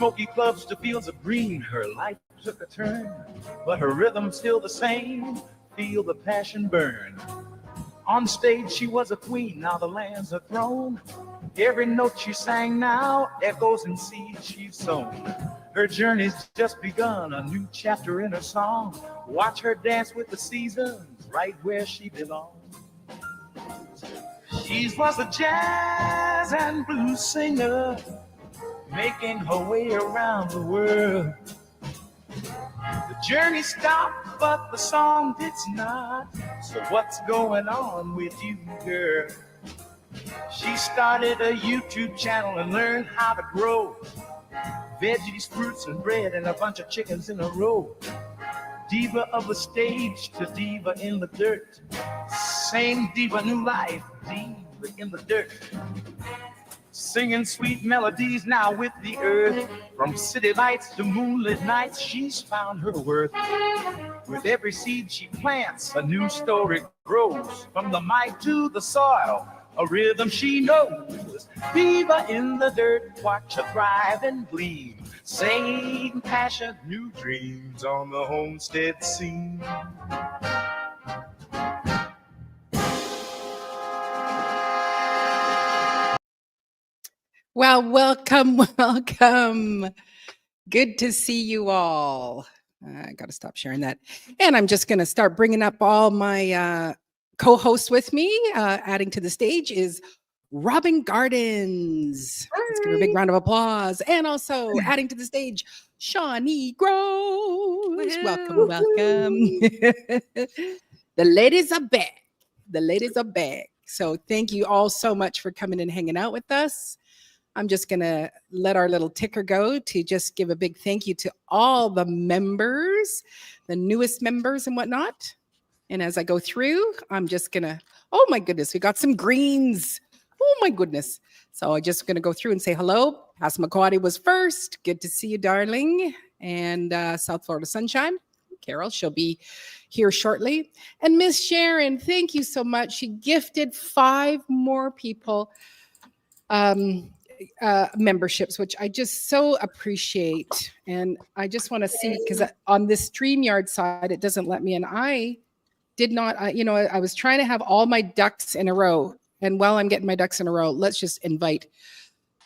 smoky clubs to fields of green, her life took a turn, but her rhythm's still the same. Feel the passion burn. On stage she was a queen, now the land's a throne. Every note she sang now echoes in seeds she's sown. Her journey's just begun, a new chapter in her song. Watch her dance with the seasons, right where she belongs. She was a jazz and blues singer, making her way around the world. The journey stopped, but the song did not. So what's going on with you, girl? She started a YouTube channel and learned how to grow veggies, fruits, and bread, and a bunch of chickens in a row. Diva of the stage to diva in the dirt. Same diva, new life, diva in the dirt. Singing sweet melodies now with the earth. From city lights to moonlit nights, she's found her worth. With every seed she plants, a new story grows. From the mic to the soil, a rhythm she knows. Diva in the dirt, watch her thrive and gleam. Same passion, new dreams on the homestead scene. Well, welcome, welcome. Good to see you all. I got to stop sharing that. And I'm just going to start bringing up all my co-hosts with me. Adding to the stage is Robin Gardens. Hi. Let's give her a big round of applause. And also adding to the stage, Shawnee Grows. Woo-hoo. Welcome, welcome. The ladies are back. The ladies are back. So thank you all so much for coming and hanging out with us. I'm just going to let our little ticker go to just give a big thank you to all the members, the newest members and whatnot. And as I go through, I'm just going to, oh my goodness, we got some greens. Oh my goodness. So I'm just going to go through and say hello. Passamaquoddy was first. Good to see you, darling. And South Florida Sunshine. Carole, she'll be here shortly. And Miss Sharon, thank you so much. She gifted 5 more people memberships, which I just so appreciate. And I just want to see, because on this StreamYard side, it doesn't let me. And I did not, I was trying to have all my ducks in a row. And while I'm getting my ducks in a row, let's just invite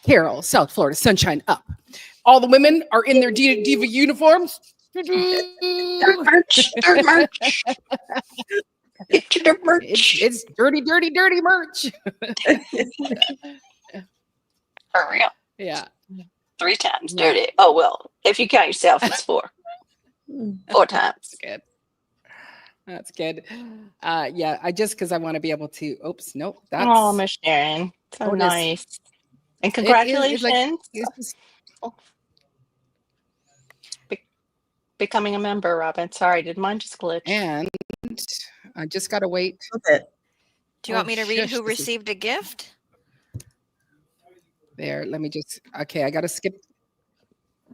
Carole, South Florida Sunshine, up. All the women are in their diva uniforms. Dirt merch. Get you the merch. It's dirty, dirty, dirty merch. For real. Yeah. 3 times dirty. Oh, well, if you count yourself, it's 4. 4 times. Good. That's good. Yeah, because I want to be able to. Oops, nope. That's. Oh, Miss Sharon, so nice. And congratulations. Becoming a member, Robin. Sorry, did mine just glitch? And I just got to wait. Do you want me to read who received a gift? There, let me just, okay, I got to skip.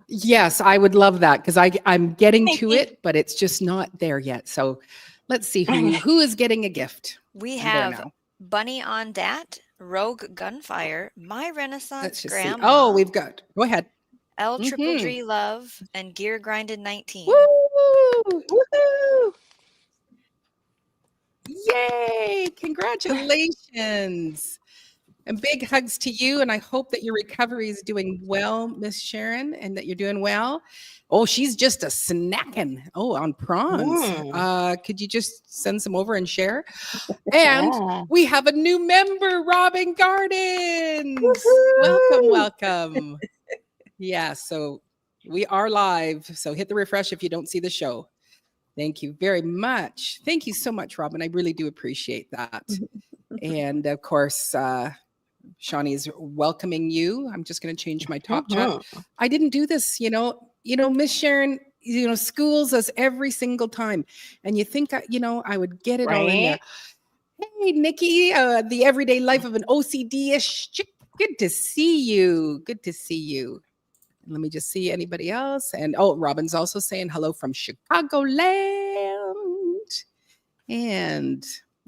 Yes, I would love that because I'm getting to it, but it's just not there yet. So let's see who is getting a gift. We have Bunny on Dat, Rogue Gunfire, My Renaissance Grandma. Oh, we've got, go ahead. L Triple G Love, and Gear Grinded 19. Woo! Woohoo! Yay! Congratulations. And big hugs to you. And I hope that your recovery is doing well, Miss Sharon, and that you're doing well. Oh, she's just a snacking. Oh, on prawns. Could you just send some over and share? And we have a new member, Robin Gardens. Woohoo! Welcome. Yeah, so we are live. So hit the refresh if you don't see the show. Thank you very much. Thank you so much, Robin. I really do appreciate that. And of course, Shawnee's welcoming you. I'm just going to change my top chat. I didn't do this, Miss Sharon, schools us every single time. And you think, I would get it all in there. Hey, Nikki, the everyday life of an OCD-ish chick. Good to see you. Good to see you. Let me just see anybody else. And Robin's also saying hello from Chicagoland. And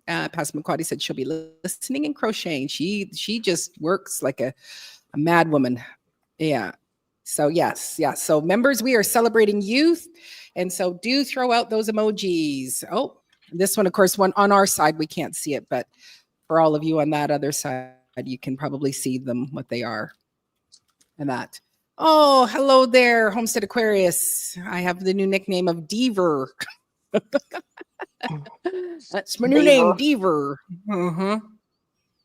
Passamaquoddy said she'll be listening and crocheting. She just works like a mad woman. Yeah. So yes. So members, we are celebrating youth. And so do throw out those emojis. Oh, this one, of course, one on our side, we can't see it, but for all of you on that other side, you can probably see them, what they are. And that. Oh, hello there, Homestead Aquarius. I have the new nickname of Deaver. That's my new name, Deaver.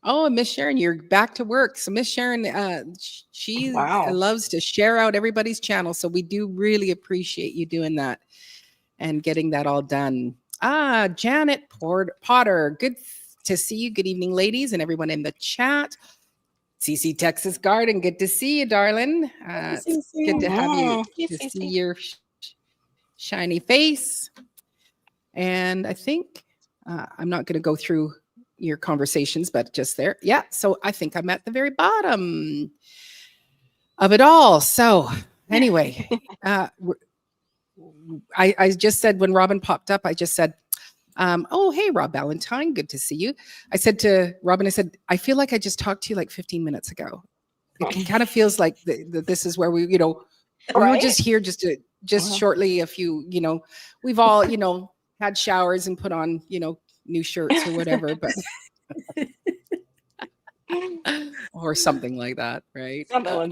Oh, Miss Sharon, you're back to work. So Miss Sharon, she loves to share out everybody's channel. So we do really appreciate you doing that and getting that all done. Janet Potter, good to see you. Good evening, ladies, and everyone in the chat. CC Texas Garden, good to see you, darling. It's good to have you, to see your shiny face. And I think I'm not going to go through your conversations, but just there. Yeah. So I think I'm at the very bottom of it all. So anyway, I just said when Robin popped up, I just said, oh, hey, Rob Valentine. Good to see you. I said to Robin, I said, I feel like I just talked to you like 15 minutes ago. It kind of feels like this is where we, we were just here just shortly a few, we've all, had showers and put on, new shirts or whatever, but or something like that, right? Something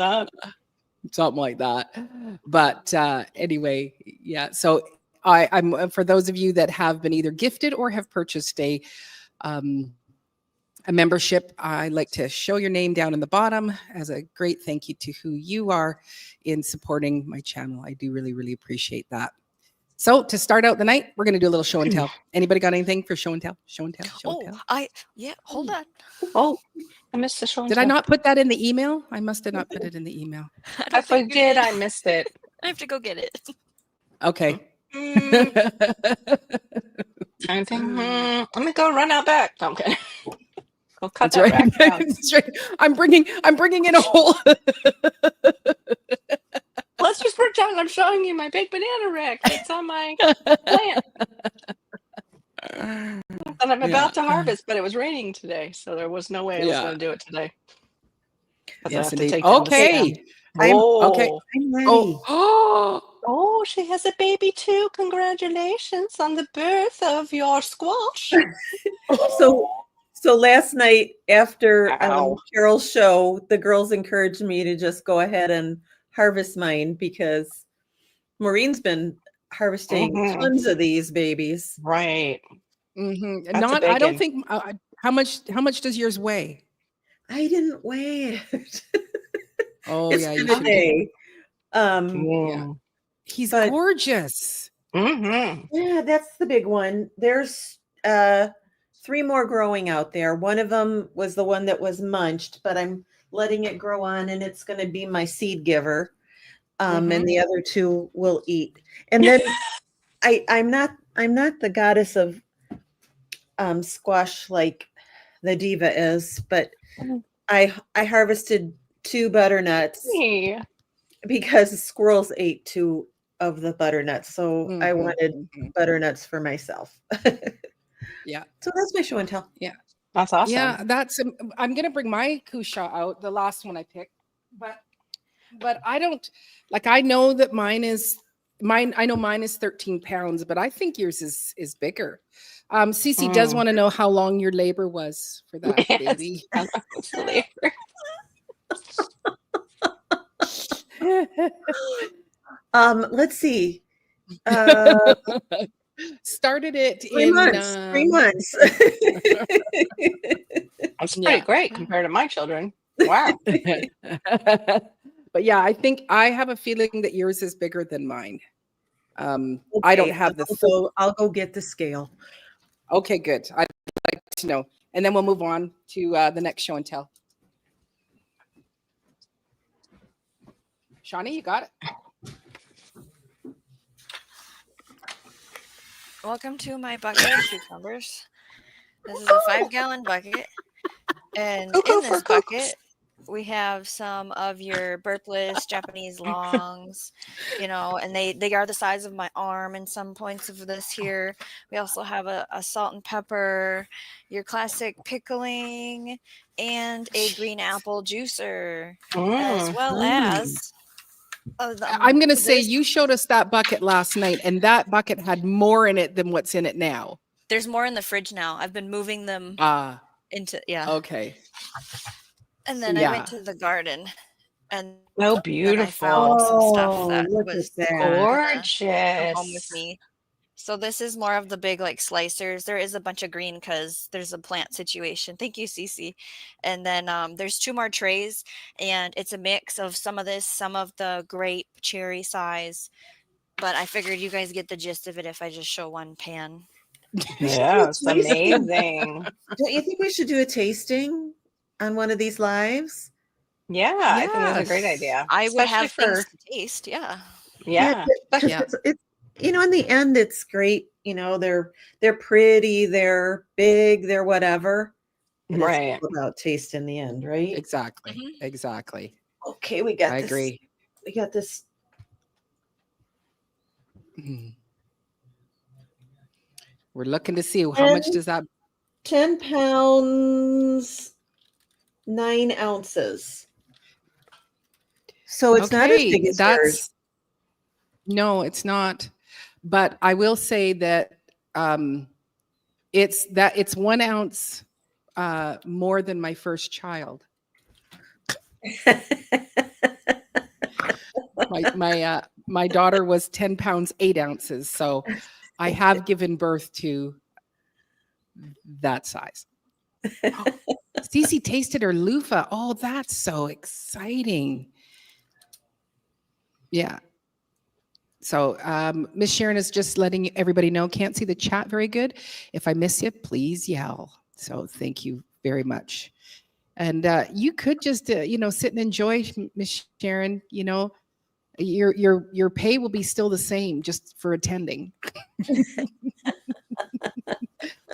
like that. But anyway, yeah. So I'm for those of you that have been either gifted or have purchased a membership, I like to show your name down in the bottom as a great thank you to who you are in supporting my channel. I do really, really appreciate that. So to start out the night, we're going to do a little show and tell. Anybody got anything for show and tell? Show and tell. Show and tell. Hold on. Oh, I missed the show and tell. Did I not put that in the email? I must have not put it in the email. If I did, I missed it. I have to go get it. Okay. I think let me go run out back. No, I'm kidding. Go cut That's that right. rack down. That's right. I'm bringing in a whole. Let's just pretend I'm showing you my big banana rack that's on my plant. And I'm about to harvest, but it was raining today, so there was no way I was going to do it today. Yes, indeed. Okay. Okay. I'm ready. Oh, she has a baby too. Congratulations on the birth of your squash. So last night after Carole's show, the girls encouraged me to just go ahead and harvest mine because Maureen's been harvesting tons of these babies. Right. Not. I don't think. How much does yours weigh? I didn't weigh it. Oh it's yeah, been a day. Yeah. He's gorgeous. Yeah, that's the big one. There's 3 more growing out there. One of them was the one that was munched, but I'm letting it grow on, and it's going to be my seed giver. And the other 2 will eat. And then I'm not the goddess of squash like the diva is, but I harvested 2 butternuts because squirrels ate 2 of the butternuts. So I wanted butternuts for myself. Yeah. So that's my show and tell. Yeah. That's awesome. Yeah, I'm going to bring my Kusha out, the last one I picked. But I don't, I know that mine is 13 pounds, but I think yours is bigger. Cece does want to know how long your labor was for that baby. Let's see. Started it 3 months. 3 months. That's pretty great compared to my children. Wow. But yeah, I think I have a feeling that yours is bigger than mine. I don't have I'll go get the scale. Okay, good. I'd like to know. And then we'll move on to the next show and tell. Shawnee, you got it. Welcome to my bucket of cucumbers. This is a 5-gallon bucket. And in this bucket, we have some of your burpless Japanese longs, and they are the size of my arm in some points of this here. We also have a salt and pepper, your classic pickling, and a green apple juicer, as well as I'm going to say this- you showed us that bucket last night, and that bucket had more in it than what's in it now. There's more in the fridge now. I've been moving them into Okay. And then I Yeah. went to the garden, and Oh, then I beautiful. found some stuff that look was at that. come home with Gorgeous. me. So this is more of the big like slicers. There is a bunch of green because there's a plant situation. Thank you, Cece. And then there's 2 more trays, and it's a mix of some of this, some of the grape cherry size. But I figured you guys get the gist of it if I just show one pan. Yeah, it's tasting. amazing. Don't you think we should do a tasting on one of these lives? Yeah, I think that's a great Yes. idea. I would Especially have things to taste. Yeah. yeah. because Yeah. it's in the end, it's great. They're pretty, they're big, they're whatever. But Right. it's all about taste in the end, right? Exactly. Mhm. Exactly. Okay, we got I this. agree. We got this. Mhm. We're looking to see how much does that 10 pounds, 9 ounces. So it's not as big as yours. No, it's not. But I will say that it's 1 ounce more than my first child. My daughter was 10 pounds 8 ounces, so I have given birth to that size. Oh, Cece tasted her loofah. Oh, that's so exciting. Yeah. So Miss Sharon is just letting everybody know, can't see the chat very good. If I miss you, please yell. So thank you very much. And you could just sit and enjoy, Miss Sharon. Your pay will be still the same just for attending.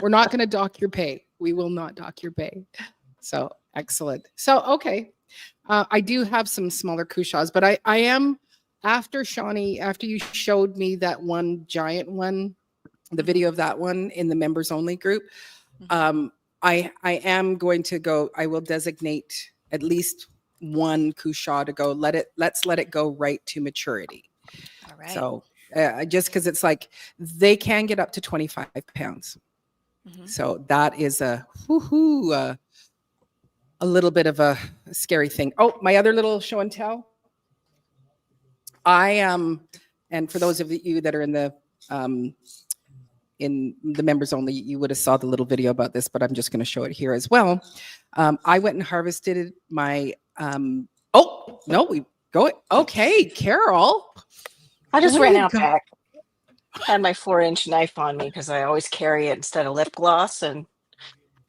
We're not going to dock your pay. We will not dock your pay. So excellent. So okay, I do have some smaller couchas, but I am after Shawnee, after you showed me that one giant one, the video of that one in the members only group. I am going to go. I will designate at least one coucha to go. Let's let it go right to maturity. All right. So just because it's like they can get up to 25 pounds. So that is a little bit of a scary thing. Oh, my other little show and tell. And for those of you that are in the members only, you would have saw the little video about this, but I'm just going to show it here as well. I went and harvested my. Oh no, we go. Okay, Carole. I just Way ran to out go. back. I had my 4-inch knife on me because I always carry it instead of lip gloss, and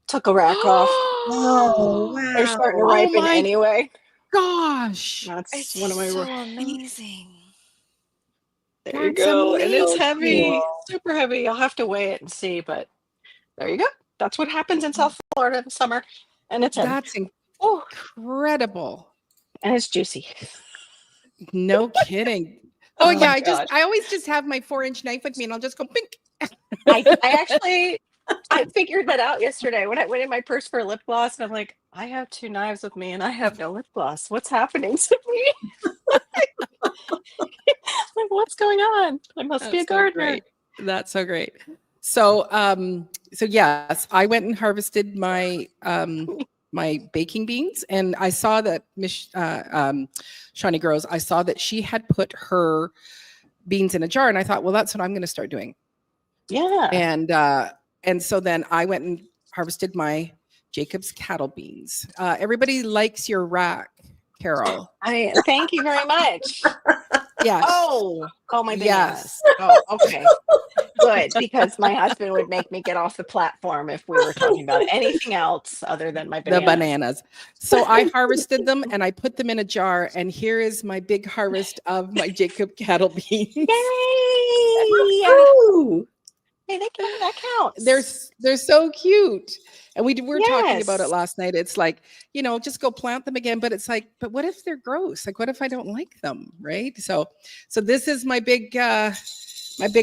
took a rack off. Oh, wow. They're starting to ripen my anyway. Gosh. That's It's one of my. so amazing. There you That's go, and it's amazing. heavy, super heavy. I'll have to weigh it and see, but there you go. That's what happens in South Florida in the summer, and it's heavy. That's Oh, incredible. and it's juicy. No kidding. Oh yeah, my gosh. I always just have my 4-inch knife with me, and I'll just go pink. I figured that out yesterday when I went in my purse for lip gloss, and I'm like, I have 2 knives with me, and I have no lip gloss. What's happening to me? Like, what's going on? I must be a gardener. That's so great. So yes, I went and harvested my my baking beans, and I saw that Miss Shawnee Grows. I saw that she had put her beans in a jar, and I thought, well, that's what I'm going to start doing. Yeah. And so then I went and harvested my Jacob's cattle beans. Everybody likes your rack, Carole. Thank you very much. Yes. Oh, my bananas. Yes. Oh, okay. Good, because my husband would make me get off the platform if we were talking about anything else other than my bananas. The bananas. So I harvested them and I put them in a jar, and here is my big harvest of my Jacob cattle beans. Yay! Ooh. Hey, that counts. They're so cute. And we were talking about it Yes. last night. It's like, just go plant them again. But it's like, but what if they're gross? Like, what if I don't like them? Right. So this is my big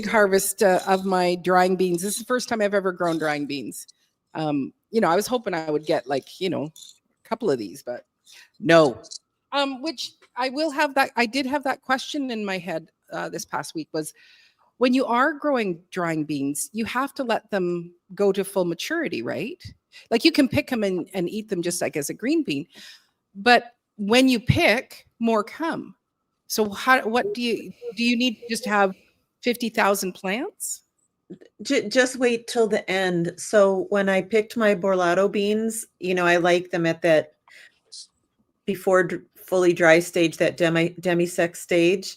harvest of my drying beans. This is the first time I've ever grown drying beans. I was hoping I would get a couple of these, but no. Which I will have that. I did have that question in my head this past week was when you are growing drying beans, you have to let them go to full maturity, right? Like you can pick them and eat them just like as a green bean. But when you pick, more come. So what do you need to just have 50,000 plants? Just wait till the end. So when I picked my Borlato beans, I like them at that before fully dry stage, that demi-sec stage.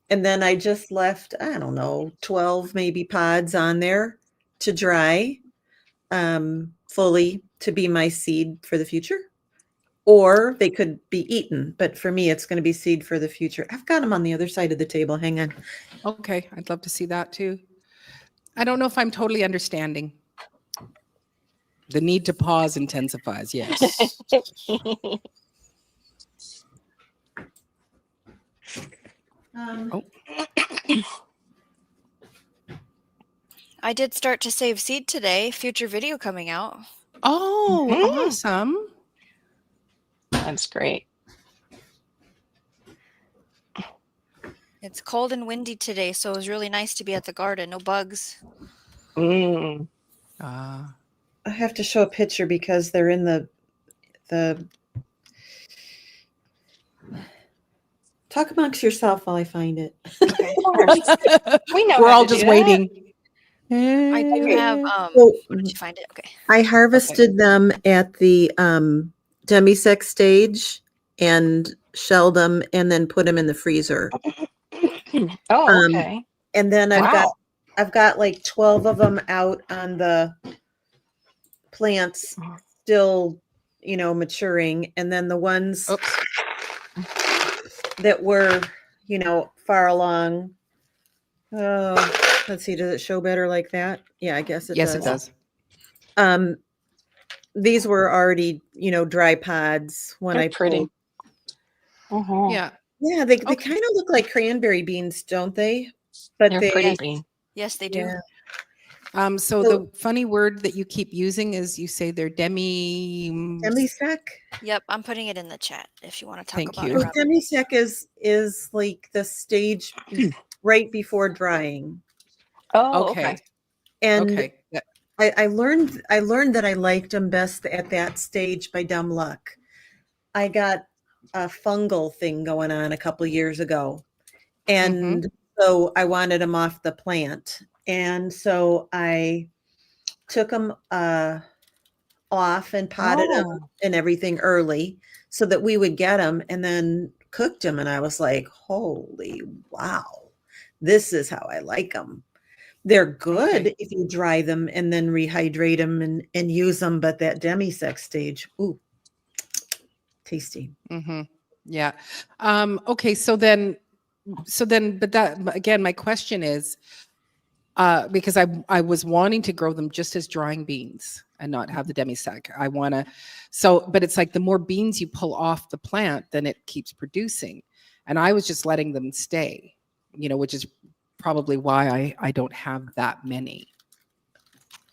And then I just left, I don't know, 12 maybe pods on there to dry fully to be my seed for the future. Or they could be eaten. But for me, it's going to be seed for the future. I've got them on the other side of the table. Hang on. Okay, I'd love to see that too. I don't know if I'm totally understanding. The need to pause intensifies, yes. Oh. I did start to save seed today. Future video coming out. Oh, Mhm. awesome. That's great. It's cold and windy today, so it was really nice to be at the garden. No bugs. Mm. Ah. I have to show a picture because they're in the talk amongst yourself while I find it. Okay. Of course. We know We're how all to do just that. waiting. I do have So did you find it? Okay. I harvested them at the demi-sec stage and shelled them and then put them in the freezer. Oh, okay. And then Wow. I've got like 12 of them out on the plants still, maturing. And then the ones Oops. that were, far along. Oh, let's see. Does it show better like that? Yeah, I guess it Yes, does. it does. These were already, dry pods when They're I pretty. pulled. Mhm. Yeah. Yeah, they Okay. kind of look like cranberry beans, don't they? But They're they, pretty Yes. bean. Yes, they do. yeah. So the funny word that you keep using is you say they're Demi-sec. Yep, I'm putting it in the chat if you want to talk Thank about you. it. So Robin. demi-sec is like the stage right before drying. Oh, Okay. okay. And Okay. Yeah. I learned that I liked them best at that stage by dumb luck. I got a fungal thing going on a couple years ago, and so I wanted them off the plant, and so I took them off and potted them Oh, and everything early so that we would get them, and then cooked them, and I was like, holy wow, this is how I like them. They're good Okay. if you dry them and then rehydrate them and use them, but that demi-sec stage, ooh, tasty. Yeah. Okay. So then, but again, my question is, because I was wanting to grow them just as drying beans and not have the demi-sec. I want to, but it's like the more beans you pull off the plant, then it keeps producing. And I was just letting them stay, which is probably why I don't have that many.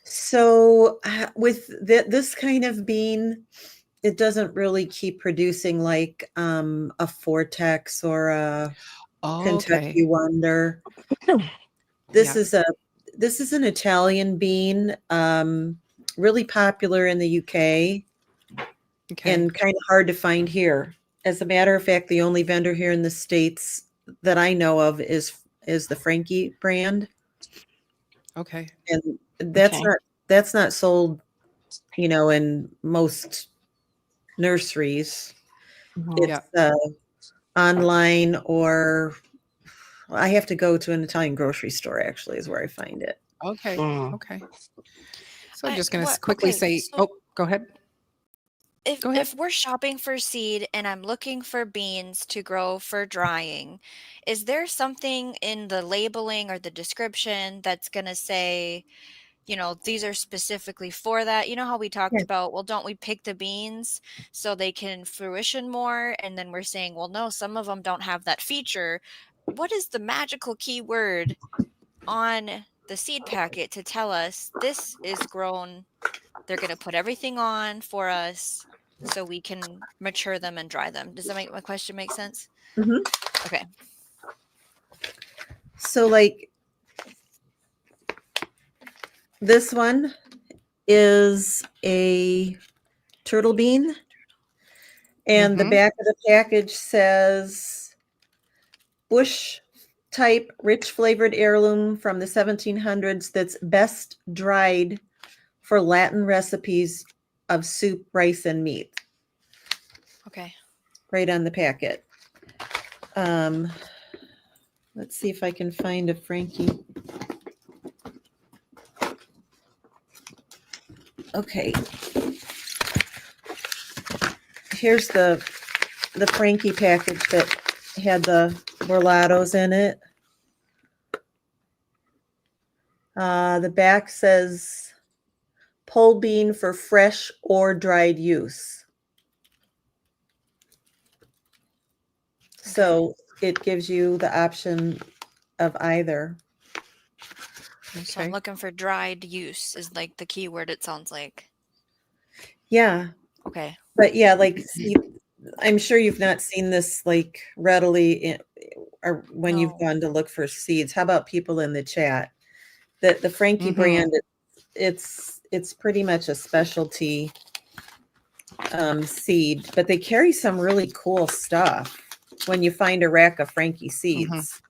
So with this kind of bean, it doesn't really keep producing like a Vortex or a Kentucky Okay. Wonder. This Yeah. is an Italian bean, really popular in the UK Okay. and kind of hard to find here. As a matter of fact, the only vendor here in the States that I know of is the Frankie brand. Okay. And that's okay. not sold, in most nurseries. Mhm. It's online, or I have to go to an Italian grocery store, actually, is where I find it. Okay. Mm. Okay. So I'm just going to quickly Okay, say, so go ahead. Go ahead. if we're shopping for seed and I'm looking for beans to grow for drying, is there something in the labeling or the description that's going to say, these are specifically for that? You know how we talked Yeah. about, well, don't we pick the beans so they can fruition more? And then we're saying, well, no, some of them don't have that feature. What is the magical keyword on the seed packet to tell us this is grown? They're going to put everything on for us so we can mature them and dry them. Does that make my question make sense? Mhm. Okay. So like this one is a turtle bean, and the Mhm. back of the package says bush type rich flavored heirloom from the 1700s that's best dried for Latin recipes of soup, rice, and meat. Okay. Right on the packet. Let's see if I can find a Frankie. Okay. Here's the Frankie package that had the Borlatos in it. The back says pole bean for fresh or dried use. So it gives you the option of either. So I'm looking for dried use is like the key word, it sounds like. Yeah. Okay. But yeah, like I'm sure you've not seen this like readily or when you've No. gone to look for seeds. How about people in the chat? That the Frankie brand, it's pretty much a specialty seed, but they carry some really cool stuff when you find a rack of Frankie seeds.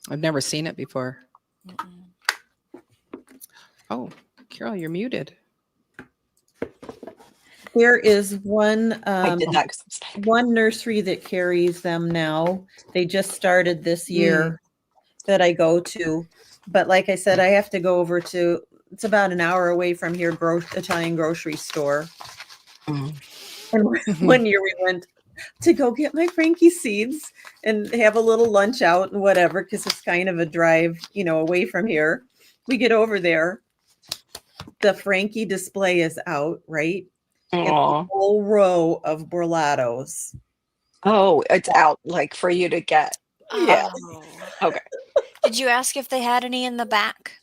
I've never seen it before. Mm-mm. Oh, Carole, you're muted. There is one I did that 'cause I'm one nursery that carries them now. They just started this year that I go to. But like I said, I have to go over to, it's about an hour away from here, Italian grocery store. And one year we went to go get my Frankie seeds and have a little lunch out and whatever, because it's kind of a drive, away from here. We get over there. The Frankie display is out, right? And a Aw. whole row of Borlatos. Oh, it's out like for you to get. Yeah. Oh. Okay. Did you ask if they had any in the back?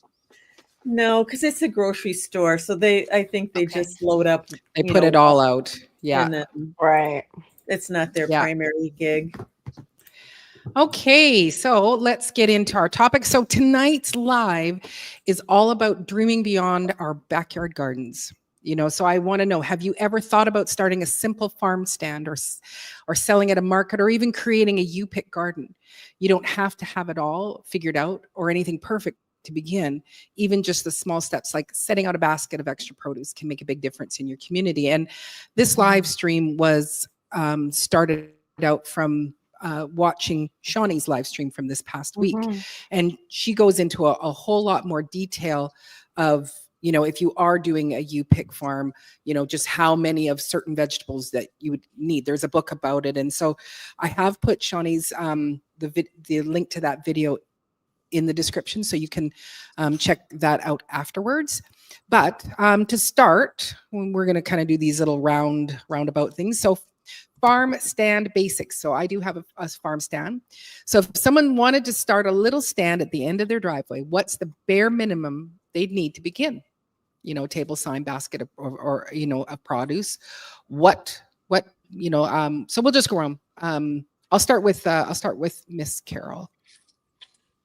No, because it's a grocery store. So I think they Okay. just load up. They put it all out. Yeah. And then Right. it's not their Yeah. primary gig. Okay, so let's get into our topic. So tonight's live is all about dreaming beyond our backyard gardens. So I want to know, have you ever thought about starting a simple farm stand or selling at a market or even creating a U-pick garden? You don't have to have it all figured out or anything perfect to begin. Even just the small steps like setting out a basket of extra produce can make a big difference in your community. And this live stream was started out from watching Shawnee's live stream from this past week. And she goes into a whole lot more detail of, if you are doing a U-pick farm, just how many of certain vegetables that you would need. There's a book about it. And so I have put Shawnee's, the link to that video in the description so you can check that out afterwards. But to start, we're going to kind of do these little roundabout things. So farm stand basics. So I do have a farm stand. So if someone wanted to start a little stand at the end of their driveway, what's the bare minimum they'd need to begin? Table, sign, basket, or of produce. So we'll just go around. I'll start with Miss Carole.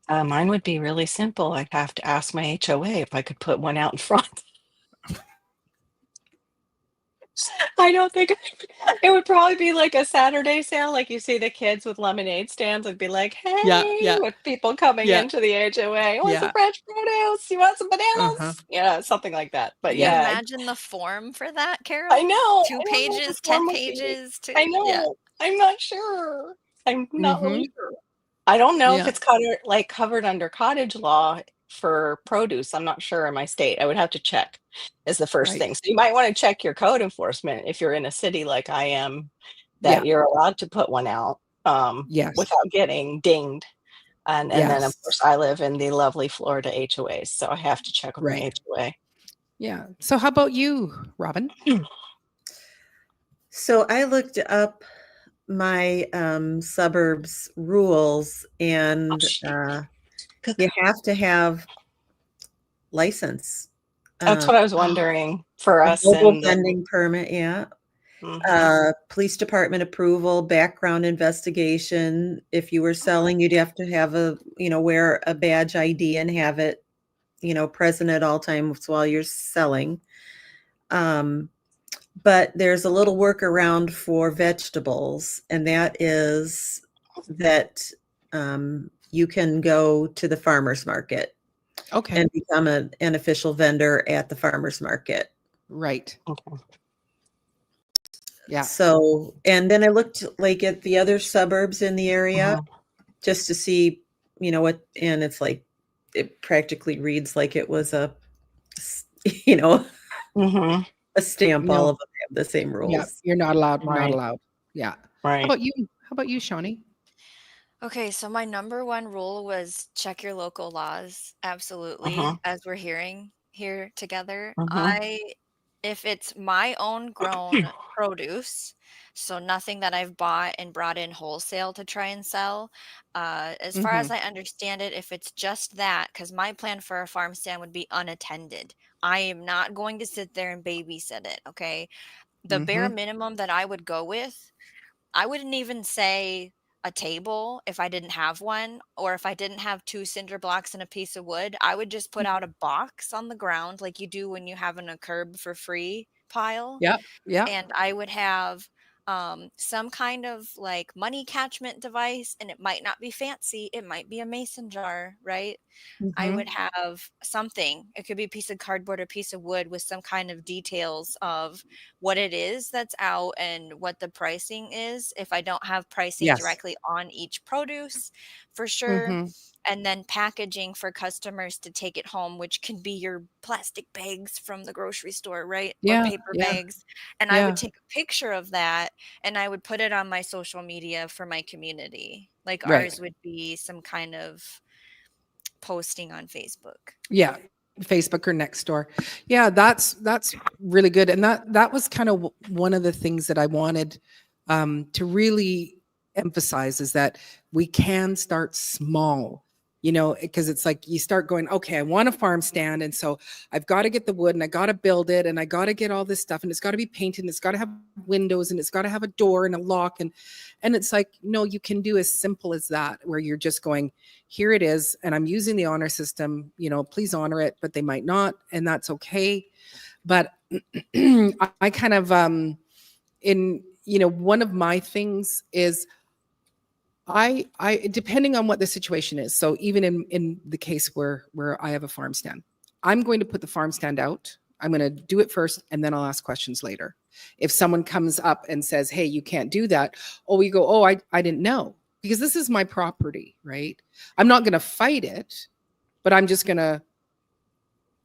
Mine would be really simple. I'd have to ask my HOA if I could put one out in front. I don't think it would probably be like a Saturday sale, like you see the kids with lemonade stands. It'd be like, hey, with people coming into the HOA. Want some fresh produce? You want some bananas? Yeah, something like that. But Can you yeah, imagine the form for that, Carole? I know. 2 I don't know what the pages, form 10 would be. pages. I know. Yeah. I'm not sure. I'm not really sure. I don't know if it's covered under cottage law for produce. I'm not sure in my state. I would have to check is the first thing. So you might want to check your code enforcement if you're in a city like I am, that you're allowed to put one out without getting dinged. And then of course I live in the lovely Florida HOAs, so I have to check with my HOA. Yeah. So how about you, Robin? So I looked up my suburbs rules, and you have to have license. That's what I was wondering for us. Mobile And vending permit, yeah. Police department approval, background investigation. If you were selling, you'd have to have wear a badge ID and have it, present at all times while you're selling. But there's a little workaround for vegetables, and that is that you can go to the farmer's market and become an official vendor at the farmer's market. Right. Okay. Yeah. So, and then I looked like at the other suburbs in the area just to see, what, and it's like, it practically reads like it was a stamp. No. All of them have the same rules. Yeah, you're not allowed. Right. Not allowed. Yeah. Right. How about you, Shawnee? Okay, so my number one rule was check your local laws. Absolutely, as we're hearing here together. If it's my own grown produce, so nothing that I've bought and brought in wholesale to try and sell, as far as I understand it, if it's just that, because my plan for a farm stand would be unattended. I am not going to sit there and babysit it, okay? The bare minimum that I would go with, I wouldn't even say a table if I didn't have one, or if I didn't have 2 cinder blocks and a piece of wood, I would just put out a box on the ground like you do when you have in a curb for free pile. Yeah. Yeah. And I would have some kind of like money catchment device, and it might not be fancy. It might be a mason jar, right? I would have something. It could be a piece of cardboard or piece of wood with some kind of details of what it is that's out and what the pricing is. If I don't have pricing Yes. directly on each produce, for sure. And then packaging for customers to take it home, which can be your plastic bags from the grocery store, right? Or Yeah. paper bags. And I would take a picture of that and I would put it on my social media for my community. Like Right. ours would be some kind of posting on Facebook. Yeah. Facebook or Nextdoor. Yeah, that's really good. And that was kind of one of the things that I wanted to really emphasize, is that we can start small, because it's like you start going, okay, I want a farm stand. And so I've got to get the wood and I got to build it and I got to get all this stuff and it's got to be painted and it's got to have windows and it's got to have a door and a lock. And it's like, no, you can do as simple as that, where you're just going, here it is. And I'm using the honor system, please honor it, but they might not. And that's okay. But I kind of, one of my things is, I depending on what the situation is. So even in the case where I have a farm stand, I'm going to put the farm stand out. I'm going to do it first, and then I'll ask questions later. If someone comes up and says, "Hey, you can't do that," we go, "Oh, I didn't know," because this is my property, right? I'm not going to fight it, but I'm just going to,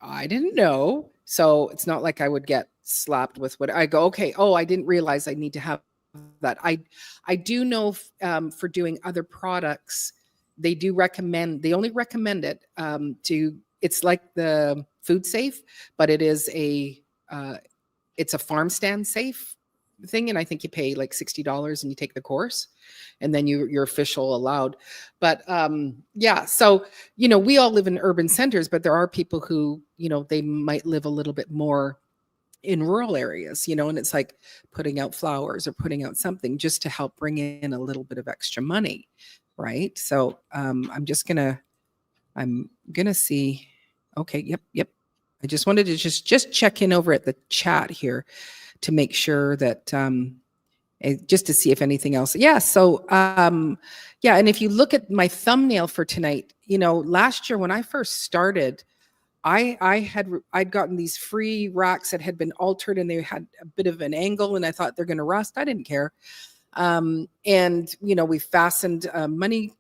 I didn't know. So it's not like I would get slapped with what I go, okay, I didn't realize I need to have that. I do know for doing other products, they only recommend it it's like the food safe, but it's a farm stand safe thing. And I think you pay like $60 and you take the course and then you're official allowed. But yeah, so, we all live in urban centers, but there are people who, they might live a little bit more in rural areas, and it's like putting out flowers or putting out something just to help bring in a little bit of extra money. Right. So I'm gonna see. Okay. Yep. I just wanted to just check in over at the chat here to make sure that just to see if anything else. Yeah. So yeah. And if you look at my thumbnail for tonight, last year when I first started, I'd gotten these free racks that had been altered and they had a bit of an angle and I thought they're going to rust. I didn't care. And, we fastened a money,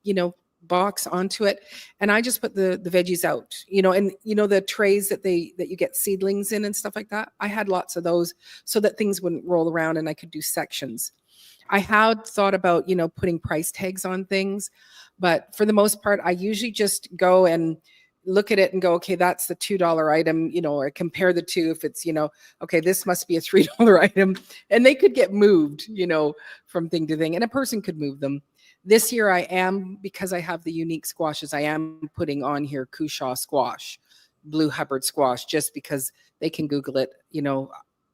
box onto it and I just put the veggies out, and, the trays that you get seedlings in and stuff like that. I had lots of those so that things wouldn't roll around and I could do sections. I had thought about, putting price tags on things, but for the most part, I usually just go and look at it and go, okay, that's the $2 item, or compare the two. If it's, okay, this must be a $3 item, and they could get moved, from thing to thing, and a person could move them. This year I am, because I have the unique squashes, I am putting on here Cushaw squash, Blue Hubbard squash, just because they can Google it,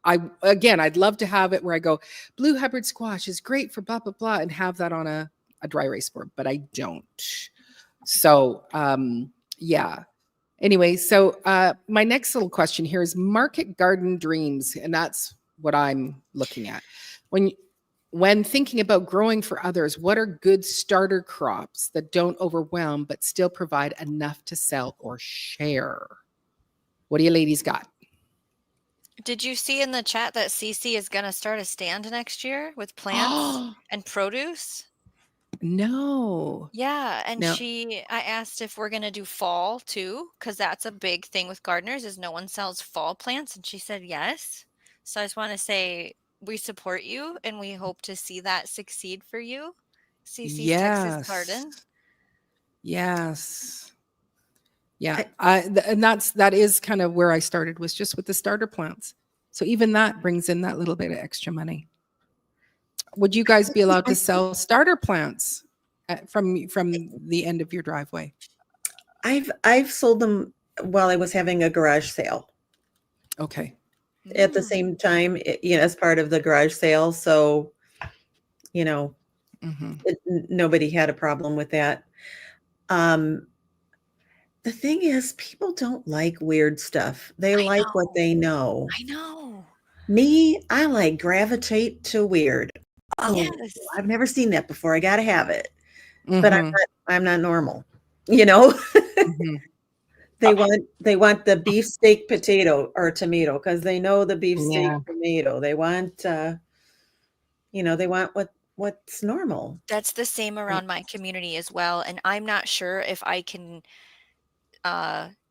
I'd love to have it where I go, blue Hubbard squash is great for blah, blah, blah, and have that on a dry erase board, but I don't. So, yeah. Anyway, so my next little question here is market garden dreams, and that's what I'm looking at. When thinking about growing for others, what are good starter crops that don't overwhelm but still provide enough to sell or share? What do you ladies got? Did you see in the chat that Cece is going to start a stand next year with plants and produce? No. Yeah, and No. I asked if we're going to do fall too, because that's a big thing with gardeners is no one sells fall plants, and she said yes. So I just want to say we support you and we hope to see that succeed for you. Cece's Texas Garden. Yes. Yeah. And that is kind of where I started, was just with the starter plants. So even that brings in that little bit of extra money. Would you guys be allowed to sell starter plants from the end of your driveway? I've sold them while I was having a garage sale. Okay. At the same time, as part of the garage sale. So, nobody had a problem with that. The thing is, people don't like weird stuff. They like what they know. I know. Me, I gravitate to weird. Oh, yes. I've never seen that before. I got to have it. But I'm not normal. Mm-hmm. They want the beefsteak potato or tomato because they know the beefsteak tomato. They want they want what's normal. That's the same around my community as well, and I'm not sure if I can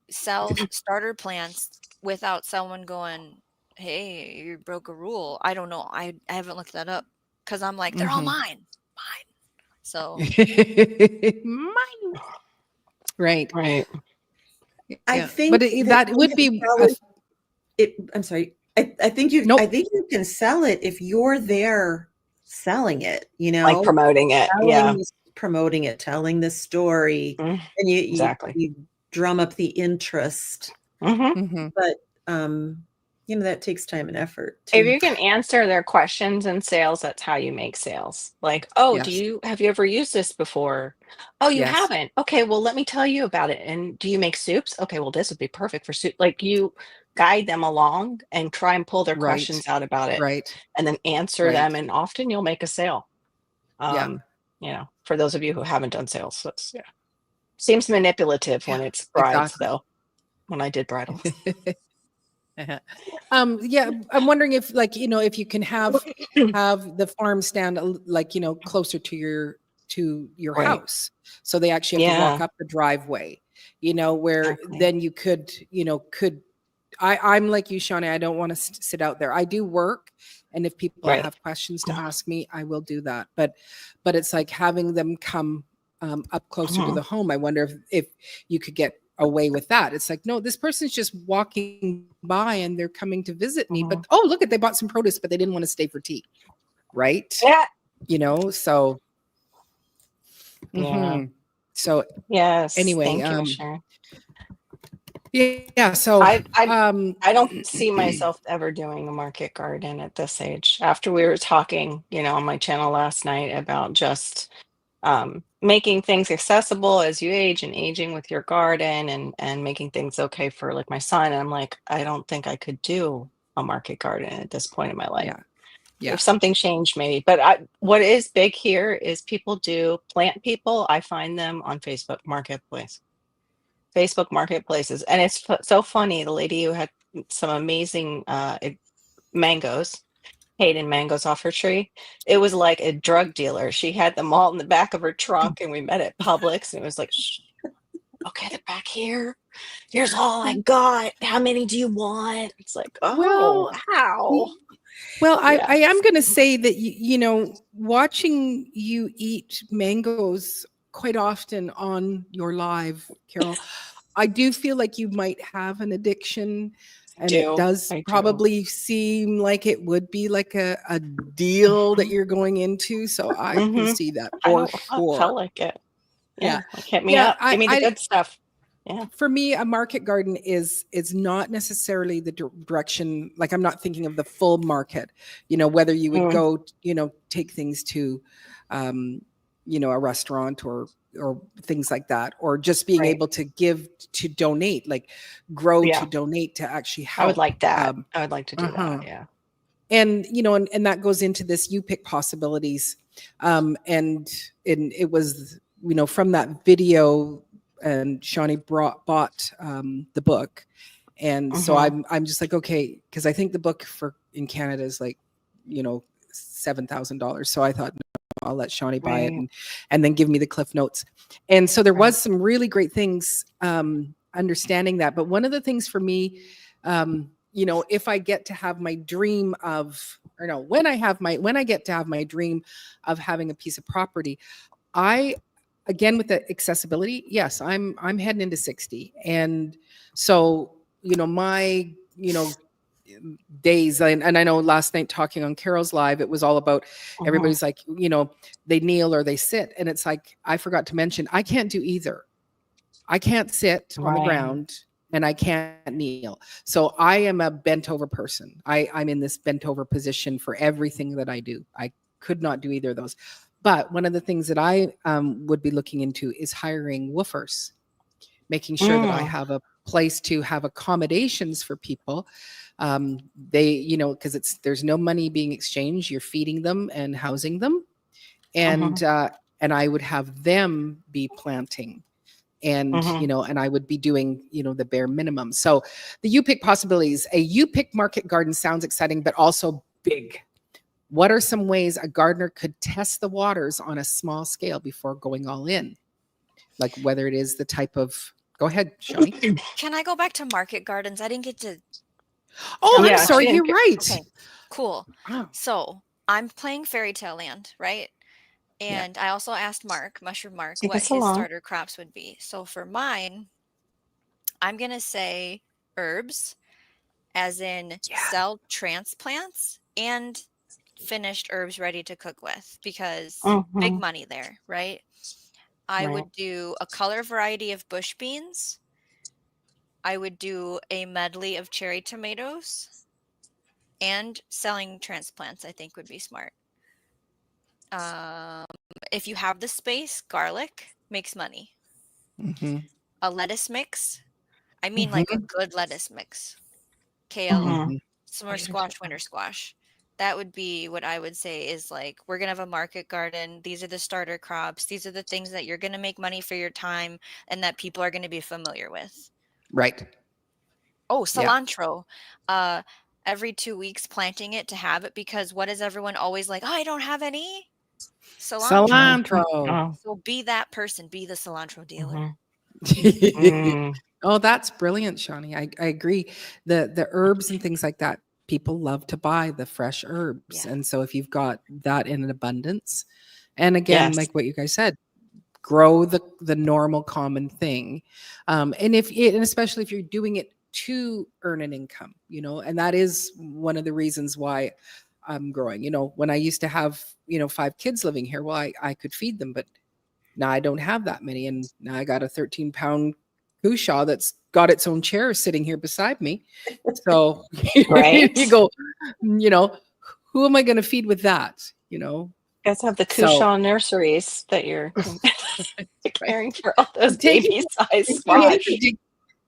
sell starter plants without someone going, hey, you broke a rule. I don't know. I haven't looked that up because I'm like, they're all mine. So mine. Right. I Yeah. think but that would be I'm sorry. I think you can sell it if you're there selling it, like promoting it. Promoting it, telling the story, and you drum up the interest. But that takes time and effort too. If you can answer their questions in sales, that's how you make sales. Like, oh, have you ever used this before? Oh, you haven't? Okay, well, let me tell you about it. And do you make soups? Okay, well, this would be perfect for soup. Like, you guide them along and try and pull their questions out about it, and then answer them, and often you'll make a sale. For those of you who haven't done sales, that's seems manipulative when it's brides, though. When I did bridals. I'm wondering if if you can have the farm stand closer to your house, so they actually have to walk up the driveway, where then you could I'm like you, Shawnee. I don't want to sit out there. I do work, and if people have questions to ask me, I will do that. But it's like having them come up closer to the home. I wonder if you could get away with that. It's like, no, this person's just walking by and they're coming to visit me, but look they bought some produce, but they didn't want to stay for tea, right? So so yes, anyway, so I don't see myself ever doing a market garden at this age. After we were talking on my channel last night about just making things accessible as you age and aging with your garden, and making things okay for like my son. And I'm like, I don't think I could do a market garden at this point in my life. If something changed, maybe. But what is big here is people do plant people. I find them on Facebook marketplaces. And it's so funny. The lady who had some amazing mangoes, Hayden mangoes off her tree. It was like a drug dealer. She had them all in the back of her trunk, and we met at Publix, and it was like, shh, okay, they're back here. Here's all I got. How many do you want? It's like, how? Well, I am going to say that, watching you eat mangoes quite often on your live, Carole, I do feel like you might have an addiction. And it does probably seem like it would be like a deal that you're going into. So I can see that for sure. I felt like it. Like, hit me up. Give me the good stuff. Yeah. For me, a market garden is not necessarily the direction. Like, I'm not thinking of the full market. Whether you would go, take things to, a restaurant or things like that, or just being able to give, to donate, like grow to donate, to actually help. I would like that. I would like to do that. Yeah. And and that goes into this You Pick Possibilities, and it was from that video, and Shawnee bought the book, and so I'm just like, okay, because I think the book in Canada is like $7,000, so I thought, no, I'll let Shawnee buy it and then give me the Cliff Notes. And so there was some really great things, understanding that. But one of the things for me, if I get to have my dream of, or no, when I get to have my dream of having a piece of property, again, with the accessibility, yes, I'm heading into 60. And so, my, days, and I know last night talking on Carole's live, it was all about everybody's like, they kneel or they sit. And it's like, I forgot to mention, I can't do either. I can't sit on the ground and I can't kneel. So I am a bent over person. I'm in this bent over position for everything that I do. I could not do either of those. But one of the things that I would be looking into is hiring woofers, making sure that I have a place to have accommodations for people. Because there's no money being exchanged. You're feeding them and housing them. And I would have them be planting. And, and I would be doing, the bare minimum. So the You Pick Possibilities, a You Pick market garden sounds exciting, but also big. What are some ways a gardener could test the waters on a small scale before going all in? Like whether it is the type of, go ahead, Shawnee. Can I go back to market gardens? I didn't get to. Oh, I'm sorry. You're right. Okay, cool. Wow. So I'm playing Fairy Tale Land, right? And I also asked Mushroom Mark, what his starter crops would be. So for mine, I'm going to say herbs, as in sell transplants and finished herbs ready to cook with, because big money there, right? I would do a color variety of bush beans. I would do a medley of cherry tomatoes, and selling transplants, I think, would be smart. If you have the space, garlic makes money. A lettuce mix. I mean, like a good lettuce mix. Kale, summer squash, winter squash. That would be what I would say is like, we're going to have a market garden. These are the starter crops. These are the things that you're going to make money for your time and that people are going to be familiar with. Right. Oh, cilantro. Every 2 weeks planting it to have it, because what is everyone always like? Oh, I don't have any cilantro. So be that person. Be the cilantro dealer. Oh, that's brilliant, Shawnee. I agree. The herbs and things like that, people love to buy the fresh herbs. And so if you've got that in an abundance, and again, like what you guys said, grow the normal common thing. And especially if you're doing it to earn an income, and that is one of the reasons why I'm growing. When I used to have, 5 kids living here, well, I could feed them, but now I don't have that many. And now I got a 13-pound Cushaw that's got its own chair sitting here beside me. So you go, who am I going to feed with that? You guys have the Cushaw nurseries that you're caring for all those baby size squash.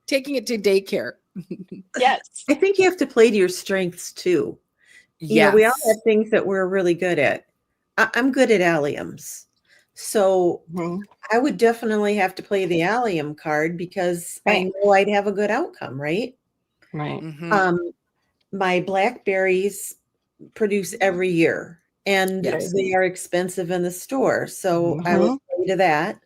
Taking it to daycare. Yes. I think you have to play to your strengths too. Yeah, we all have things that we're really good at. I'm good at alliums. So I would definitely have to play the allium card, because I know I'd have a good outcome, right? Right. My blackberries produce every year, and they are expensive in the store. So I would play to that.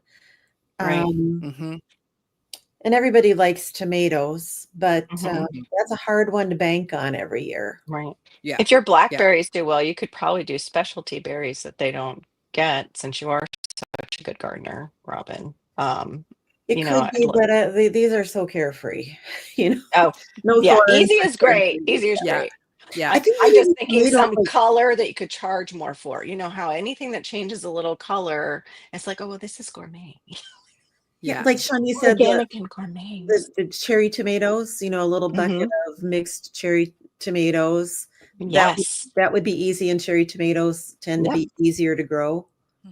And everybody likes tomatoes, but that's a hard one to bank on every year. Right. Yeah. If your blackberries do well, you could probably do specialty berries that they don't get, since you are such a good gardener, Robin. It could be, but these are so carefree. Oh, no. Yeah, easy is great. Easy is great. Yeah. I'm just thinking some color that you could charge more for. You know how anything that changes a little color, it's like, oh, well, this is gourmet. Yeah, like Shawnee said, Organic and gourmet. the cherry tomatoes, a little bucket of mixed cherry tomatoes. Yes. That would be easy, and cherry tomatoes tend to be easier to grow.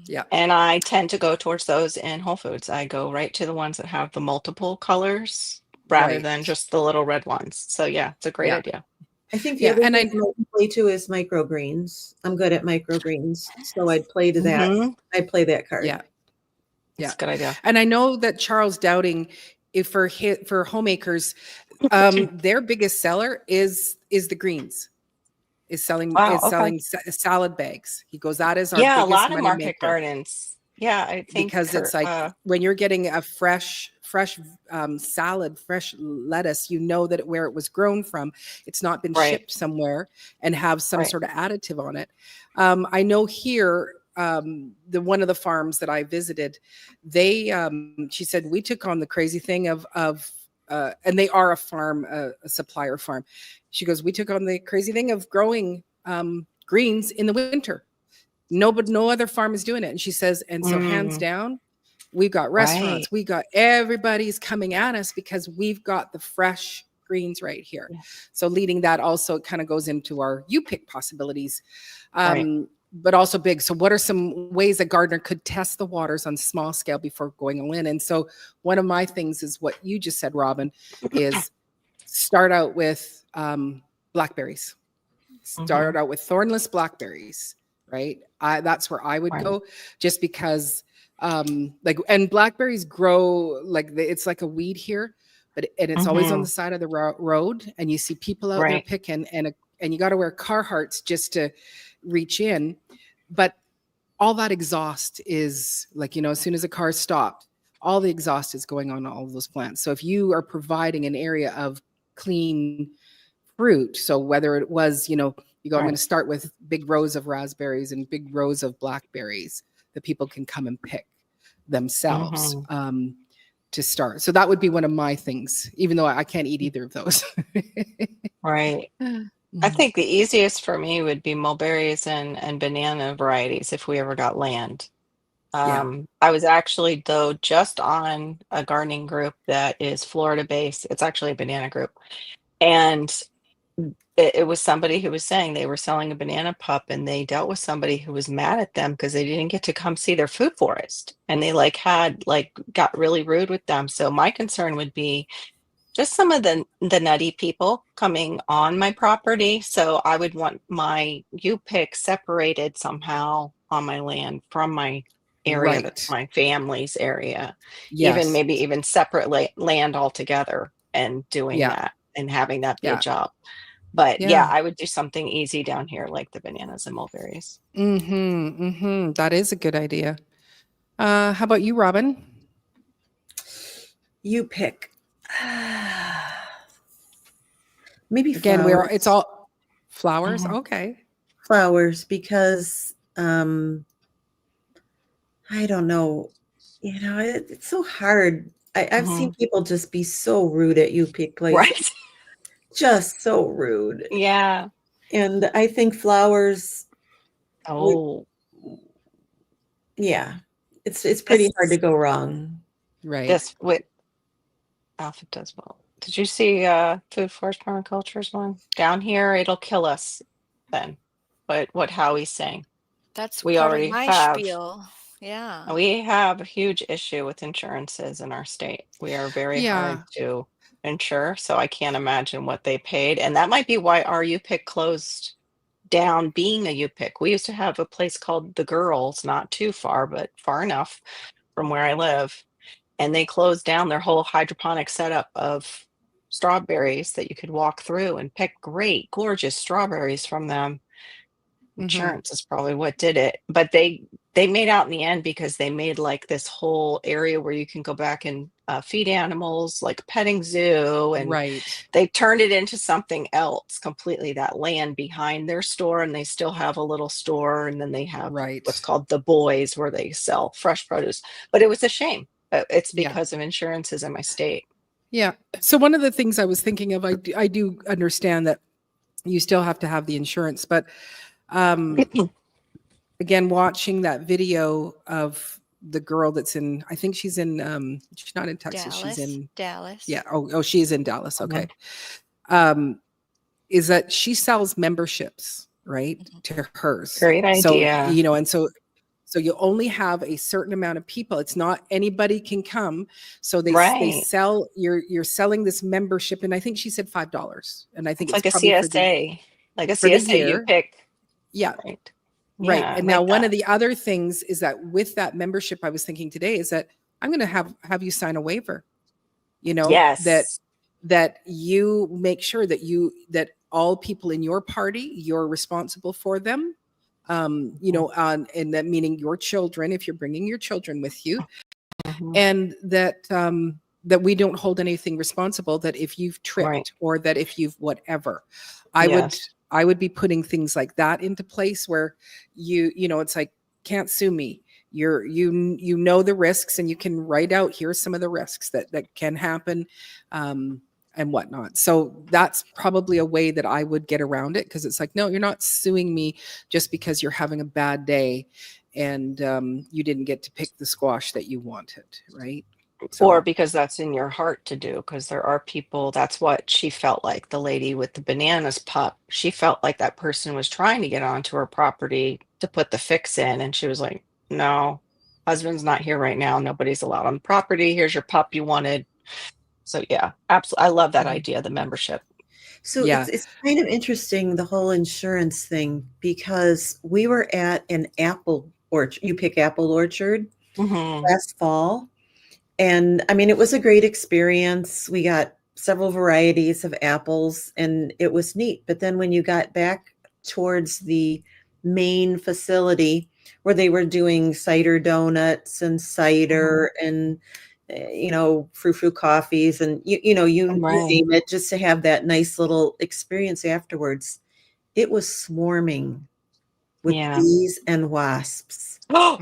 Yeah. And I tend to go towards those in Whole Foods. I go right to the ones that have the multiple colors rather than just the little red ones. So yeah, it's a great idea. I think the other thing I might play to is microgreens. I'm good at microgreens, so I'd play to that. I'd play that card. Yeah. That's a good idea. And I know that Charles Dowding, if for homemakers, their biggest seller is the greens. Is selling salad bags. He goes, that is our biggest a lot of money market maker. Gardens. Yeah, I think because it's like when you're getting a fresh salad, fresh lettuce, you know that where it was grown from, it's not been shipped somewhere and have some sort of additive on it. I know here, one of the farms that I visited, they she said we took on the crazy thing of and they are a farm, a supplier farm. She goes, we took on the crazy thing of growing greens in the winter. No other farm is doing it. And she says, and so hands down, we've got restaurants, we got everybody's coming at us because we've got the fresh greens right here. Yeah. So leading that also kind of goes into our pick possibilities, but also big. So what are some ways a gardener could test the waters on small scale before going all in? And so one of my things is what you just said, Robin, is start out with blackberries. Start out with thornless blackberries, right? That's where I would go, just because and blackberries grow it's like a weed here, and it's always on the side of the road, and you see people out there picking, and you got to wear Carhartts just to reach in. But all that exhaust is as soon as a car stopped, all the exhaust is going on all of those plants. So if you are providing an area of clean fruit, so whether it was, you go, I'm going to start with big rows of raspberries and big rows of blackberries that people can come and pick themselves to start. So that would be one of my things, even though I can't eat either of those. I think the easiest for me would be mulberries and banana varieties if we ever got land. I was actually, though, just on a gardening group that is Florida based. It's actually a banana group. And it was somebody who was saying they were selling a banana pup, and they dealt with somebody who was mad at them because they didn't get to come see their food forest. And they got really rude with them. So my concern would be just some of the nutty people coming on my property. So I would want my pick separated somehow on my land from my area, that's my family's area. Even separate land altogether, and doing that and having that be a job. But I would do something easy down here, like the bananas and mulberries. That is a good idea. How about you, Robin? You pick. Maybe again, flowers. it's all flowers. Okay, flowers, because I don't know. It's so hard. I've seen people just be so rude at pick places. Just so rude. Yeah. And I think flowers. It's pretty hard to go wrong. Right. This with Alpha does well. Did you see Food Forest Permaculture's one? Down here, it'll kill us then. But what Howie's saying. That's we part already of my have. spiel. Yeah. We have a huge issue with insurances in our state. We are very hard to insure. So I can't imagine what they paid. And that might be why our UPIC closed down being a UPIC. We used to have a place called The Girls, not too far, but far enough from where I live. And they closed down their whole hydroponic setup of strawberries that you could walk through and pick great, gorgeous strawberries from them. Insurance is probably what did it. But they made out in the end because they made this whole area where you can go back and feed animals, like petting zoo. And they turned it into something else completely, that land behind their store. And they still have a little store. And then they have what's called the Boys, where they sell fresh produce. But it was a shame. It's because of insurances in my state. Yeah. So one of the things I was thinking of, I do understand that you still have to have the insurance, but again, watching that video of the girl that's in, I think she's in, she's not in Texas. She's in Dallas. Yeah. Oh, she's in Dallas. Okay. Is that she sells memberships, right, to hers. Great So, idea. and so you only have a certain amount of people. It's not anybody can come. So they sell, you're selling this membership. And I think she said $5. And I think It's it's like a probably CSA, like a for the CSA you year. pick. Yeah. Right. Right. Yeah, And like now one that. of the other things is that with that membership, I was thinking today is that I'm going to have you sign a waiver, Yes. that you make sure that all people in your party, you're responsible for them. And that meaning your children, if you're bringing your children with you, and that we don't hold anything responsible, that if you've tripped or that if you've whatever, I would be putting things like that into place where it's like, can't sue me. You know the risks, and you can write out, here's some of the risks that can happen, and whatnot. So that's probably a way that I would get around it, because it's like, no, you're not suing me just because you're having a bad day and you didn't get to pick the squash that you wanted, right? Or because that's in your heart to do, because there are people, that's what she felt like, the lady with the bananas pup. She felt like that person was trying to get onto her property to put the fix in. And she was like, no, husband's not here right now. Nobody's allowed on the property. Here's your pup you wanted. So yeah, absolutely. I love that idea, the membership. So it's kind of interesting, the whole insurance thing, because we were at an apple orchard, you pick apple orchard last fall. And I mean, it was a great experience. We got several varieties of apples and it was neat. But then when you got back towards the main facility where they were doing cider donuts and cider and frou-frou coffees and you name it, just to have that nice little experience afterwards, it was swarming with bees and wasps. Oh,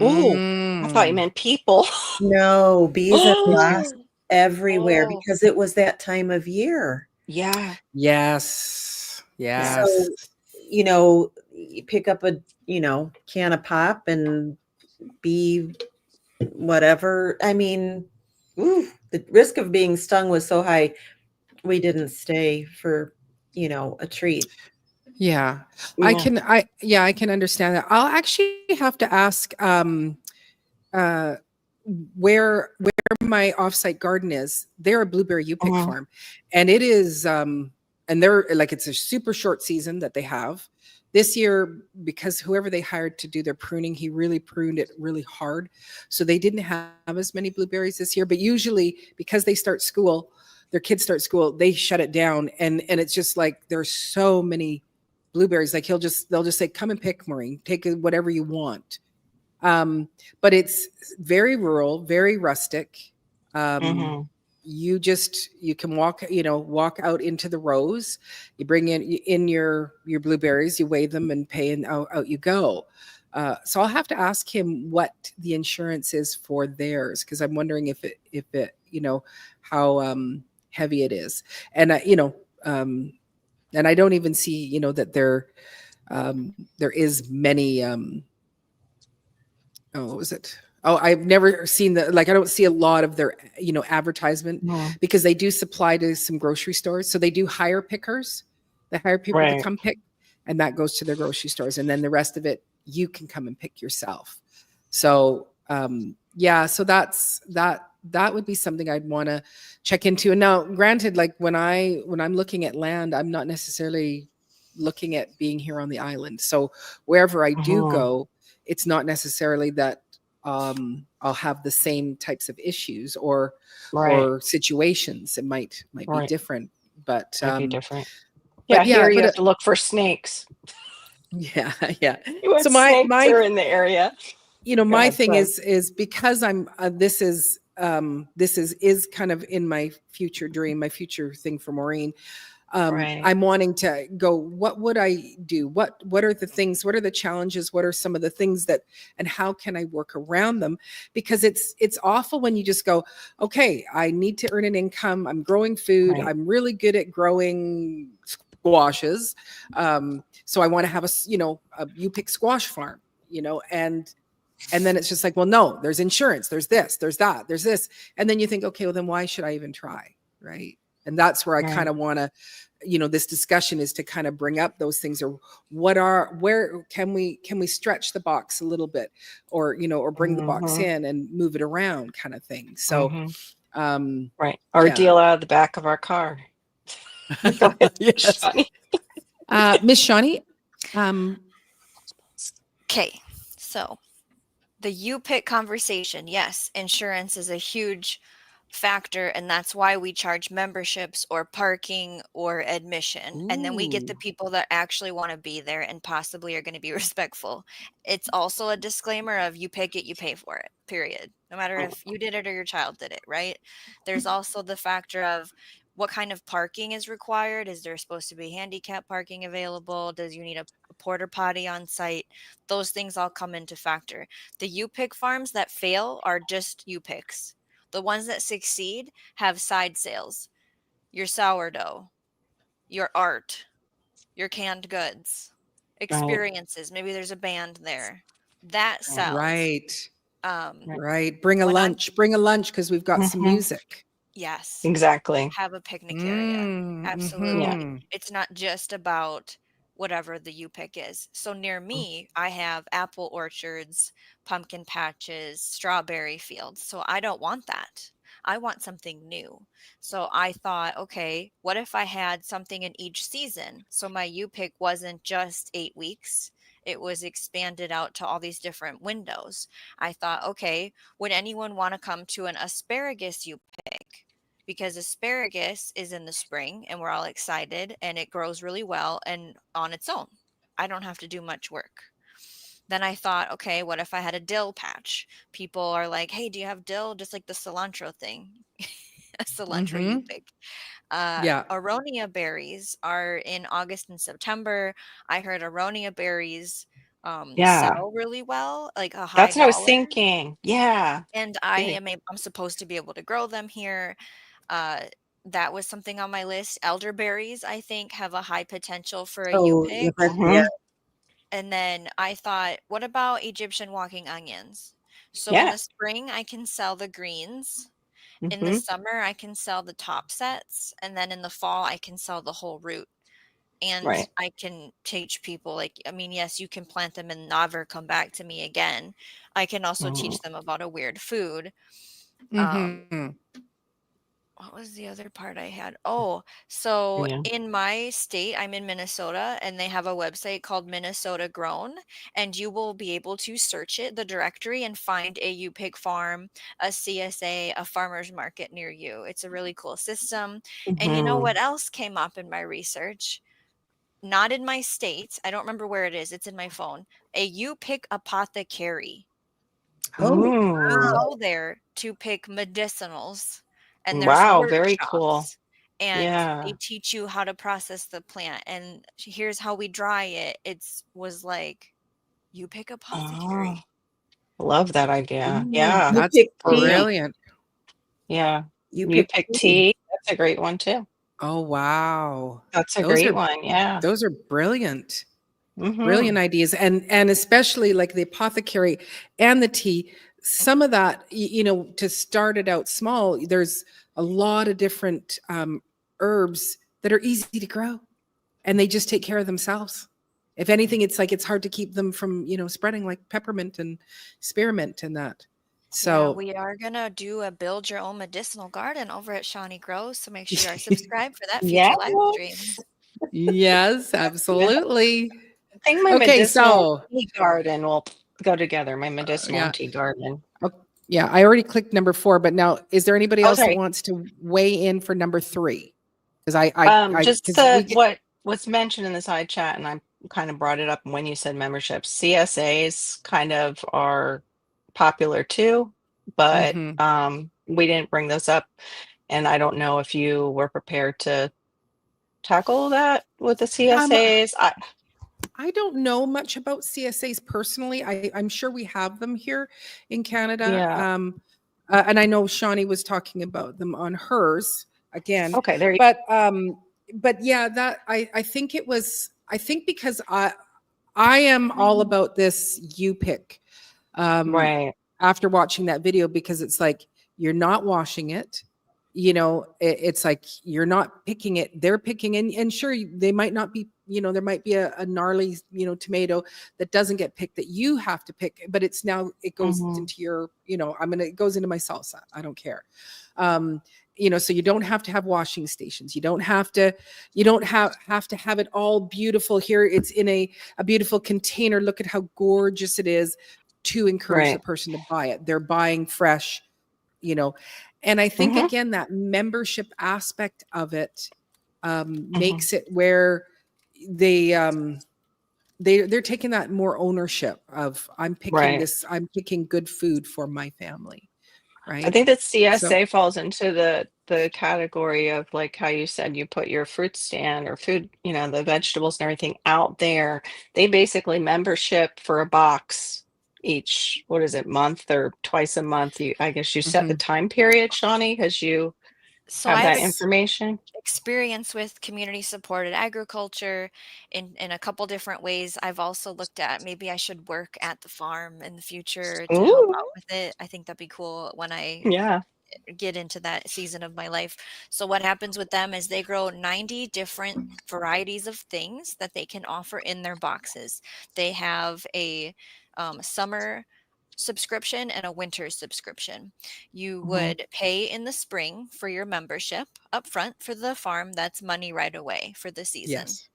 I thought you meant people. No, bees and wasps everywhere because it was that time of year. Yeah. Yes. So, you pick up a, can of pop and be whatever. I mean, the risk of being stung was so high. We didn't stay for, a treat. Yeah. I can understand that. I'll actually have to ask where my offsite garden is. They're a blueberry U-pick farm, and it is and they're like, it's a super short season that they have this year, because whoever they hired to do their pruning, he really pruned it really hard, so they didn't have as many blueberries this year. But usually, because their kids start school, they shut it down, and it's just like there's so many blueberries. Like they'll just say, come and pick, Maureen, take whatever you want. But it's very rural, very rustic. You can walk out into the rows, you bring in your blueberries, you weigh them and pay, and out you go. So I'll have to ask him what the insurance is for theirs, because I'm wondering if it how heavy it is. And and I don't even see that there is many what was it? Oh, I've never seen I don't see a lot of their, advertisement, because they do supply to some grocery stores. So they do hire pickers. They hire people to come pick, and that goes to their grocery stores. And then the rest of it, you can come and pick yourself. So, so that would be something I'd want to check into. And now, granted, like when I'm looking at land, I'm not necessarily looking at being here on the island. So wherever I do go, it's not necessarily that I'll have the same types of issues or situations. It might be different, but be different. Yeah, here you have to look for snakes. Yeah. So snakes are in the area. My thing is because I'm this is kind of in my future dream, my future thing for Maureen. I'm wanting to go, what would I do? What are the things? What are the challenges? What are some of the things and how can I work around them? Because it's awful when you just go, okay, I need to earn an income. I'm growing food. I'm really good at growing squashes. So I want to have a U-pick squash farm, and And then it's just like, well, no, there's insurance, there's this, there's that, there's this. And then you think, okay, well, then why should I even try? Right. And that's where I kind of want to, this discussion is to kind of bring up those things, or where can we stretch the box a little bit, or, or bring the box in and move it around kind of thing. So, right. Or deal out of the back of our car. Go ahead, yes. Shawnee. Miss Shawnee. Okay, so the you pick conversation. Yes, insurance is a huge factor, and that's why we charge memberships or parking or admission. And then we get the people that actually want to be there and possibly are going to be respectful. It's also a disclaimer of you pick it, you pay for it, period. No matter if you did it or your child did it, right? There's also the factor of what kind of parking is required. Is there supposed to be handicap parking available? Does you need a porta potty on site? Those things all come into factor. The you pick farms that fail are just you picks. The ones that succeed have side sales, your sourdough, your art, your canned goods, experiences. Maybe there's a band there that sells. Right. Right. Right. Bring a lunch because we've got some music. Yes. Exactly. Have a picnic area. Absolutely. Yeah. It's not just about whatever the you pick is. So near me, I have apple orchards, pumpkin patches, strawberry fields. So I don't want that. I want something new. So I thought, okay, what if I had something in each season? So my you pick wasn't just 8 weeks. It was expanded out to all these different windows. I thought, okay, would anyone want to come to an asparagus you pick? Because asparagus is in the spring and we're all excited and it grows really well and on its own. I don't have to do much work. Then I thought, okay, what if I had a dill patch? People are like, hey, do you have dill? Just like the cilantro thing. A cilantro you pick. Aronia berries are in August and September. I heard aronia berries sell really well, like a high That's what I was dollar. thinking. Yeah. And I'm supposed to be able to grow them here. That was something on my list. Elderberries, I think, have a high potential for a you pick. And then I thought, what about Egyptian walking onions? So in the spring, I can sell the greens. In the summer, I can sell the top sets. And then in the fall, I can sell the whole root. And I can teach people, yes, you can plant them and never come back to me again. I can also teach them about a weird food. What was the other part I had? Oh, so in my state, I'm in Minnesota, and they have a website called Minnesota Grown, and you will be able to search the directory, and find a you pick farm, a CSA, a farmer's market near you. It's a really cool system. And you know what else came up in my research? Not in my state. I don't remember where it is. It's in my phone. A you pick apothecary. Go there to pick medicinals. And there's very cool. And they teach you how to process the plant. And here's how we dry it. Was like, you pick apothecary. Love that idea. That's brilliant. Yeah. You pick tea. That's a great one too. Oh, wow. That's a great one. Yeah. Those are brilliant. Brilliant ideas. And especially like the apothecary and the tea. Some of that, to start it out small, there's a lot of different herbs that are easy to grow, and they just take care of themselves. If anything, it's hard to keep them from, spreading, like peppermint and spearmint and that. So we are going to do a build your own medicinal garden over at Shawnee Grows. So make sure you are subscribed for that future live stream. Yes, absolutely. I think my medicinal tea garden will go together. My medicinal tea garden. Yeah, I already clicked number 4, but now is there anybody else that wants to weigh in for number 3? Because what was mentioned in the side chat, and I kind of brought it up when you said memberships. CSAs kind of are popular too, but we didn't bring those up, and I don't know if you were prepared to tackle that with the CSAs. I don't know much about CSAs personally. I'm sure we have them here in Canada. Yeah. And I know Shawnee was talking about them on hers again. Okay, there you go. But yeah, that I think because I am all about this you pick Right. after watching that video, because it's like, you're not washing it. It's like you're not picking it, they're picking, and sure, they might not be, there might be a gnarly, tomato that doesn't get picked that you have to pick, but it goes into your, it goes into my salsa. I don't care. So you don't have to have washing stations. You don't have to have it all beautiful here. It's in a beautiful container. Look at how gorgeous it is, to encourage the person to buy it. They're buying fresh, and I think again, that membership aspect of it makes it where they're taking that more ownership of, I'm picking good food for my family. Right. I think that CSA falls into the category of, like how you said, you put your fruit stand or food, the vegetables and everything out there. They basically membership for a box each, what is it, month or twice a month? I guess you set the time period, Shawnee, because you have that information. Experience with community supported agriculture in a couple different ways. I've also looked at, maybe I should work at the farm in the future to help out with it. I think that'd be cool when I get into that season of my life. So what happens with them is they grow 90 different varieties of things that they can offer in their boxes. They have a summer subscription and a winter subscription. You would pay in the spring for your membership up front for the farm. That's money right away for the season. Yes.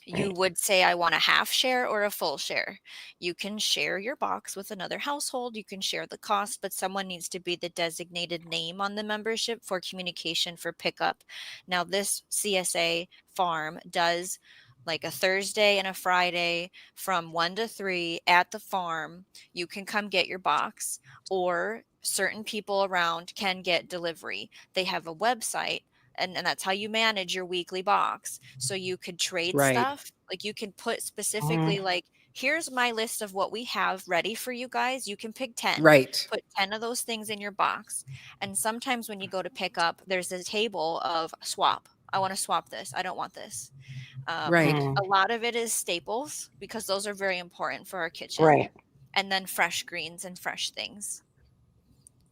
You would say, I want a half share or a full share. You can share your box with another household. You can share the cost, but someone needs to be the designated name on the membership for communication for pickup. Now, this CSA farm does like a Thursday and a Friday from 1 to 3 at the farm. You can come get your box, or certain people around can get delivery. They have a website, and that's how you manage your weekly box. So you could trade stuff. Like you can put specifically like, here's my list of what we have ready for you guys. You can pick 10. Right. Put 10 of those things in your box. And sometimes when you go to pick up, there's a table of swap. I want to swap this. I don't want this. A lot of it is staples, because those are very important for our kitchen. Right. And then fresh greens and fresh things.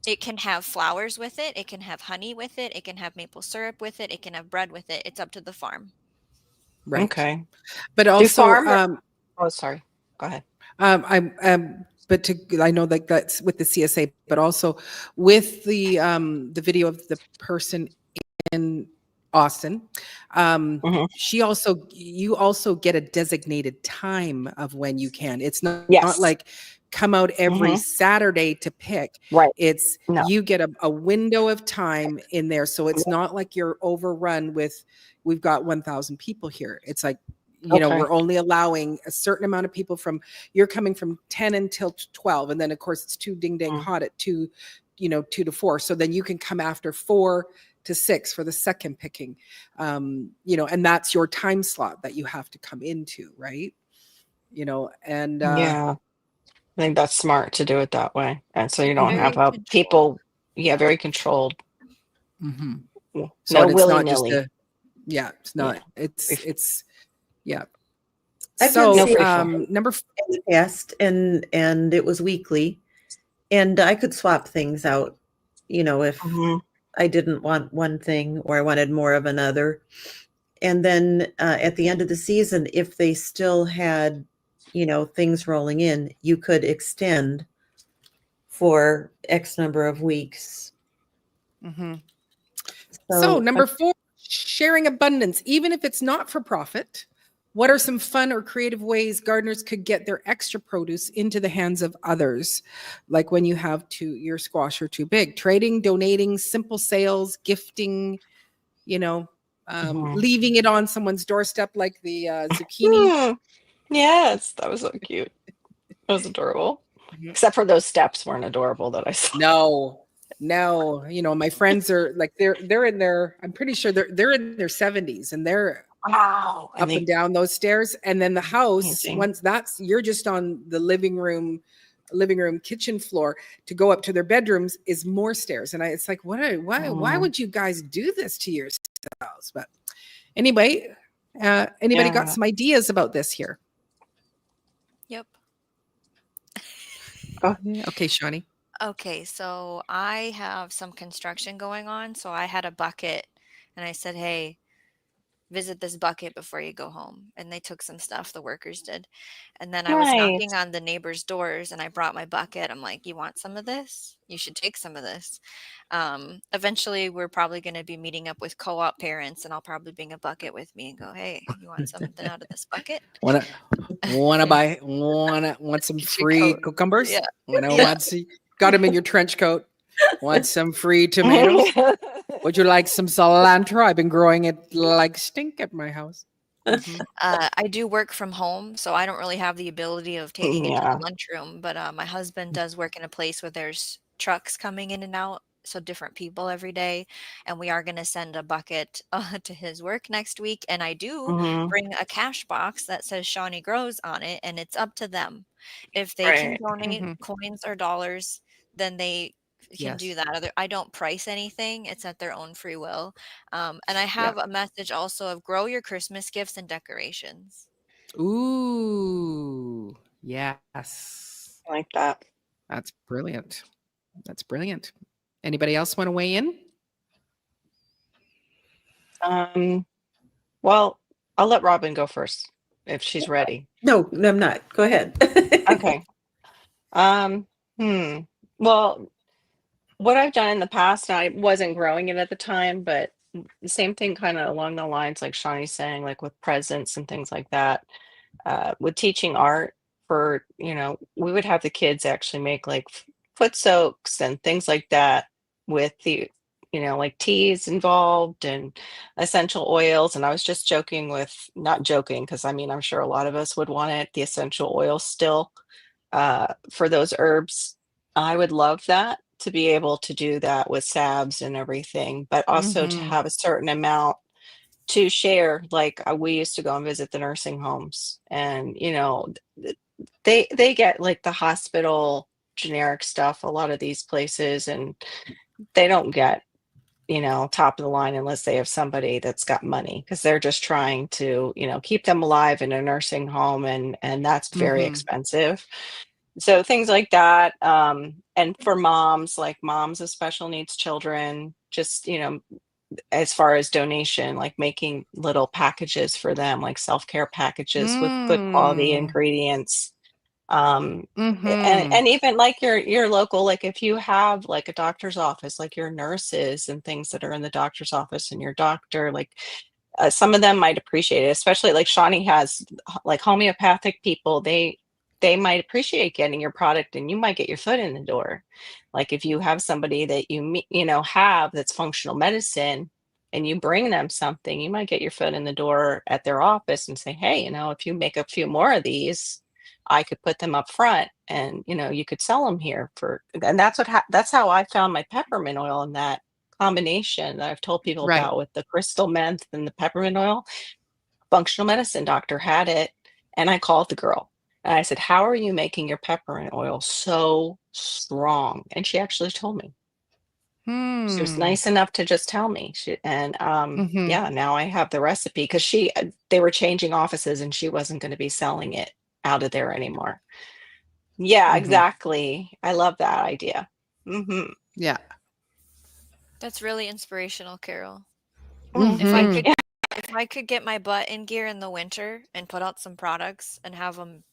It can have flowers with it. It can have honey with it. It can have maple syrup with it. It can have bread with it. It's up to the farm. Right. Okay. But also, oh, sorry. Go ahead. I know like that's with the CSA, but also with the video of the person in Austin, you also get a designated time of when you can. It's not like come out every Saturday to pick. Right. It's you get a window of time in there. So it's not like you're overrun with, we've got 1,000 people here. It's like, we're only allowing a certain amount of people you're coming from 10 until 12. And then of course it's too ding dang hot at 2 to 4. So then you can come after 4 to 6 for the second picking, and that's your time slot that you have to come into. Right. And I think that's smart to do it that way. And so you don't have people, very controlled. So no it's willy not just nilly. it's not, it's I've so number 4 test, and it was weekly, and I could swap things out, if I didn't want one thing or I wanted more of another. And then at the end of the season, if they still had, things rolling in, you could extend for X number of weeks. So number 4, sharing abundance, even if it's not for profit. What are some fun or creative ways gardeners could get their extra produce into the hands of others? Like when you have your squash are too big, trading, donating, simple sales, gifting, leaving it on someone's doorstep, like the zucchini. Yes, that was so cute. That was adorable. Except for those steps weren't adorable that I saw. No, my friends are like, they're in their, I'm pretty sure they're in their 70s, and they're up and down those stairs. And then the house, once you're just on the living room, kitchen floor. To go up to their bedrooms is more stairs. And it's like, why would you guys do this to yourselves? But anyway, anybody got some ideas about this here? Yep. Oh, Yeah. Okay, Shawnee. Okay, so I have some construction going on, so I had a bucket and I said, "Hey, visit this bucket before you go home." And they took some stuff, the workers did. And then I was knocking nice. on the neighbors' doors and I brought my bucket. I'm like, "You want some of this? You should take some of this." Eventually, we're probably going to be meeting up with co-op parents, and I'll probably bring a bucket with me and go, "Hey, you want something out of this bucket?" Want some Get your free coat. cucumbers? Yeah. Yeah. Got them in your trench coat. Want some free tomatoes? Would you like some cilantro? I've been growing it like stink at my house. Mhm. I do work from home, so I don't really have the ability of taking it to Yeah. the lunchroom, but my husband does work in a place where there's trucks coming in and out, so different people every day, and we are gonna send a bucket to his work next week, and I do Hmm. bring a cash box that says Shawnee Grows on it, and it's up to them. If they can Right. donate Mhm. coins or dollars, then they can do Yes. that. I don't price anything; it's at their own free will. And I Yeah. have a message also of grow your Christmas gifts and decorations. Ooh. Yes. I like that. That's brilliant. That's brilliant. Anybody else want to weigh in? Um, well, I'll let Robin go first if she's ready. No, I'm not. Go ahead. Okay. Um, Well, what I've done in the past, I wasn't growing it at the time, but the same thing kind of along the lines like Shawnee's saying, like with presents and things like that. With teaching art for, we would have the kids actually make like foot soaks and things like that with the, like teas involved and essential oils. And I was just joking not joking, because I mean, I'm sure a lot of us would want it, the essential oils still for those herbs. I would love that to be able to do that with salves and everything, but also to Mhm. have a certain amount to share. Like we used to go and visit the nursing homes, and they get like the hospital generic stuff, a lot of these places, and they don't get top of the line unless they have somebody that's got money, because they're just trying to keep them alive in a nursing home, and that's very Mhm. expensive. So things like that, and for moms, like moms of special needs children, just as far as donation, like making little packages for them, like self-care packages with good quality Mm. ingredients. Um, Mhm. and even like your local, like if you have like a doctor's office, like your nurses and things that are in the doctor's office and your doctor, like some of them might appreciate it, especially like Shawnee has like homeopathic people. They might appreciate getting your product, and you might get your foot in the door. Like if you have somebody that have that's functional medicine, and you bring them something, you might get your foot in the door at their office and say, hey, if you make a few more of these, I could put them up front, and you could sell them here for. And that's how I found my peppermint oil, in that combination that I've told people Right. about with the crystal meth and the peppermint oil. Functional medicine doctor had it, and I called the girl and I said, how are you making your peppermint oil so strong? And she actually told me. She was Hmm. nice enough to just tell me. Mhm. Yeah, now I have the recipe, because they were changing offices and she wasn't going to be selling it out of there anymore. Yeah, Mhm. exactly. I love that idea. Hmm. Yeah. That's really inspirational, Carol. If I Hmm. could Mhm. Yeah. if I could get my butt in gear in the winter and put out some products and have them,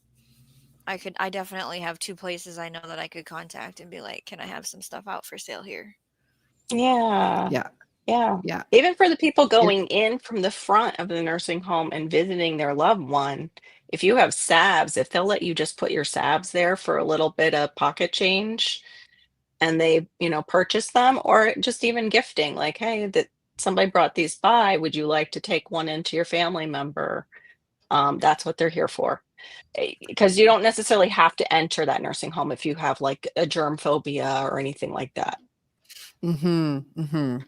I definitely have two places I know that I could contact and be like, "Can I have some stuff out for sale here?" Yeah. Yeah. Yeah. Yeah. Even for the people It, going in from the front of the nursing home and visiting their loved one, if you have salves, if they'll let you just put your salves there for a little bit of pocket change, and they, purchase them, or just even gifting, like, hey, that somebody brought these by, would you like to take one into your family member? That's what they're here for. Because you don't necessarily have to enter that nursing home if you have like a germ phobia or anything like that. mhm. Mhm.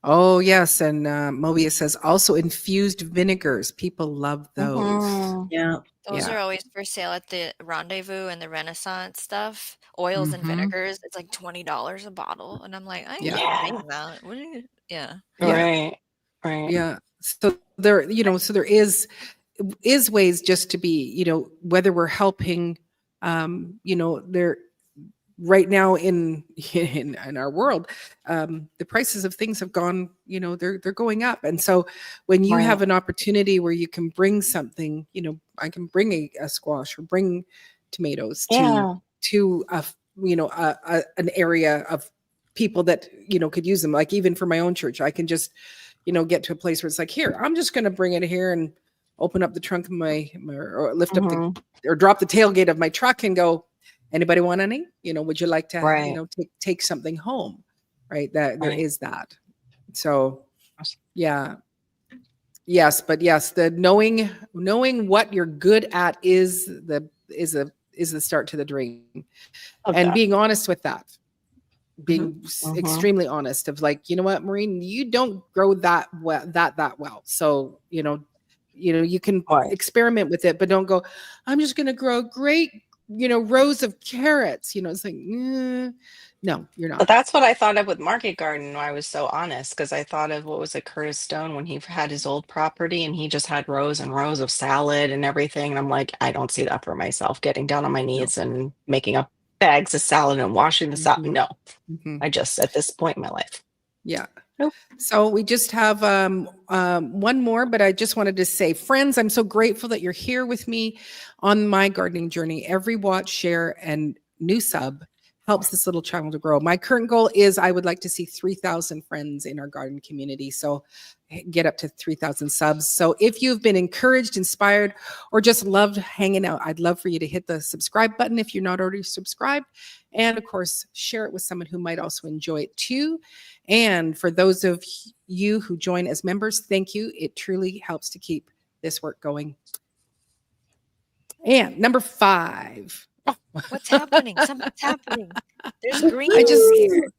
Oh, yes. And Mobius says also infused vinegars. People love those. Hmm. Yeah. Those Yeah. are always for sale at the Rendezvous and the Renaissance stuff. Oils and Mhm. vinegars, it's like $20 a bottle, and I'm like, "I ain't Yeah. even Yeah. paying that." What are you Yeah. Yeah. Right. Right. Yeah. So there is ways just to be, whether we're helping, there right now in our world, the prices of things have gone, they're going up. And so when you have an opportunity where you can bring something, I can bring a squash or bring tomatoes to an area of people that could use them. Like even for my own church, I can just get to a place where it's like, here, I'm just going to bring it here and open up the trunk of my or lift up or drop the tailgate of my truck and go, anybody want any? Would you like to take something home? Right, that there is that. So yeah. Yes, but yes, the knowing what you're good at is the start to the dream. And being honest with that, being extremely honest of like, you know what, Maureen, you don't grow that well. So, you can experiment with it, but don't go, I'm just going to grow great, rows of carrots. It's like, no, you're not. But that's what I thought of with Market Garden. I was so honest because I thought of what was it, Curtis Stone, when he had his old property and he just had rows and rows of salad and everything. And I'm like, I don't see that for myself, getting down on my knees and making up bags of salad and washing the salad. No, I just at this point in my life. Yeah. Nope. So we just have one more, but I just wanted to say, friends, I'm so grateful that you're here with me on my gardening journey. Every watch, share, and new sub helps this little channel to grow. My current goal is I would like to see 3,000 friends in our garden community. So get up to 3,000 subs. So if you've been encouraged, inspired, or just loved hanging out, I'd love for you to hit the subscribe button if you're not already subscribed. And of course, share it with someone who might also enjoy it too. And for those of you who join as members, thank you. It truly helps to keep this work going. And number 5. What's happening? Something's happening. There's green over here.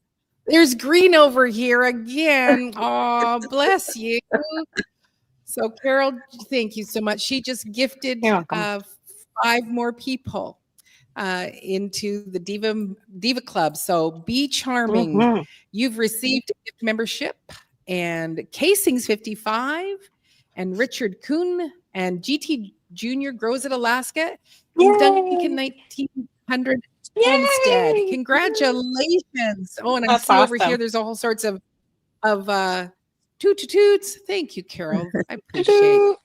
There's green over here again. Oh, bless you. So Carole, thank you so much. She just gifted 5 more people into the Diva Club. So be charming. You've received a gift membership, and Casing's 55, and Richard Kuhn and GT Junior Grows at Alaska, and Duncan 1900 Homestead. Congratulations. Oh, and I see over here there's all sorts of toots. Thank you, Carole. I appreciate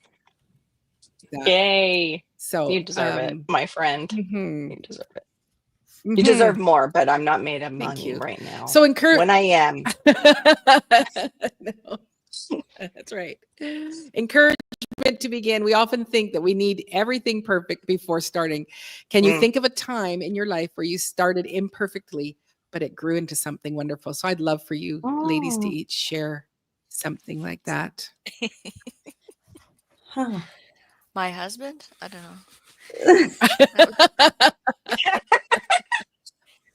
that. Yay. So you deserve it, my friend. You deserve it. You deserve more, but I'm not made of money right now. So when I am. No. That's right. Encouragement to begin. We often think that we need everything perfect before starting. Can you think of a time in your life where you started imperfectly, but it grew into something wonderful? So I'd love for you ladies to each share something like that. My husband? I don't know.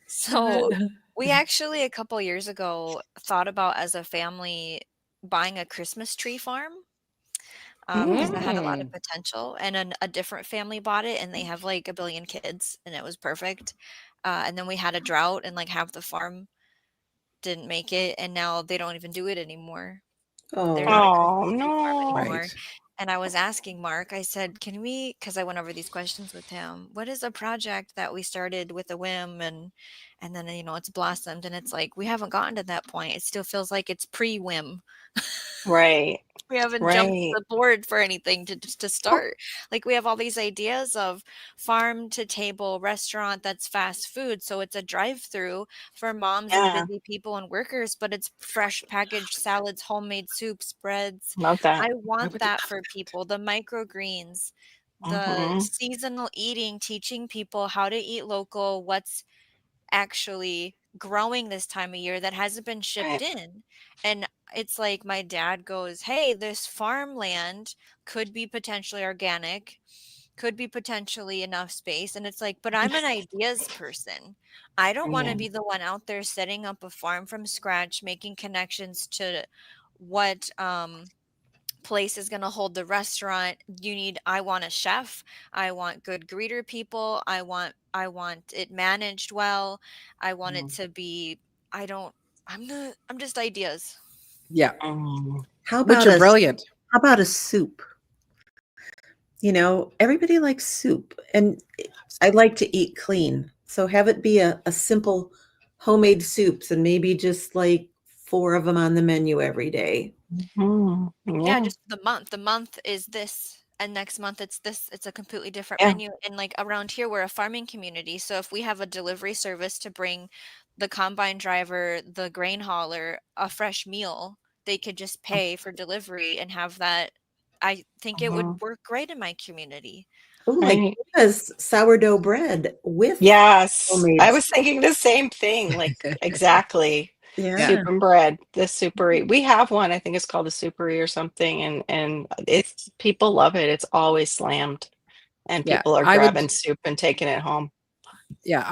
So we actually a couple years ago thought about as a family buying a Christmas tree farm because it had a lot of potential, and a different family bought it and they have like 1 billion kids and it was perfect. And then we had a drought and like half the farm didn't make it, and now they don't even do it anymore. They're not a Christmas tree farm anymore. Right. And I was asking Mark, I said, can we, because I went over these questions with him, what is a project that we started with a whim and then, it's blossomed, and it's like, we haven't gotten to that point. It still feels like it's pre-whim. Right. We haven't jumped the board for anything to start. Like we have all these ideas of farm to table restaurant that's fast food. So it's a drive-through for moms and busy people and workers, but it's fresh packaged salads, homemade soups, breads. Love that. I want that for people. The microgreens, the seasonal eating, teaching people how to eat local, what's actually growing this time of year that hasn't been shipped in. And it's like my dad goes, hey, this farmland could be potentially organic, could be potentially enough space. And it's like, but I'm an ideas person. I don't want to be the one out there setting up a farm from scratch, making connections to what place is going to hold the restaurant. I want a chef. I want good greeter people. I want it managed well. I want it to be, I'm just ideas. Yeah. How about Which are brilliant. How about a soup? Everybody likes soup, and I like to eat clean. So have it be a simple homemade soups and maybe just like 4 of them on the menu every day. Yeah, just the month. The month is this, and next month it's this. It's a completely different Yeah. menu. And like around here, we're a farming community. So if we have a delivery service to bring the combine driver, the grain hauler, a fresh meal, they could just pay for delivery and have that. I think it would work great in my community. Oh, like Right. Dana's sourdough bread with Yes. homemade I was thinking the same thing. Like exactly. yeah. Soup and bread, the soupery. We have one, I think it's called the soupery or something, and it's people love it. It's always slammed, and Yeah, people are I would. grabbing soup and taking it home. Yeah,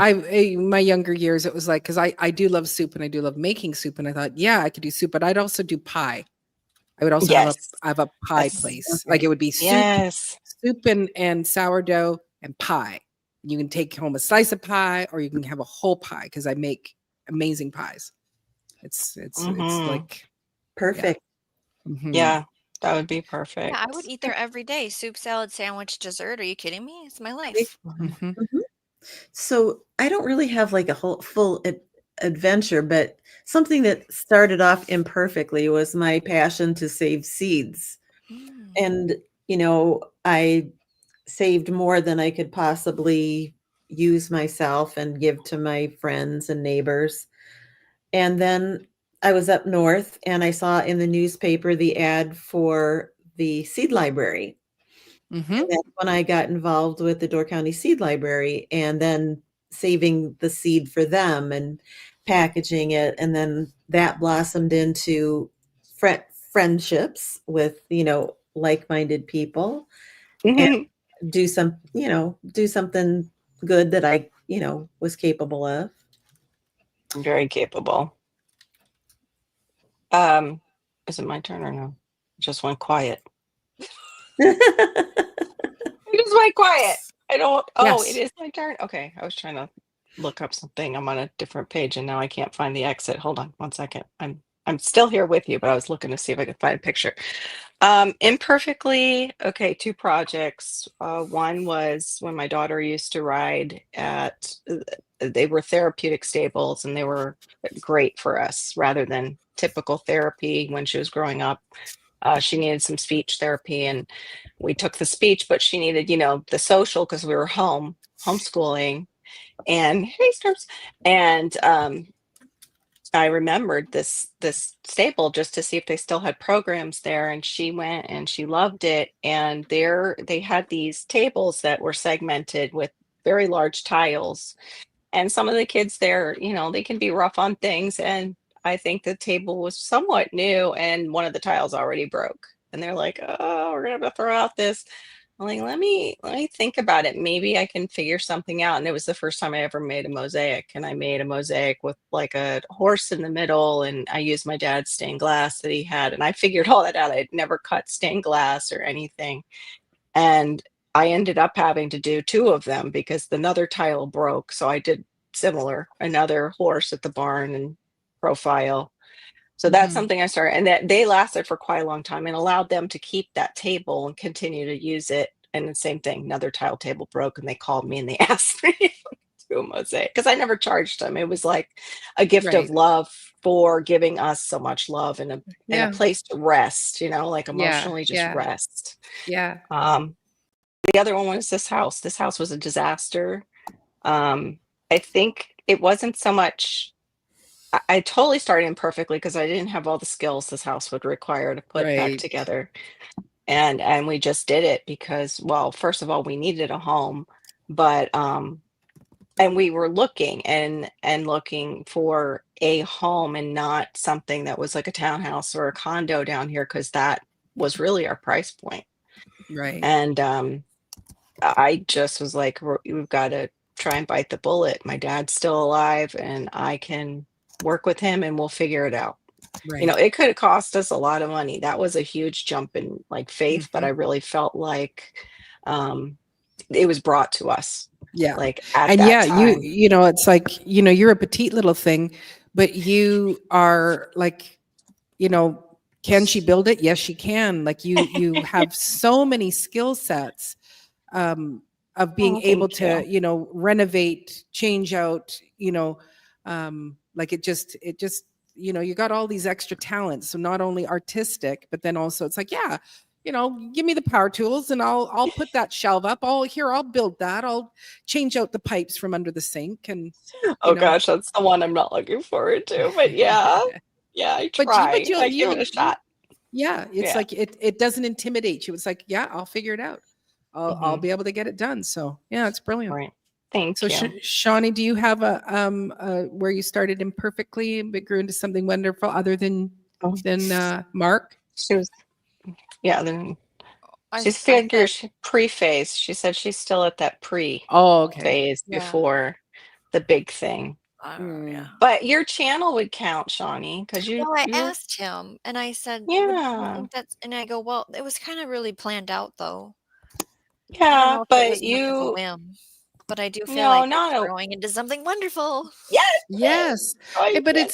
my younger years, it was like, because I do love soup and I do love making soup, and I thought, yeah, I could do soup, but I'd also do pie. I would also Yes. have a pie Yes. place. Like it would be Yes. soup and sourdough and pie. You can take home a slice of pie, or you can have a whole pie, because I make amazing pies. It's like Perfect. Yeah, that would be Yeah, perfect. I would eat there every day. Soup, salad, sandwich, dessert. Are you kidding me? It's my life. Mhm. So I don't really have like a whole full adventure, but something that started off imperfectly was my passion to save seeds. Mm. And, I saved more than I could possibly use myself and give to my friends and neighbors. And then I was up north and I saw in the newspaper the ad for the seed library. Mhm. And that's when I got involved with the Door County Seed Library and then saving the seed for them and packaging it. And then that blossomed into friendships with, like-minded people and Mhm. do something good that I, was capable of. Very capable. Is it my turn or no? Just went quiet. It just went quiet. I don't. Oh, it Yes. is my turn. Okay, I was trying to look up something. I'm on a different page, and now I can't find the exit. Hold on one second. I'm still here with you, but I was looking to see if I could find a picture. Imperfectly. Okay, 2 projects. One was when my daughter used to ride at. They were therapeutic stables, and they were great for us rather than typical therapy when she was growing up. She needed some speech therapy, and we took the speech, but she needed, the social because we were homeschooling. And hey, Storms. And I remembered this stable just to see if they still had programs there, and she went and she loved it. And there they had these tables that were segmented with very large tiles, and some of the kids there, they can be rough on things. And I think the table was somewhat new and one of the tiles already broke. And they're like, oh, we're gonna have to throw out this. I'm like, let me think about it. Maybe I can figure something out. And it was the first time I ever made a mosaic. And I made a mosaic with like a horse in the middle. And I used my dad's stained glass that he had. And I figured all that out. I'd never cut stained glass or anything. And I ended up having to do 2 of them because another tile broke. So I did similar, another horse at the barn and profile. So that's something I started, and that they lasted for quite a long time and allowed them to keep that table and continue to use it. And the same thing, another tile table broke, and they called me and they asked me to do a mosaic because I never charged them. It was like a gift of Right. love for giving us so much love and a Yeah. place to rest, like Yeah. emotionally just Yeah. rest. Yeah. The other one was this house. This house was a disaster. I think it wasn't so much. I totally started imperfectly because I didn't have all the skills this house would require to put back Right. together. And we just did it because, well, first of all, we needed a home, but and we were looking and looking for a home and not something that was like a townhouse or a condo down here because that was really our price point. Right. And I just was like, we've got to try and bite the bullet. My dad's still alive and I can work with him and we'll figure it out. Right. It could have cost us a lot of money. That was a huge jump in like faith, but I Mhm. really felt like it was brought to us. Yeah. Like at And that yeah, time. it's like, you're a petite little thing, but you are like, can she build it? Yes, she can. Like you have so many skill sets. of being Oh, able thank to, you. renovate, change out, like it just, you got all these extra talents. So not only artistic, but then also it's like, yeah, give me the power tools and I'll put that shelf up. I'll build that. I'll change out the pipes from under the sink and, you Oh know. gosh, that's the one I'm not looking forward to, but yeah. Yeah, I but try. I give it a shot. yeah, it's Yeah. like it doesn't intimidate you. It's like, yeah, I'll figure it out. I'll Mhm. be able to get it done. So yeah, it's brilliant. Right. Thank So you. Shawnee, do you have a where you started imperfectly but grew into something wonderful other than Oh, Mark? she was yeah, then I, she I figures said, she pre-phase. She said she's still at that Oh, okay. pre-phase yeah. before the big thing. Yeah. But your channel would count, Shawnee, because Well, I you're asked him and I said, "Would you yeah. think that's," and I go, "Well, it was kind of really planned out though. I don't Yeah, know if it but was much of a you whim, but I do feel no, like it's not a growing into something wonderful." yes, Yes. going But but the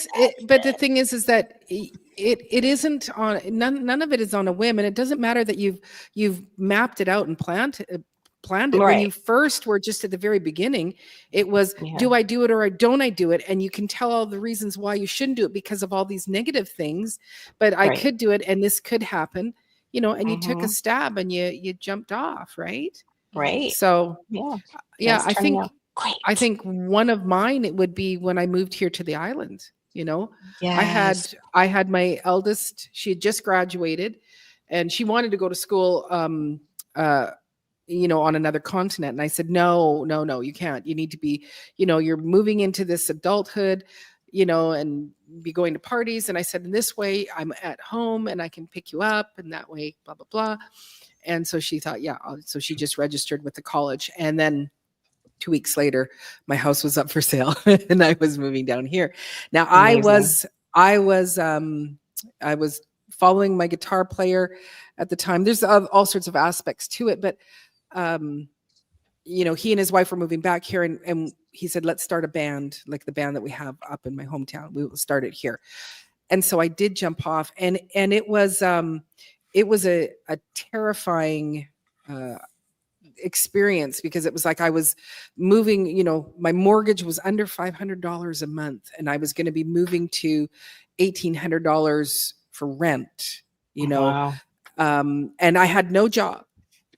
fantastic. thing is that it isn't on none of it is on a whim, and it doesn't matter that you've mapped it out and planned it. When you Right. first were just at the very beginning, it was, Yeah. do I do it or don't I do it? And you can tell all the reasons why you shouldn't do it because of all these negative things, but I Right. could do it and this could happen, and you took a Mhm. stab and you jumped off, right? Right. So Yeah. yeah, It's turning out I great. think one of mine, it would be when I moved here to the island. Yes. I had my eldest, she had just graduated and she wanted to go to school uh on another continent. And I said, no, no, no, you can't. You need to be, you're moving into this adulthood, and be going to parties. And I said, in this way, I'm at home and I can pick you up, and that way, blah, blah, blah. And so she thought, yeah. So she just registered with the college. And then 2 weeks later, my house was up for sale and I was moving down here. Now Amazing. I was following my guitar player at the time. There's all sorts of aspects to it, but he and his wife were moving back here, and he said, let's start a band like the band that we have up in my hometown. We will start it here. And so I did jump off, and it was a terrifying experience, because it was like I was moving, my mortgage was under $500 a month and I was going to be moving to $1,800 for rent, Wow. and I had no job.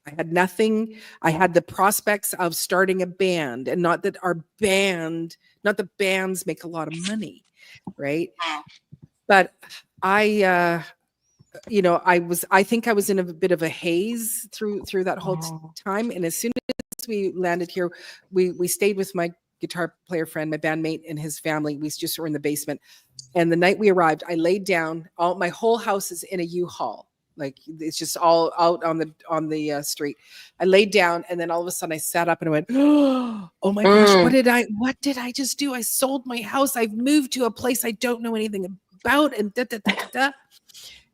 I had nothing. I had the prospects of starting a band, and not that not that bands make a lot of money, right? But I I think I was in a bit of a haze through that whole time. And as soon as we landed here, we stayed with my guitar player friend, my bandmate, and his family. We just were in the basement. And the night we arrived, I laid down. My whole house is in a U-Haul. Like, it's just all out on the street. I laid down, and then all of a sudden I sat up and I went, oh my gosh, what did I just do? I sold my house. I've moved to a place I don't know anything about, and da da da da da.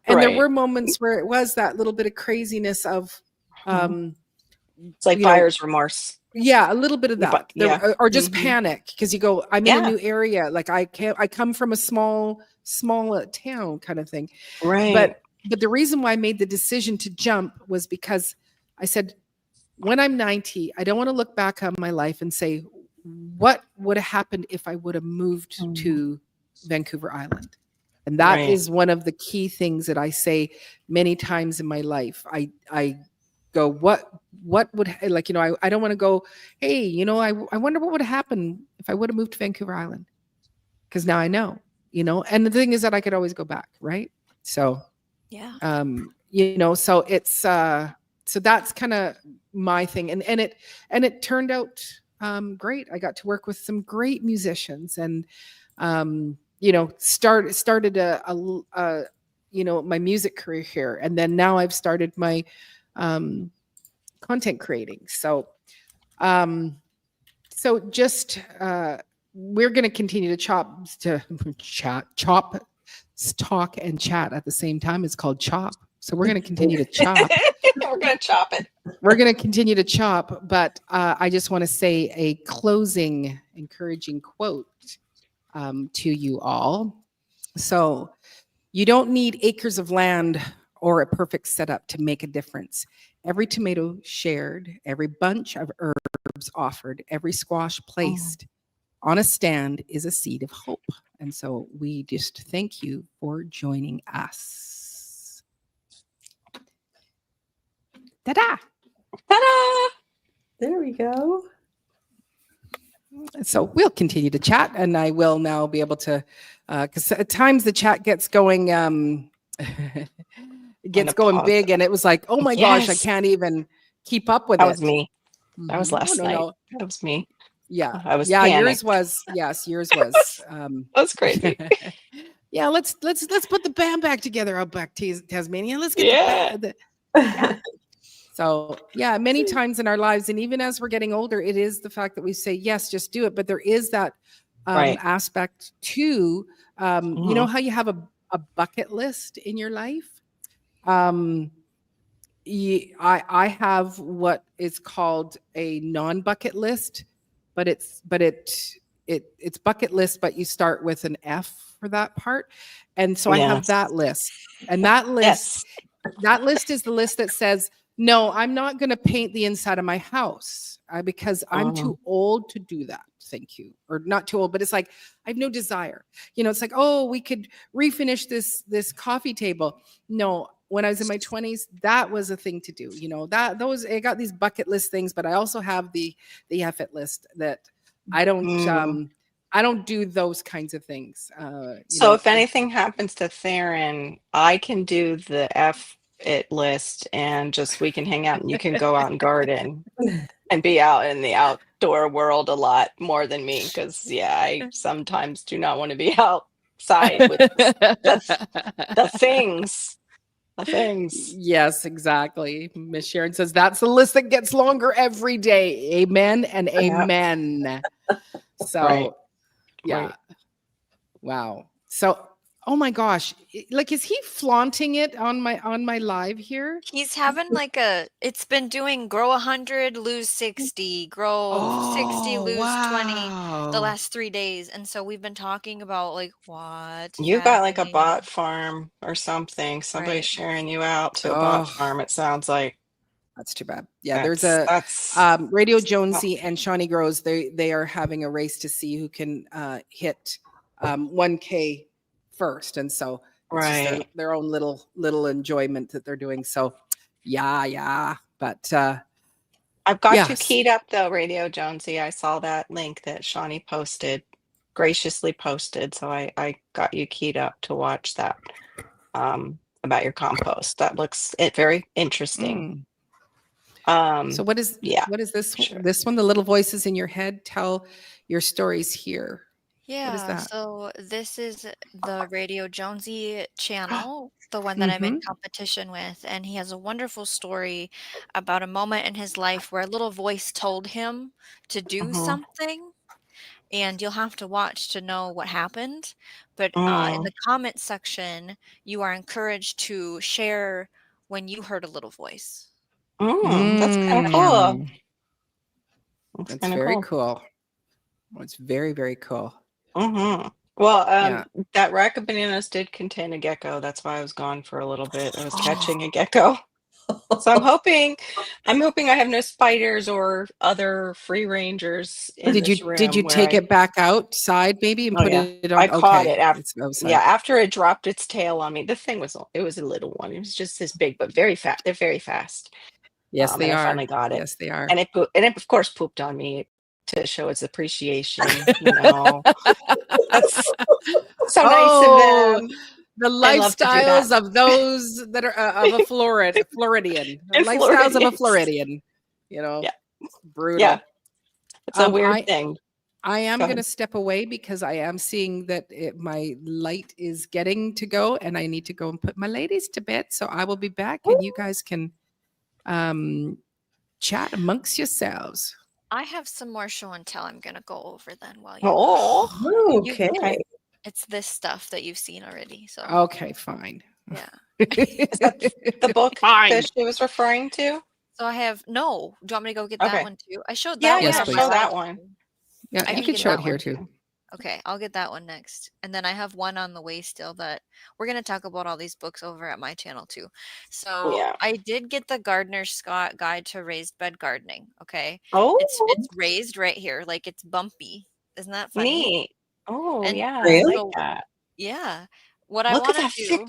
And there were moments where it was that little bit of craziness of, it's like buyer's remorse. Yeah, a little bit of that. Yeah. Or just panic, because you go, I'm in a new area. Like, I come from a small town kind of thing. Right. But the reason why I made the decision to jump was because I said, when I'm 90, I don't want to look back on my life and say, what would have happened if I would have moved to Vancouver Island? And that is one of the key things that I say many times in my life. I go, what would, like, I don't want to go, hey, I wonder what would have happened if I would have moved to Vancouver Island. Because now I know, and the thing is that I could always go back. Right. So, yeah. So it's, so that's kind of my thing. And it turned out great. I got to work with some great musicians, and, started a my music career here. And then now I've started my content creating. So just we're going to continue to talk and chat at the same time. It's called chop. So we're going to continue to chop. We're going to chop it. We're going to continue to chop. But I just want to say a closing encouraging quote to you all. So, you don't need acres of land or a perfect setup to make a difference. Every tomato shared, every bunch of herbs offered, every squash placed on a stand is a seed of hope. And so we just thank you for joining us. Ta-da! Ta-da! There we go. So we'll continue to chat, and I will now be able to, because at times the chat gets going, it gets going pause. big, and it was like, oh my gosh, I Yes. can't even keep up with That it. was me. That was Mhm. last No, night. no. That was me. Yeah, I was yeah. panicked. Yours was yours was. That's crazy. Yeah, let's put the band back together out back Tasmania. Let's get Yeah. yeah. So yeah, many times in our lives, and even as we're getting older, it is the fact that we say yes, just do it. But there is that Right. aspect too. You know how you have a bucket list in your life. I have what is called a non-bucket list, but it's bucket list, but you start with an F for that part. And so I have that list. And that list, that list is the list that says, no, I'm not going to paint the inside of my house because I'm too old to do that. Thank you. Or not too old, but it's like, I have no desire. You know, it's like, oh, we could refinish this coffee table. No, when I was in my 20s, that was a thing to do. You know, I got these bucket list things, but I also have the F-it list that I don't do those kinds of things. So if anything happens to Theron, I can do the F-it list, and just we can hang out, and you can go out and garden and be out in the outdoor world a lot more than me, because I sometimes do not want to be outside with the things. The things. Yes, exactly. Miss Sharon says that's the list that gets longer every day. Amen and amen. So yeah. Wow. So oh my gosh. Like, is he flaunting it on my live here? He's having like it's been doing grow 100, lose 60, grow 60, lose 20 the last 3 days. And so we've been talking about like what You got like a bot farm or something. Somebody's sharing you out to a bot farm, it sounds like. That's too bad. Yeah, there's a Radio Jonesy and Shawnee Grows. They are having a race to see who can hit 1K first, and so it's just their own little enjoyment that they're doing. So yeah. But I've got you keyed up though, Radio Jonesy. I saw that link that Shawnee graciously posted. So I got you keyed up to watch that about your compost. That looks very interesting. So what is this? Sure. This one, the little voices in your head tell your stories here. Yeah, what is that? So this is the Radio Jonesy channel, the one that I'm in competition with, and he has a wonderful story about a moment in his life where a little voice told him to do something, and you'll have to watch to know what happened. But in the comment section, you are encouraged to share when you heard a little voice. That's kind of cool. That's very cool. It's very, very cool. Well, that rack of bananas did contain a gecko. That's why I was gone for a little bit. I was catching a gecko. So I'm hoping I have no spiders or other free rangers in this room. Did you take it back outside maybe and put it on? I caught it after it dropped its tail on me. The thing was a little one. It was just this big, but very fast. They're very fast. Yes, they are. I finally got it. Yes, they are. And it of course pooped on me to show its appreciation. You know, that's so nice of them. The lifestyles of those that are of a Floridian. The lifestyles of a Floridian. You know, brutal. Yeah, it's a weird thing. I am going to step away because I am seeing that my light is getting to go, and I need to go and put my ladies to bed. So I will be back, and you guys can chat amongst yourselves. I have some more show and tell I'm going to go over then while you okay. It's this stuff that you've seen already. So okay, fine. Yeah. Is that the book that she was referring to? So I have do you want me to go get that one too? I showed that one. Yeah, show that one. Yeah, you can show it here too. Okay, I'll get that one next. And then I have one on the way still that we're going to talk about all these books over at my channel too. So Yeah. I did get the Gardener Scott Guide to Raised Bed Gardening. Okay. Oh, It's raised right here. Like it's bumpy. Isn't that funny? neat. Oh, And yeah, I like Really? that. yeah, what I Look at want to that thick do,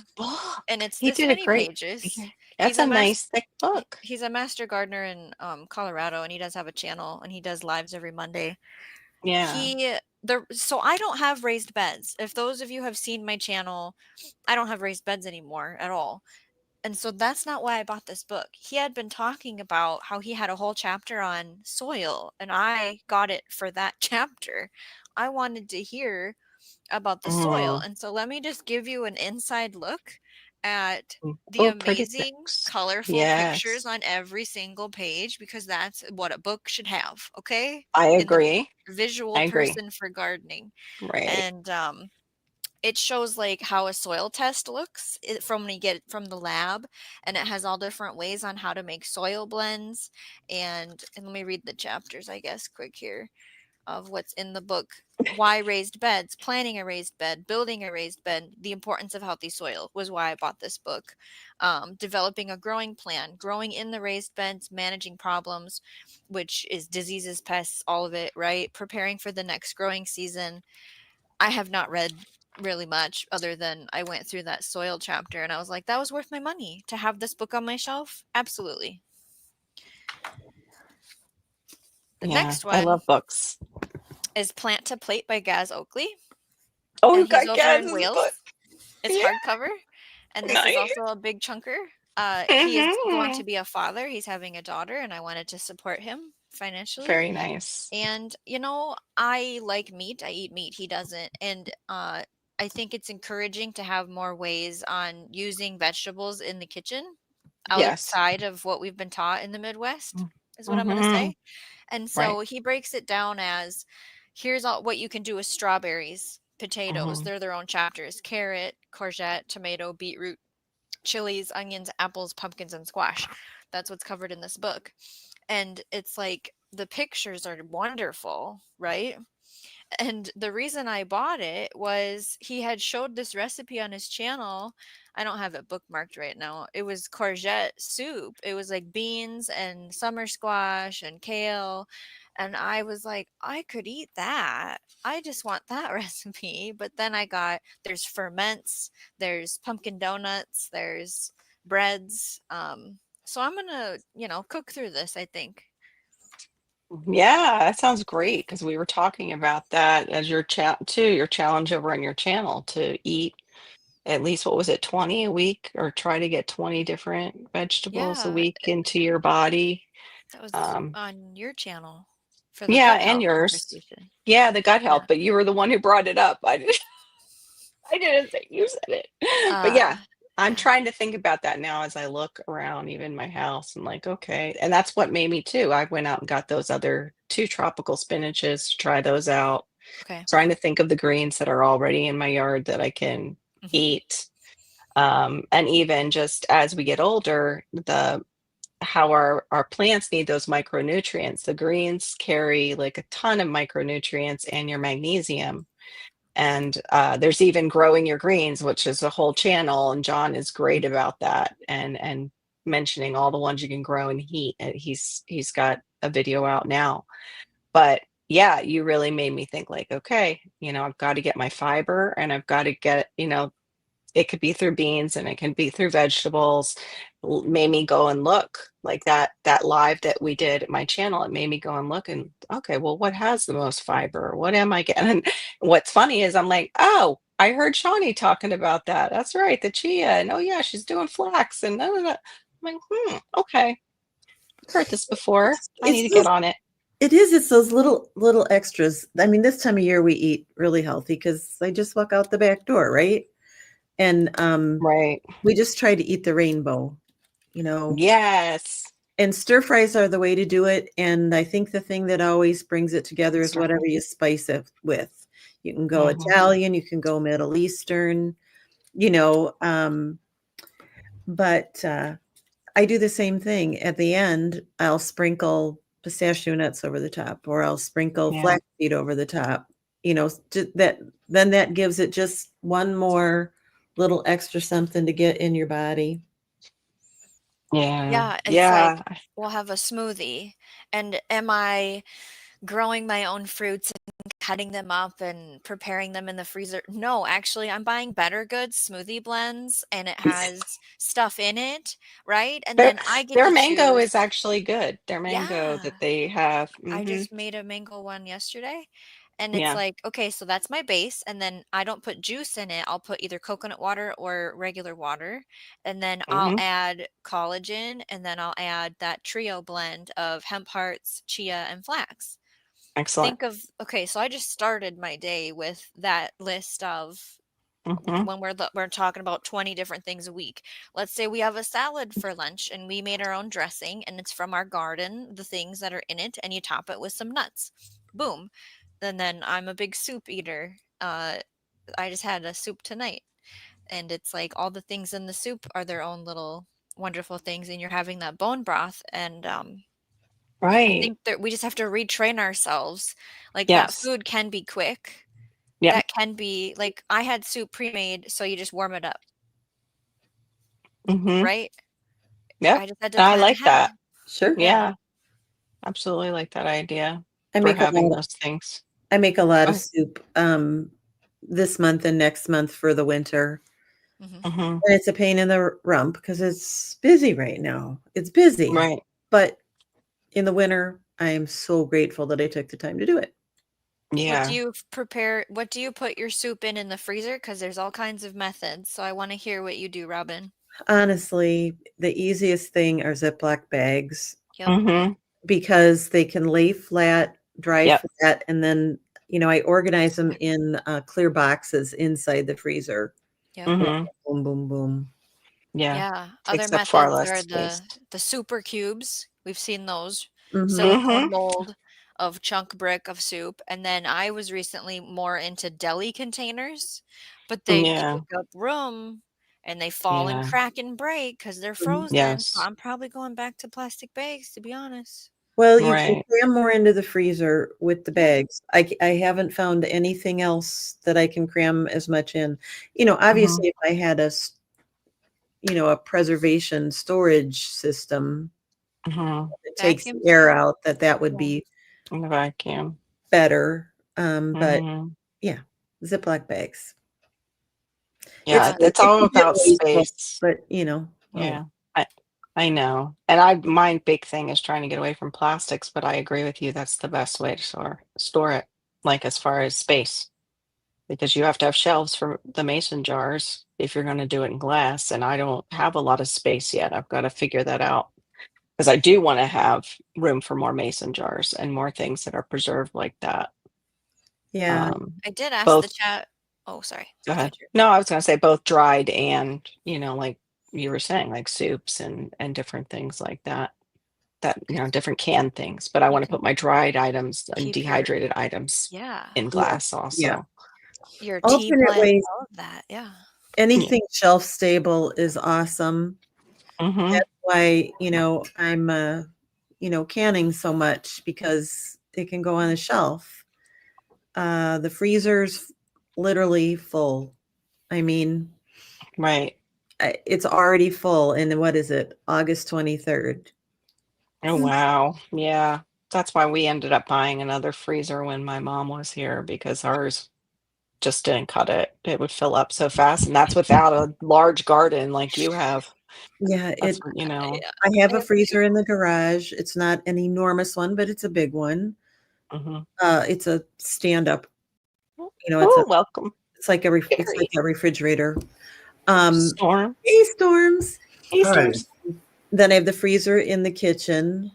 and book. it's He this did a many great pages. yeah, He's that's a a master. nice thick book. He's a master gardener in Colorado, and he does have a channel, and he does lives every Monday. Yeah. So I don't have raised beds. If those of you have seen my channel, I don't have raised beds anymore at all. And so that's not why I bought this book. He had been talking about how he had a whole chapter on soil, and I got it for that chapter. I wanted to hear about the soil. Mm. And so let me just give you an inside look at the Oh, pretty amazing, books. colorful pictures Yes, on every single page, because that's what a book should have. Okay. I In the agree. visual I agree. person for gardening. Right. And it shows like how a soil test looks from when you get it from the lab, and it has all different ways on how to make soil blends. And let me read the chapters, I guess, quick here of what's in the book. Why raised beds, planning a raised bed, building a raised bed, the importance of healthy soil was why I bought this book. Developing a growing plan, growing in the raised beds, managing problems, which is diseases, pests, all of it, right? Preparing for the next growing season. I have not read really much other than I went through that soil chapter and I was like, that was worth my money to have this book on my shelf. Absolutely. The Yeah, next I one love books. is Plant to Plate by Gaz Oakley. Oh, And you he's got over in Gaz's book. Wales. It's Yeah, hardcover. And this is nice. also a big chunker. He is going Mhm. to be a father. He's having a daughter, and I wanted to support him financially. Very nice. And I like meat. I eat meat. He doesn't. And I think it's encouraging to have more ways on using vegetables in the kitchen Yes. outside of what we've been taught in the Midwest, is what I'm going to Mm-hmm. say. And Right. so he breaks it down as here's all what you can do with strawberries, potatoes, Mm-hmm. they're their own chapters, carrot, courgette, tomato, beetroot, chilies, onions, apples, pumpkins, and squash. That's what's covered in this book. And it's like the pictures are wonderful, right? And the reason I bought it was he had showed this recipe on his channel. I don't have it bookmarked right now. It was courgette soup. It was like beans and summer squash and kale. And I was like, I could eat that. I just want that recipe. But then there's ferments, there's pumpkin donuts, there's breads. So I'm going to, cook through this, I think. Yeah, that sounds great because we were talking about that as your chat too, your challenge over on your channel to eat at least what was it, 20 a week or try to get 20 different vegetables a Yeah, week into your body. that was Um, on your channel for the yeah, gut and health yours. conversation. Yeah, the gut health, Yeah. but you were the one who brought it up. I didn't say you said it. But Uh, yeah, I'm yeah. trying to think about that now as I look around even my house and like, okay. And that's what made me too. I went out and got those other two tropical spinaches to try those out. Okay. Trying to think of the greens that are already in my yard that I can Mhm. eat. And even just as we get older, the how our plants need those micronutrients. The greens carry like a ton of micronutrients and your magnesium. And there's even growing your greens, which is a whole channel, and John is great about that and mentioning all the ones you can grow in heat. And he's got a video out now. But yeah, you really made me think like, okay, I've got to get my fiber and I've got to get, it could be through beans and it can be through vegetables. Made me go and look like that live that we did at my channel. It made me go and look and okay, well, what has the most fiber? What am I getting? And what's funny is I'm like, oh, I heard Shawnee talking about that. That's right, the chia. And oh yeah, she's doing flax and none of that. I'm like, okay, heard this before. I need It's to get those, on it. it is. It's those little extras. I mean, this time of year we eat really healthy because I just walk out the back door, right? And Right. we just try to eat the rainbow, you know. Yes. And stir fries are the way to do it. And I think the thing that always brings it together is Stir whatever fry. you spice it with. You can go Mhm. Italian, you can go Middle Eastern, you know. But I do the same thing. At the end, I'll sprinkle pistachio nuts over the top, or I'll sprinkle Yeah. flaxseed over the top. that then that gives it just one more little extra something to get in your body. Yeah, it's like we'll have a smoothie. And am I growing my own fruits and cutting them up and preparing them in the freezer? No, actually, I'm buying Better Goods smoothie blends and it has stuff in it, right? And Their then I get their to mango is choose. actually good. Their mango Yeah. that they have. I just made a mango one yesterday. And it's Yeah. like, okay, so that's my base. And then I don't put juice in it. I'll put either coconut water or regular water. And then I'll Mhm. add collagen. And then I'll add that trio blend of hemp hearts, chia, and flax. Excellent. Okay, so I just started my day with that list of Mhm. when we're talking about 20 different things a week. Let's say we have a salad for lunch and we made our own dressing and it's from our garden, the things that are in it, and you top it with some nuts. Boom. And then I'm a big soup eater. I just had a soup tonight and it's like all the things in the soup are their own little wonderful things and you're having that bone broth and I Right. think that we just have to retrain ourselves. Like that Yes. food can be quick. Yep. That can be like I had soup pre-made, so you just warm it up, Mhm. right? Yep. I just had to I plan like ahead. that. Sure. Yeah. Yeah. Absolutely like that idea I for make a having lot of, those things. I make a lot Go of ahead. soup this month and next month for the winter. Mhm. Mhm. And it's a pain in the rump because it's busy right now. It's busy. Right. But in the winter, I am so grateful that I took the time to do it. Yeah. What do you put your soup in the freezer? Because there's all kinds of methods, so I wanna hear what you do, Robin. Honestly, the easiest thing are Ziploc bags Yep, Mhm. because they can lay flat, dry Yep. flat, and then, I organize them in clear boxes inside the freezer. yep. Mhm. Boom, boom, boom. Yeah. Yeah, other Takes up far methods less are space. the super cubes. We've seen those. Mhm. Silicone Mhm. mold of chunk brick of soup, and then I was recently more into deli containers, but they Yeah. take up room and they fall and Yeah. crack and break because 'cause they're Mhm. frozen, so Yes. I'm probably going back to plastic bags, to be honest. Well, you can Right. cram more into the freezer with the Yeah. bags. I haven't found anything else that I can cram as much in. Mhm. Obviously, if I had a preservation storage system Mhm. that takes the Vacuum air seal? out, that would Yeah. be In the vacuum. better. But Mhm. yeah, Ziploc bags. It's Yeah, Yeah. it's it all can get about wasteful, space. but oh well. Yeah. I know. And my big thing is trying to get away from plastics, but I agree with you. That's the best way to store it, like as far as space, because you have to have shelves for the mason jars if you're going to do it in glass. And I don't have a lot of space yet. I've got to figure that out because I do want to have room for more mason jars and more things that are preserved like that. Yeah, Um, I did ask the both, chat. Oh, sorry. go Go ahead. ahead. No, I was going to say both dried and, like you were saying, like soups and different things like that. Different canned things, but I You want to can put my dried items and keep your dehydrated items yeah, in yeah, glass yeah. also. your tea Alternate blend, ways, all of that, yeah. Yeah. anything shelf stable is awesome. Mhm. That's why, I'm canning so much because it can go on a shelf. The freezer's literally full. I mean, Right. it's already full, and what is it? August 23rd. Oh, wow. Yeah. That's why we ended up buying another freezer when my mom was here because ours just didn't cut it. It would fill up so fast, and that's without a large garden like you have. Yeah, That's, Yeah, I have I a have 2. freezer in the garage. It's not an enormous one, but it's a big one. Mhm. It's a stand up, Oh, welcome, it's like Carrie. a refrigerator. Um, Storms. hey, Storms. Hey, Hi. Storms. Then I have the freezer in the kitchen.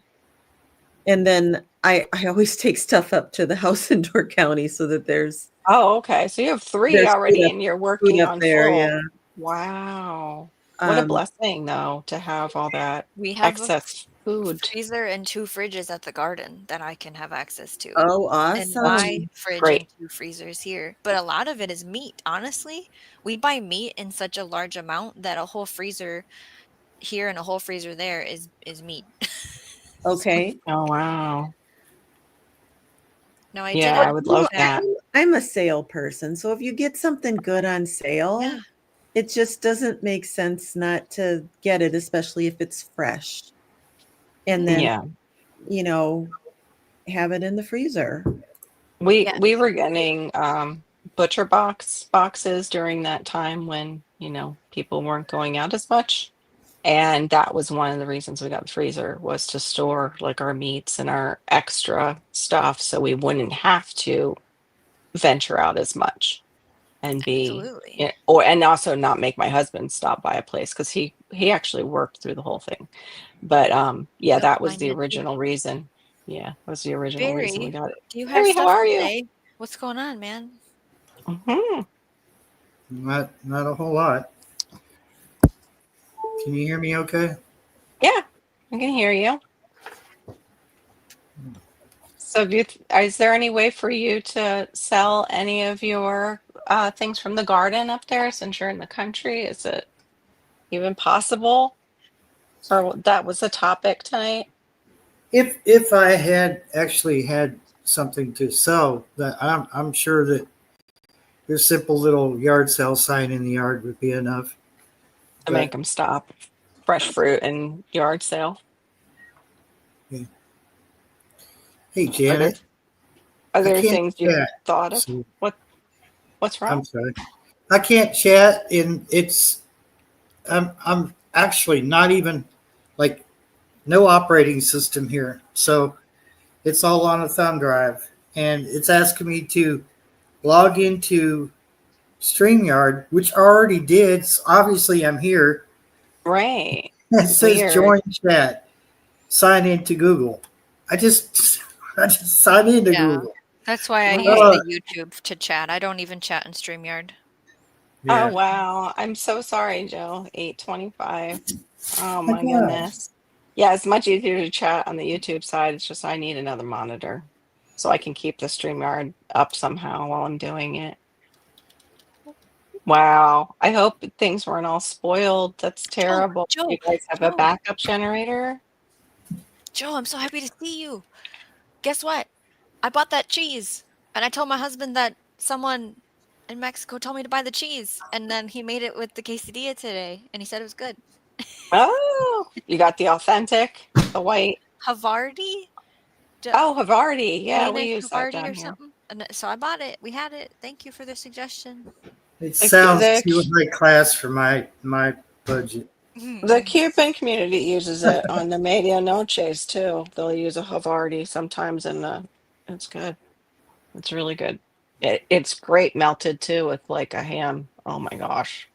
And then I always take stuff up to the house in Door County so that Oh, okay. So you have 3 there's already and you're food working up on there, yeah. full. Wow. What a Um, blessing, though, to have all that We have a excess food. freezer and 2 fridges at the garden that I can have access to, oh, and That's awesome. my fridge and great. 2 freezers here, but a lot of it is meat, honestly. We buy meat in such a large amount that a whole freezer here and a whole freezer there is meat. So Okay. Oh, wow. No, I Yeah, didn't. I would In love fact, that. I'm a sale person, so if you get something good on sale, yeah, it just doesn't make sense not to get it, especially if it's fresh. And then, Yeah. you know, have it in the freezer. We yes, were getting butcher boxes during that time when, people weren't going out as much. And that was one of the reasons we got the freezer, was to store like our meats and our extra stuff so we wouldn't have to venture out as much and absolutely. and also not make my husband stop by a place, because he actually worked through the whole thing. But yeah, Yep, that was mine the did too. original reason. Yeah, that was the original reason we Barry, got it. do you have Harry, how stuff are to you? say? What's going on, man? Hmm. Not a whole lot. Can you hear me okay? Yeah, I can hear you. So is there any way for you to sell any of your things from the garden up there, since you're in the country? Is it even possible? Or that was the topic tonight? If I had actually had something to sell, that I'm sure that your simple little yard sale sign in the yard would be enough. To make But them stop. Fresh fruit and yard sale. yeah. Hey Are there Janet, are I there can't things you've chat. thought of? So What's wrong? I'm sorry. I can't chat, and I'm actually not even like no operating system here. So it's all on a thumb drive, and it's asking me to log into StreamYard, which I already did. So obviously, I'm here. Right. It says Weird. join chat, sign into Google. I just I just signed into Yeah, Google. that's why I use Right. Uh, the YouTube to chat. I don't even chat in StreamYard. Oh yeah. wow. I'm so sorry, Joe. 8:25. Oh My my gosh. goodness. Yeah, it's much easier to chat on the YouTube side. It's just I need another monitor so I can keep the StreamYard up somehow while I'm doing it. Wow. I hope things weren't all spoiled. That's Joe, terrible. You Joe, guys have a Joe, backup generator? Joe, I'm so happy to see you. Guess what? I bought that cheese, and I told my husband that someone in Mexico told me to buy the cheese, and then he made it with the quesadilla today, and he said it was good. Oh, you got the authentic, the white. Havarti? Oh, Havarti. Yeah, we Danish use that Havarti down or here. something? And so I bought it. We had it. Thank you for the suggestion. It The Cu- sounds the too high class for my budget. The Cuban community uses it on the media noches too. They'll use a Havarti sometimes, and it's good. It's really good. It's great melted too with like a ham. Oh my gosh.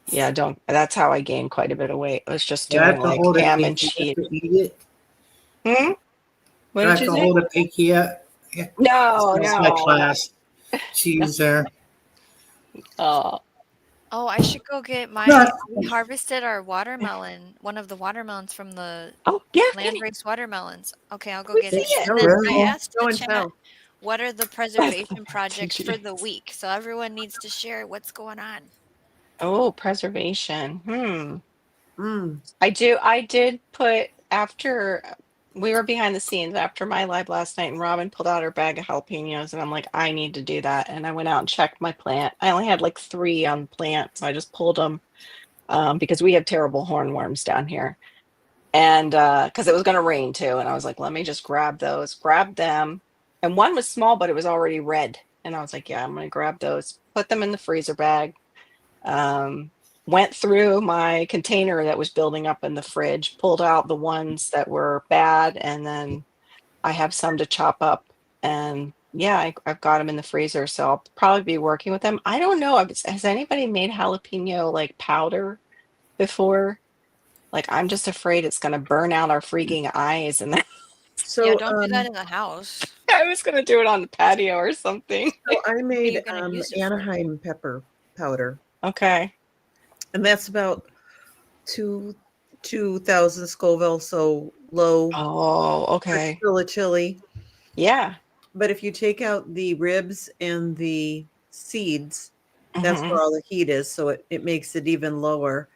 Yeah, don't. That's how I gained quite a bit of weight. I was just Do I doing have to like hold a ham and pinky cheese. to eat it? Hmm? What Do I did have you to say? hold a pinky up? Yeah, No, sounds high no, class. no. Cheese there. Oh, Oh, I should go get No, we harvested our watermelon, one of the watermelons from the oh yeah. Yeah. land-raised watermelons. Okay, I'll go We get see it. it. And no, then I no. asked Show the and chat, tell. what are the preservation projects for the TGS. week? So everyone needs to share what's going on. Oh, preservation. Mm. I did put after we were behind the scenes after my live last night, and Robin pulled out her bag of jalapenos, and I'm like, I need to do that. And I went out and checked my plant. I only had like 3 on the plant, so I just pulled them because we have terrible hornworms down here. And because it was going to rain too. And I was like, let me just grab them. And one was small, but it was already red. And I was like, yeah, I'm going to grab those, put them in the freezer bag. Um, Went through my container that was building up in the fridge, pulled out the ones that were bad, and then I have some to chop up. And yeah, I've got them in the freezer, so I'll probably be working with them. I don't know. Has anybody made jalapeno like powder before? Like, I'm just afraid it's going to burn out our freaking eyes. And Yeah, So don't do that in the house. I was going to do it on the patio or something. I What are made you gonna use it for? Anaheim pepper powder, Okay. and that's about 2,000 Scoville, so low, Oh, but okay. still a chili. Yeah. But if you take out the ribs and the seeds, that's Hmm. where all the heat is, so it makes it even lower.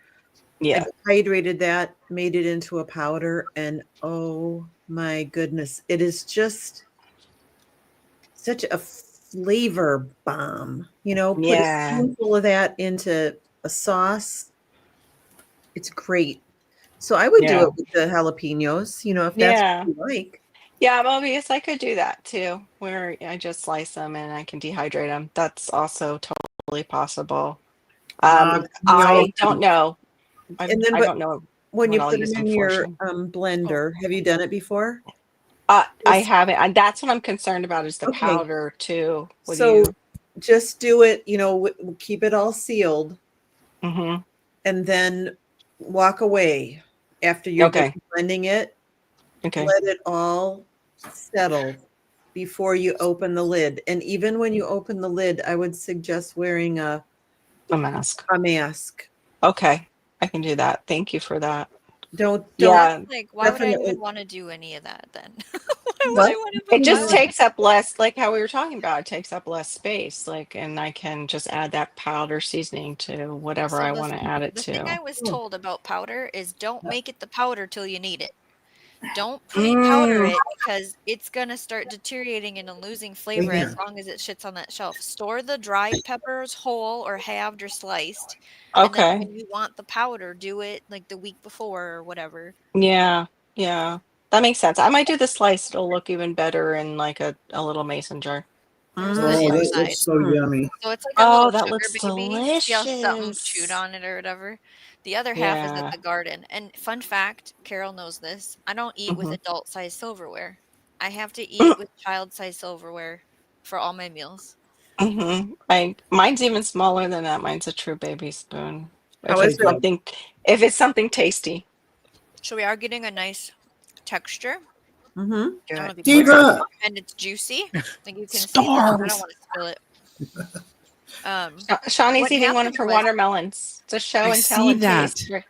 I Yeah. dehydrated that, made it into a powder, and oh my goodness, it is just such a flavor bomb. Put a Yeah. spoonful of that into a sauce. It's great. So I would do Yeah. it with the jalapenos, if that's Yeah. what you like. Yeah, Mobius, I could do that too, where I just slice them and I can dehydrate them. That's also totally possible. No. I don't know. And then, I but don't know when what you I'll put use them them in for, your Sean. blender, have you done it before? I Just haven't, and that's what I'm concerned about is the okay. powder too. What do So you? just do it, keep it all sealed Mm-hmm. and then walk away after you're done Okay. blending it. Okay. Let it all settle before you open the lid. And even when you open the lid, I would suggest wearing a A mask. mask. Okay. I can do that. Thank you for that. Don't Yeah. Like, why would I definitely even want to do any of that then? Why would what? I want to It put just powder? takes up less, like how we were talking about, it takes up less space. Like, and I can just add that powder seasoning to whatever So I want to add it the thing I to. was told about powder is don't make it the powder till you need it. Don't pre-powder Mm, it because it's gonna start deteriorating and losing flavor as long as it sits on that shelf. Store the dried peppers whole or halved or sliced, and then okay. when you want the powder, do it like the week before or whatever. Yeah. Yeah. That makes sense. I might do the slice. It'll look even better in like a little mason jar. Here's The the Mm, Oh, that inside. slices. looks so yummy. So it's like a Oh, little that sugar looks baby. See how something chewed delicious. on it or whatever? The other half is at Yeah. the garden. And fun fact, Carol knows this. I don't eat with Hmm. adult size silverware. I have to eat with child size silverware for all my meals. Hmm. Mine's even smaller than that. Mine's a true baby spoon. how If is it's Take it? a something, if it's something tasty. So we are getting a nice texture. Mm-hmm. I don't know Good. if you can see it. diva. And it's juicy. Like you can see the I don't Storms. want to spill it. Shawnee's What eating one of happened her was watermelons. It's a I show and tell see and taste. that.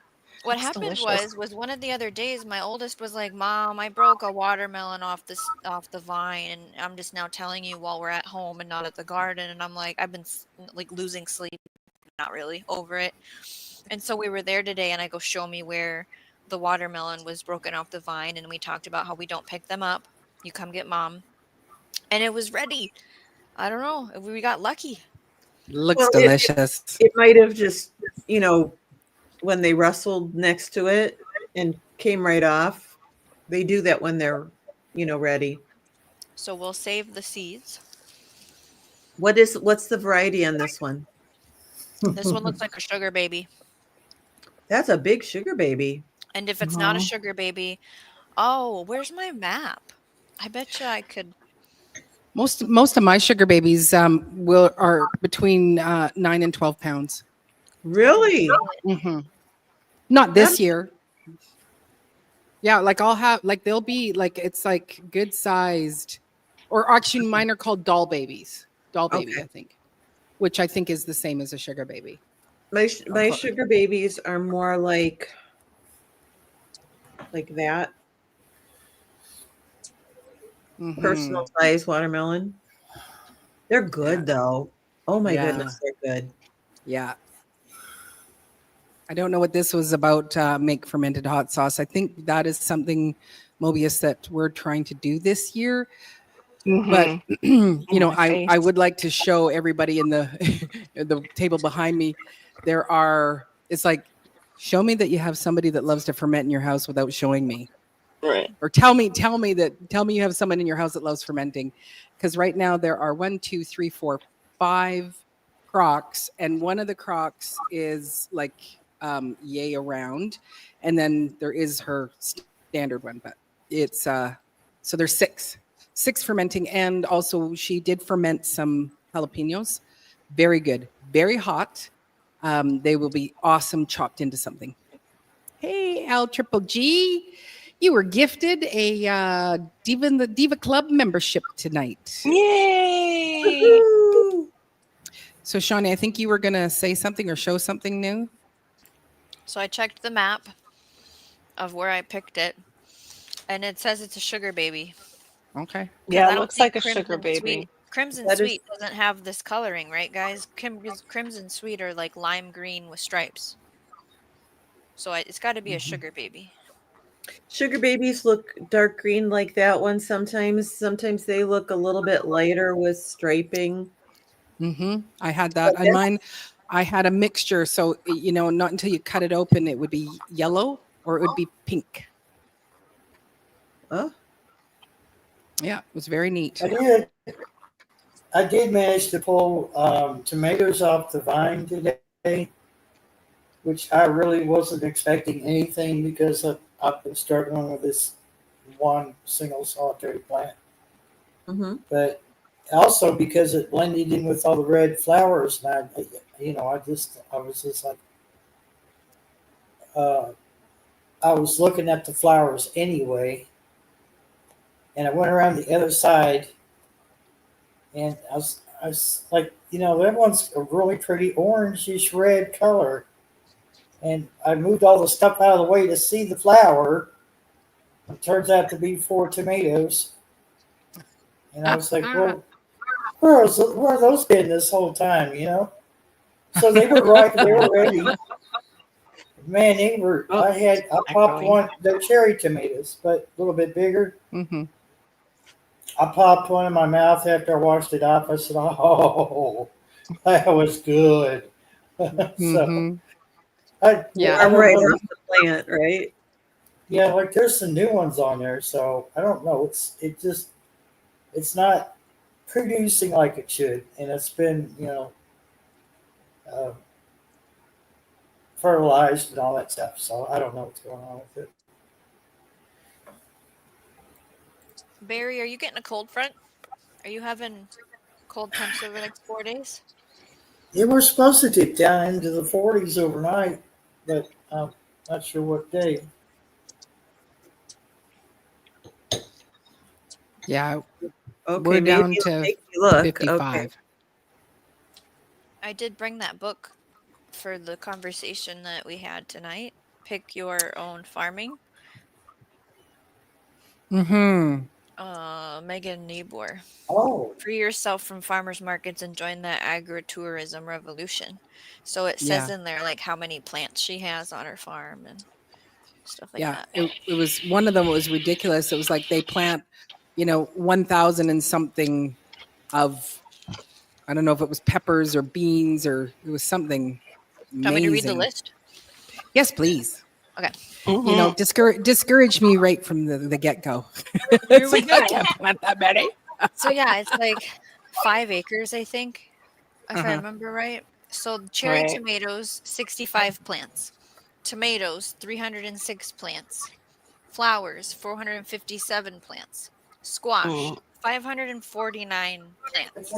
what Looks happened delicious. was one of the other days my oldest was like, "Mom, I broke a watermelon off the vine and I'm just now telling you while we're at home and not at the garden." And I'm like, I've been like losing sleep, not really over it. And so we were there today and I go, "Show me where the watermelon was broken off the vine." And we talked about how we don't pick them up. You come get mom. And it was ready. I don't know. We got lucky. Looks Well, it delicious. it might have just, when they rustled next to it and came right off. They do that when they're, ready. So we'll save the seeds. What's the variety on this one? This one looks like a sugar baby. That's a big sugar baby. And if it's not a Mhm. sugar baby, oh, where's my map? I bet you I could. Most of my sugar babies are between 9 and 12 pounds. I can Really? feel it. Hmm. Not That this year. Yeah, like I'll have like they'll be like it's like good sized, or actually mine are called doll babies. Doll baby, okay. I think, which I think is the same as a sugar baby. My sugar babies are more like that Mm-hmm. personal size watermelon. They're Yeah, good though. Oh my yeah, goodness, they're good. yeah. I don't know what this was about. Make fermented hot sauce. I think that is something, Mobius, that we're trying to do this year. But Mhm. In my I face. would like to show everybody in the the table behind me. It's like, show me that you have somebody that loves to ferment in your house without showing me, Right. or tell me you have someone in your house that loves fermenting, because right now there are 1, 2, 3, 4, 5 crocks, and one of the crocks is like yay around, and then there is her standard one, but it's so there's six fermenting, and also she did ferment some jalapenos, very good, very hot. They will be awesome chopped into something. Hey, L Triple G, you were gifted a Diva Club membership tonight. Yay! Woohoo! So, Shawnee, I think you were gonna say something or show something new. So I checked the map of where I picked it, and it says it's a sugar baby. Okay. Because Yeah, it I don't looks think like a sugar baby. Crimson That is Sweet doesn't have this coloring, right, guys? Crimson Sweet are like lime green with stripes. So it's got to be a Mhm. sugar baby. Sugar babies look dark green like that one sometimes. Sometimes they look a little bit lighter with striping. I had that. But And mine, I had a mixture. So, not until you cut it open, it would be yellow or it would be pink. Oh, Yeah, it was very neat. I did manage to pull tomatoes off the vine today, which I really wasn't expecting anything because I've been struggling with this one single solitary plant. mm-hmm. But also because it blended in with all the red flowers, and I was just like, I was looking at the flowers anyway, and I went around the other side, and I was like, that one's a really pretty orangish red color, and I moved all the stuff out of the way to see the flower. It turns out to be 4 tomatoes, and I was like, well, where are those been this whole time? So they were ripe, they were ready. Man, they were. I popped one. They're cherry tomatoes, but a little bit bigger. Mm-hmm. I popped one in my mouth after I washed it off. I said, "Oh, that was good." So, I'm right off the plant, right? Yeah, like there's some new ones on there, so I don't know. It's not producing like it should, and it's been fertilized and all that stuff. So I don't know what's going on with it. Barry, are you getting a cold front? Are you having cold temps over the next 4 days? They were supposed to dip down into the 40s overnight, but I'm not sure what day. Yeah. Okay, We're down to 55. Okay. I did bring that book for the conversation that we had tonight. Pick Your Own Farming. Mm-hmm. Megan Niebuhr. Oh. Free yourself from farmers markets and join the agritourism revolution. So it says in there like how many plants she has on her farm and stuff like that. It was one of them was ridiculous. It was like they plant, 1,000 and something of, I don't know if it was peppers or beans or it was something amazing. Do you want me to read the list? Yes, please. Okay. Mm-hmm. Discourage me right from the get-go. Here we go. I can't plant that many. So yeah, it's like 5 acres, I think, if I remember right. So cherry tomatoes, 65 plants. Tomatoes, 306 plants. Flowers, 457 plants. Squash, 549 plants.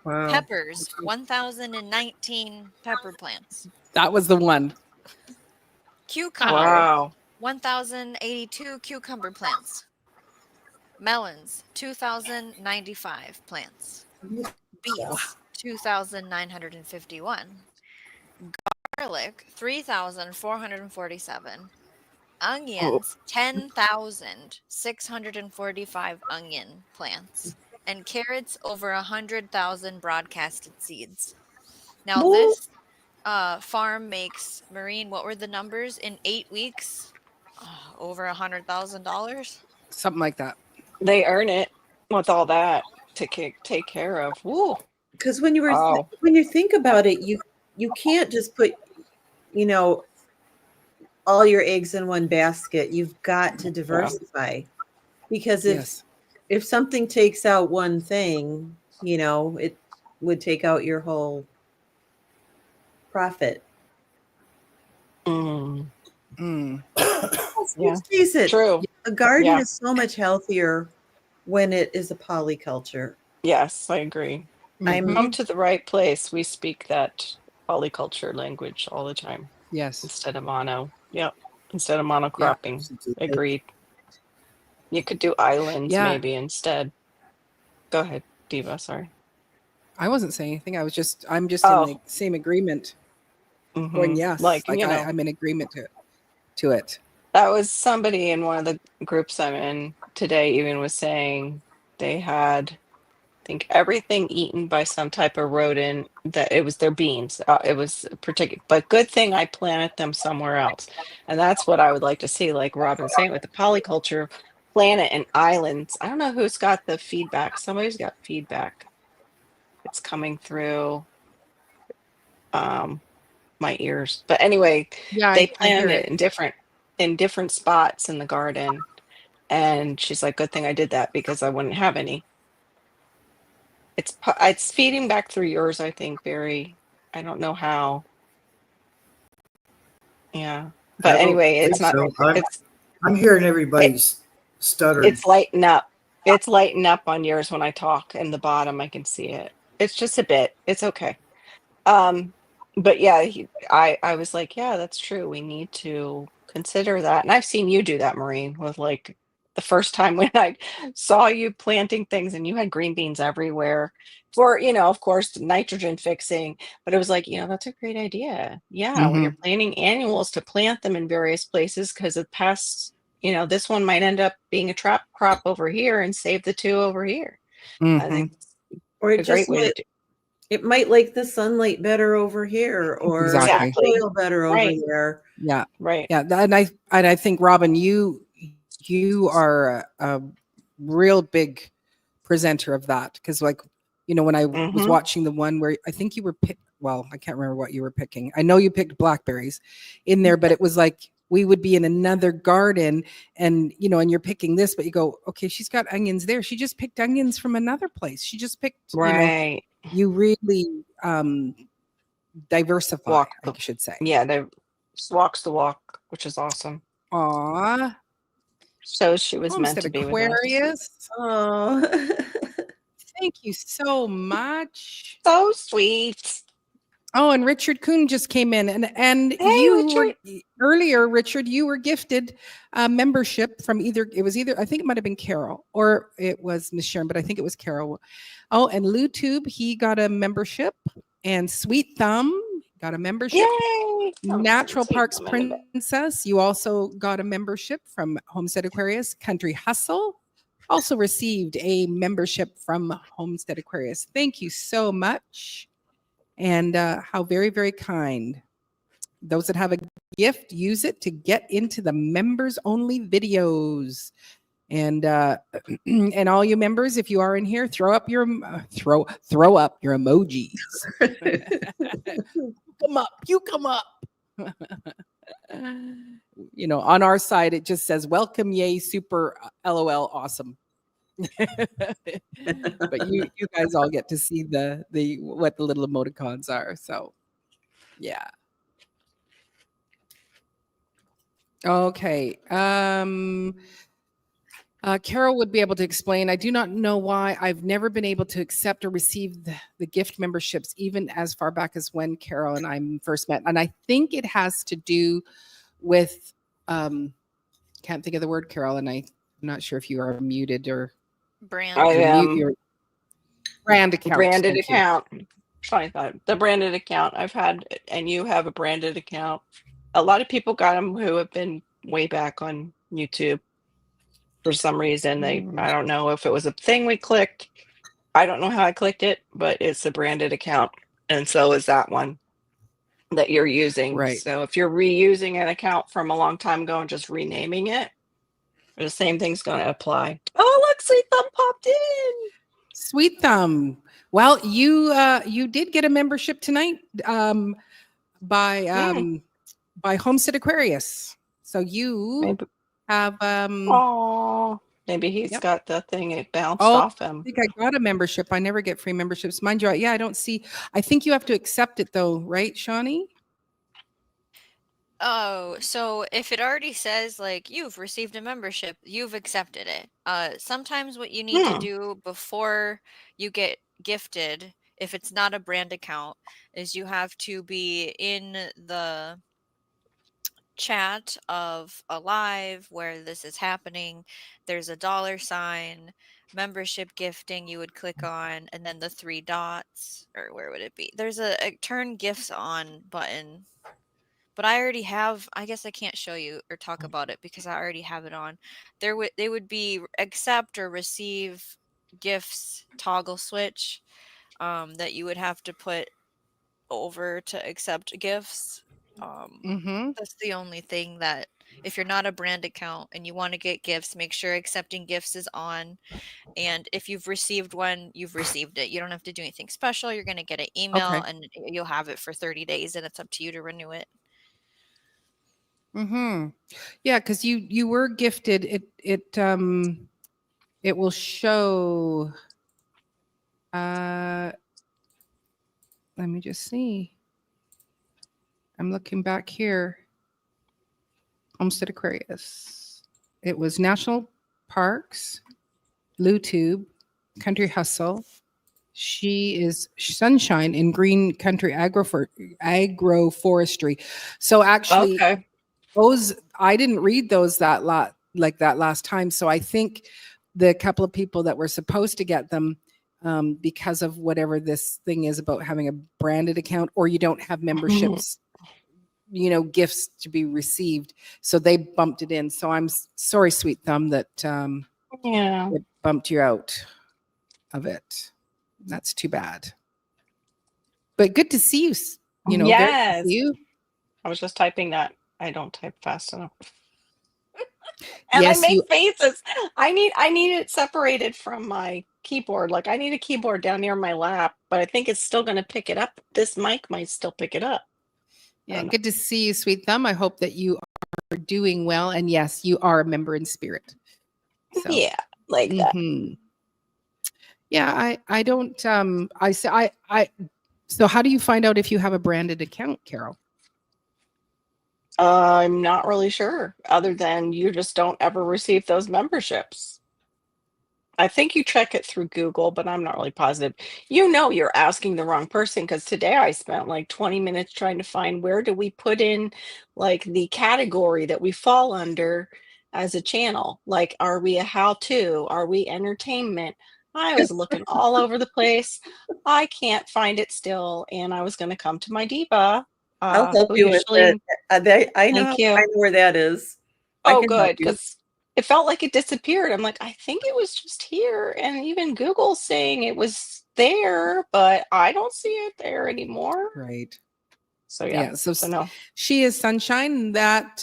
Wow. Peppers, 1,019 pepper plants. That was the one. Cucumber, 1,082 cucumber plants. Melons, 2,095 plants. Beets, 2,951. Garlic, 3,447. Onions, 10,645 onion plants. And carrots, over 100,000 broadcasted seeds. Now this farm makes, Maureen, what were the numbers? In 8 weeks, over $100,000? Something like that. They earn it with all that to take care of. Woo. Because when you think about it, you can't just put, all your eggs in one basket. You've got to diversify, because if something takes out one thing, it would take out your whole profit. Let's face it. True. A garden is so much healthier when it is a polyculture. Yes, I agree. I'm Come to the right place. We speak that polyculture language all the time. Yes. Instead of mono. Yep. Instead of monocropping. Agreed. You could do islands maybe instead. Go ahead, Diva. Sorry. I wasn't saying anything. I'm just in the same agreement. Going yes. I'm in agreement to it. That was somebody in one of the groups I'm in today even was saying they had think everything eaten by some type of rodent, that it was their beans. It was particular, but good thing I planted them somewhere else. And that's what I would like to see, like Robin's saying with the polyculture, plant it in islands. I don't know who's got the feedback. Somebody's got feedback. It's coming through my ears. But anyway, Yeah, they I hear planted it in different spots in the garden. And she's like, good thing I did that because I wouldn't have any. It's feeding back through yours, I think, Barry. I don't know how. Yeah. I But don't anyway, think it's not so. it's I'm hearing it, everybody's stuttering. it's lighting up. It's lighting up on yours when I talk in the bottom. I can see it. It's just a bit. It's okay. Um, but yeah, I was like, yeah, that's true. We need to consider that. And I've seen you do that, Maureen, with like the first time when I saw you planting things and you had green beans everywhere for, of course, nitrogen fixing. But it was like, that's a great idea. Yeah, when you're planting annuals to plant them in various places because of past, this one might end up being a trap crop over here and save the two over here. I think it's Or a it great just way to might do. it might like the sunlight better over here, or the Exactly. soil better over Right. there. Yeah. Right. Yeah. And I think, Robin, you are a real big presenter of that, because like, when I was watching the one where I think you were well, I can't remember what you were picking. I know you picked blackberries in there, but it was like we would be in another garden and and you're picking this, but you go, okay, she's got onions there. She just picked onions from another place. She just picked, Right. you really diversify, I should say. Yeah, they walks the walk, which is awesome. Aw. So she was meant Homestead to be with us. Aquarius. Oh, Thank you so much. So sweet. Oh, and Richard Kuhn just came in, and Hey, you Richard. were earlier, Richard. You were gifted a membership from either I think it might have been Carole or it was Miss Sharon, but I think it was Carole. Oh, and Lou Tube, he got a membership, and Sweet Thumb got a membership. Yay! Natural Parks Princess, you also got a membership from Homestead Aquarius. Country Hustle also received a membership from Homestead Aquarius. Thank you so much. And how very, very kind. Those that have a gift, use it to get into the members only videos. And and all you members, if you are in here, throw up your emojis. Come up, you come up. On our side, it just says welcome, yay, super, LOL, awesome. But you guys all get to see the what the little emoticons are. So yeah. Okay. Carole would be able to explain. I do not know why I've never been able to accept or receive the gift memberships, even as far back as when Carole and I first met. And I think it has to do with, can't think of the word, Carole, and I'm not sure if you are muted or brand. I am. Your brand account. Branded account. Funny thought. The branded account I've had, and you have a branded account. A lot of people got them who have been way back on YouTube. For some reason, I don't know if it was a thing we clicked. I don't know how I clicked it, but it's a branded account. And so is that one that you're using. Right. So if you're reusing an account from a long time ago and just renaming it, the same thing's going to apply. Oh, look, Sweet Thumb popped in. Sweet Thumb. Well, you did get a membership tonight by Homestead Aquarius. So you have oh, maybe he's got the thing, it bounced off him. I think I got a membership. I never get free memberships. Mind you, I don't see. I think you have to accept it though, right, Shawnee? Oh, so if it already says like you've received a membership, you've accepted it. Sometimes what you need to do before you get gifted, if it's not a brand account, is you have to be in the chat of a live where this is happening. There's a $sign, membership gifting you would click on, and then the 3 dots, or where would it be? There's a turn gifts on button. But I already have, I guess I can't show you or talk about it because I already have it on. They would be accept or receive gifts toggle switch that you would have to put over to accept gifts. That's the only thing that if you're not a brand account and you want to get gifts, make sure accepting gifts is on. And if you've received one, you've received it. You don't have to do anything special. You're going to get an email Okay. and you'll have it for 30 days and it's up to you to renew it. Yeah, because you were gifted. It will show. Let me just see. I'm looking back here. Homestead Aquarius. It was National Parks, LuTube, Country Hustle. She is Sunshine in Green Country Agroforestry. So actually, Okay. those I didn't read those that last time. So I think the couple of people that were supposed to get them, because of whatever this thing is about having a branded account, or you don't have memberships, gifts to be received, so they bumped it in. So I'm sorry, Sweet Thumb, that it bumped you out of it. That's too bad. But good to see you. Yes. Good to see you. I was just typing that. I don't type fast enough. And Yes, I make faces. I need it separated from my keyboard. Like I need a keyboard down near my lap, but I think it's still going to pick it up. This mic might still pick it up. Yeah, good to see you, Sweet Thumb. I hope that you are doing well. And yes, you are a member in spirit. So, yeah, like that. Yeah, I don't. So how do you find out if you have a branded account, Carole? I'm not really sure, other than you just don't ever receive those memberships. I think you check it through Google, but I'm not really positive. You're asking the wrong person, because today I spent like 20 minutes trying to find where do we put in like the category that we fall under as a channel. Like, are we a how-to? Are we entertainment? I was looking all over the place. I can't find it still, and I was going to come to my diva. I'll help who you with usually it. I know Thank you. where that is. I Oh, can help good, you. because it felt like it disappeared. I'm like, I think it was just here, and even Google's saying it was there, but I don't see it there anymore. Right. So yeah. So no. She is Sunshine. That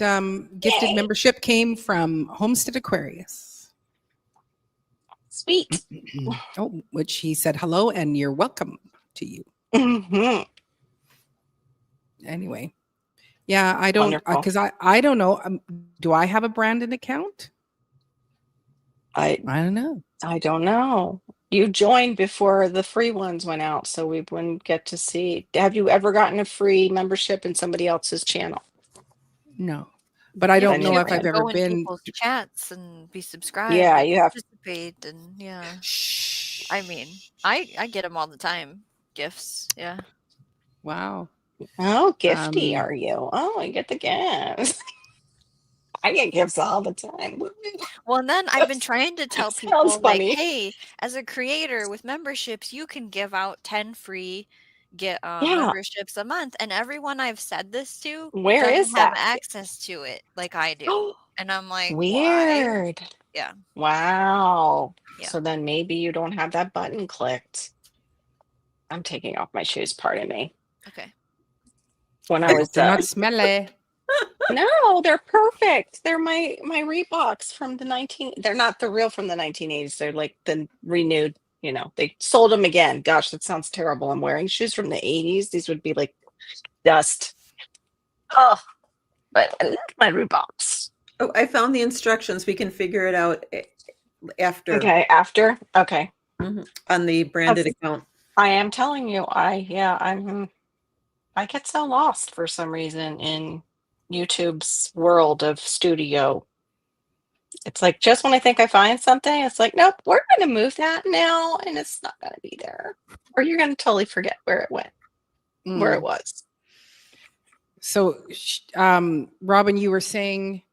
gifted membership came from Homestead Aquarius. Sweet. Which he said hello and you're welcome to you. Anyway. Yeah, I don't, because I don't know. Do I have a branded account? I don't know. I don't know. You joined before the free ones went out, so we wouldn't get to see. Have you ever gotten a free membership in somebody else's channel? No, but I don't know if I've ever go in been people's chats and be subscribed. Yeah, and you have participate, and I mean, I get them all the time. Gifts, yeah. Wow. Oh, gifty are you? Oh, I get the gifts. I get gifts all the time. Well, and then I've been trying to tell people, like, hey, as a creator with memberships, you can give out 10 free memberships a month. And everyone I've said this to doesn't have access to it like I do. And I'm like, weird. Why? Yeah. Wow. Yeah. So then maybe you don't have that button clicked. I'm taking off my shoes, pardon me. Okay. When I was they're not smelly. No, they're perfect. They're my Reeboks from they're not the real from the 1980s. They're like the renewed, they sold them again. Gosh, that sounds terrible. I'm wearing shoes from the 80s. These would be like dust. Oh, but I love my Reeboks. Oh, I found the instructions. We can figure it out after. Okay, after? Okay. On the branded account. I am telling you, I get so lost for some reason in YouTube's world of studio. It's like just when I think I find something, it's like, nope, we're going to move that now, and it's not going to be there. Or you're going to totally forget where it went, where it was. So, Robin, you were saying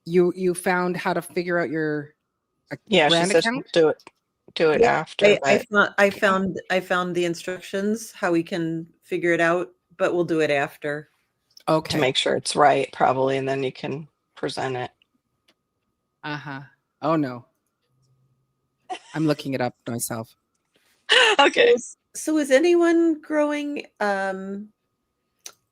you found how to figure out your brand account? Do it after. I found the instructions how we can figure it out, but we'll do it after. Okay. To make sure it's right, probably, and then you can present it. Oh no. I'm looking it up myself. Okay. So is anyone growing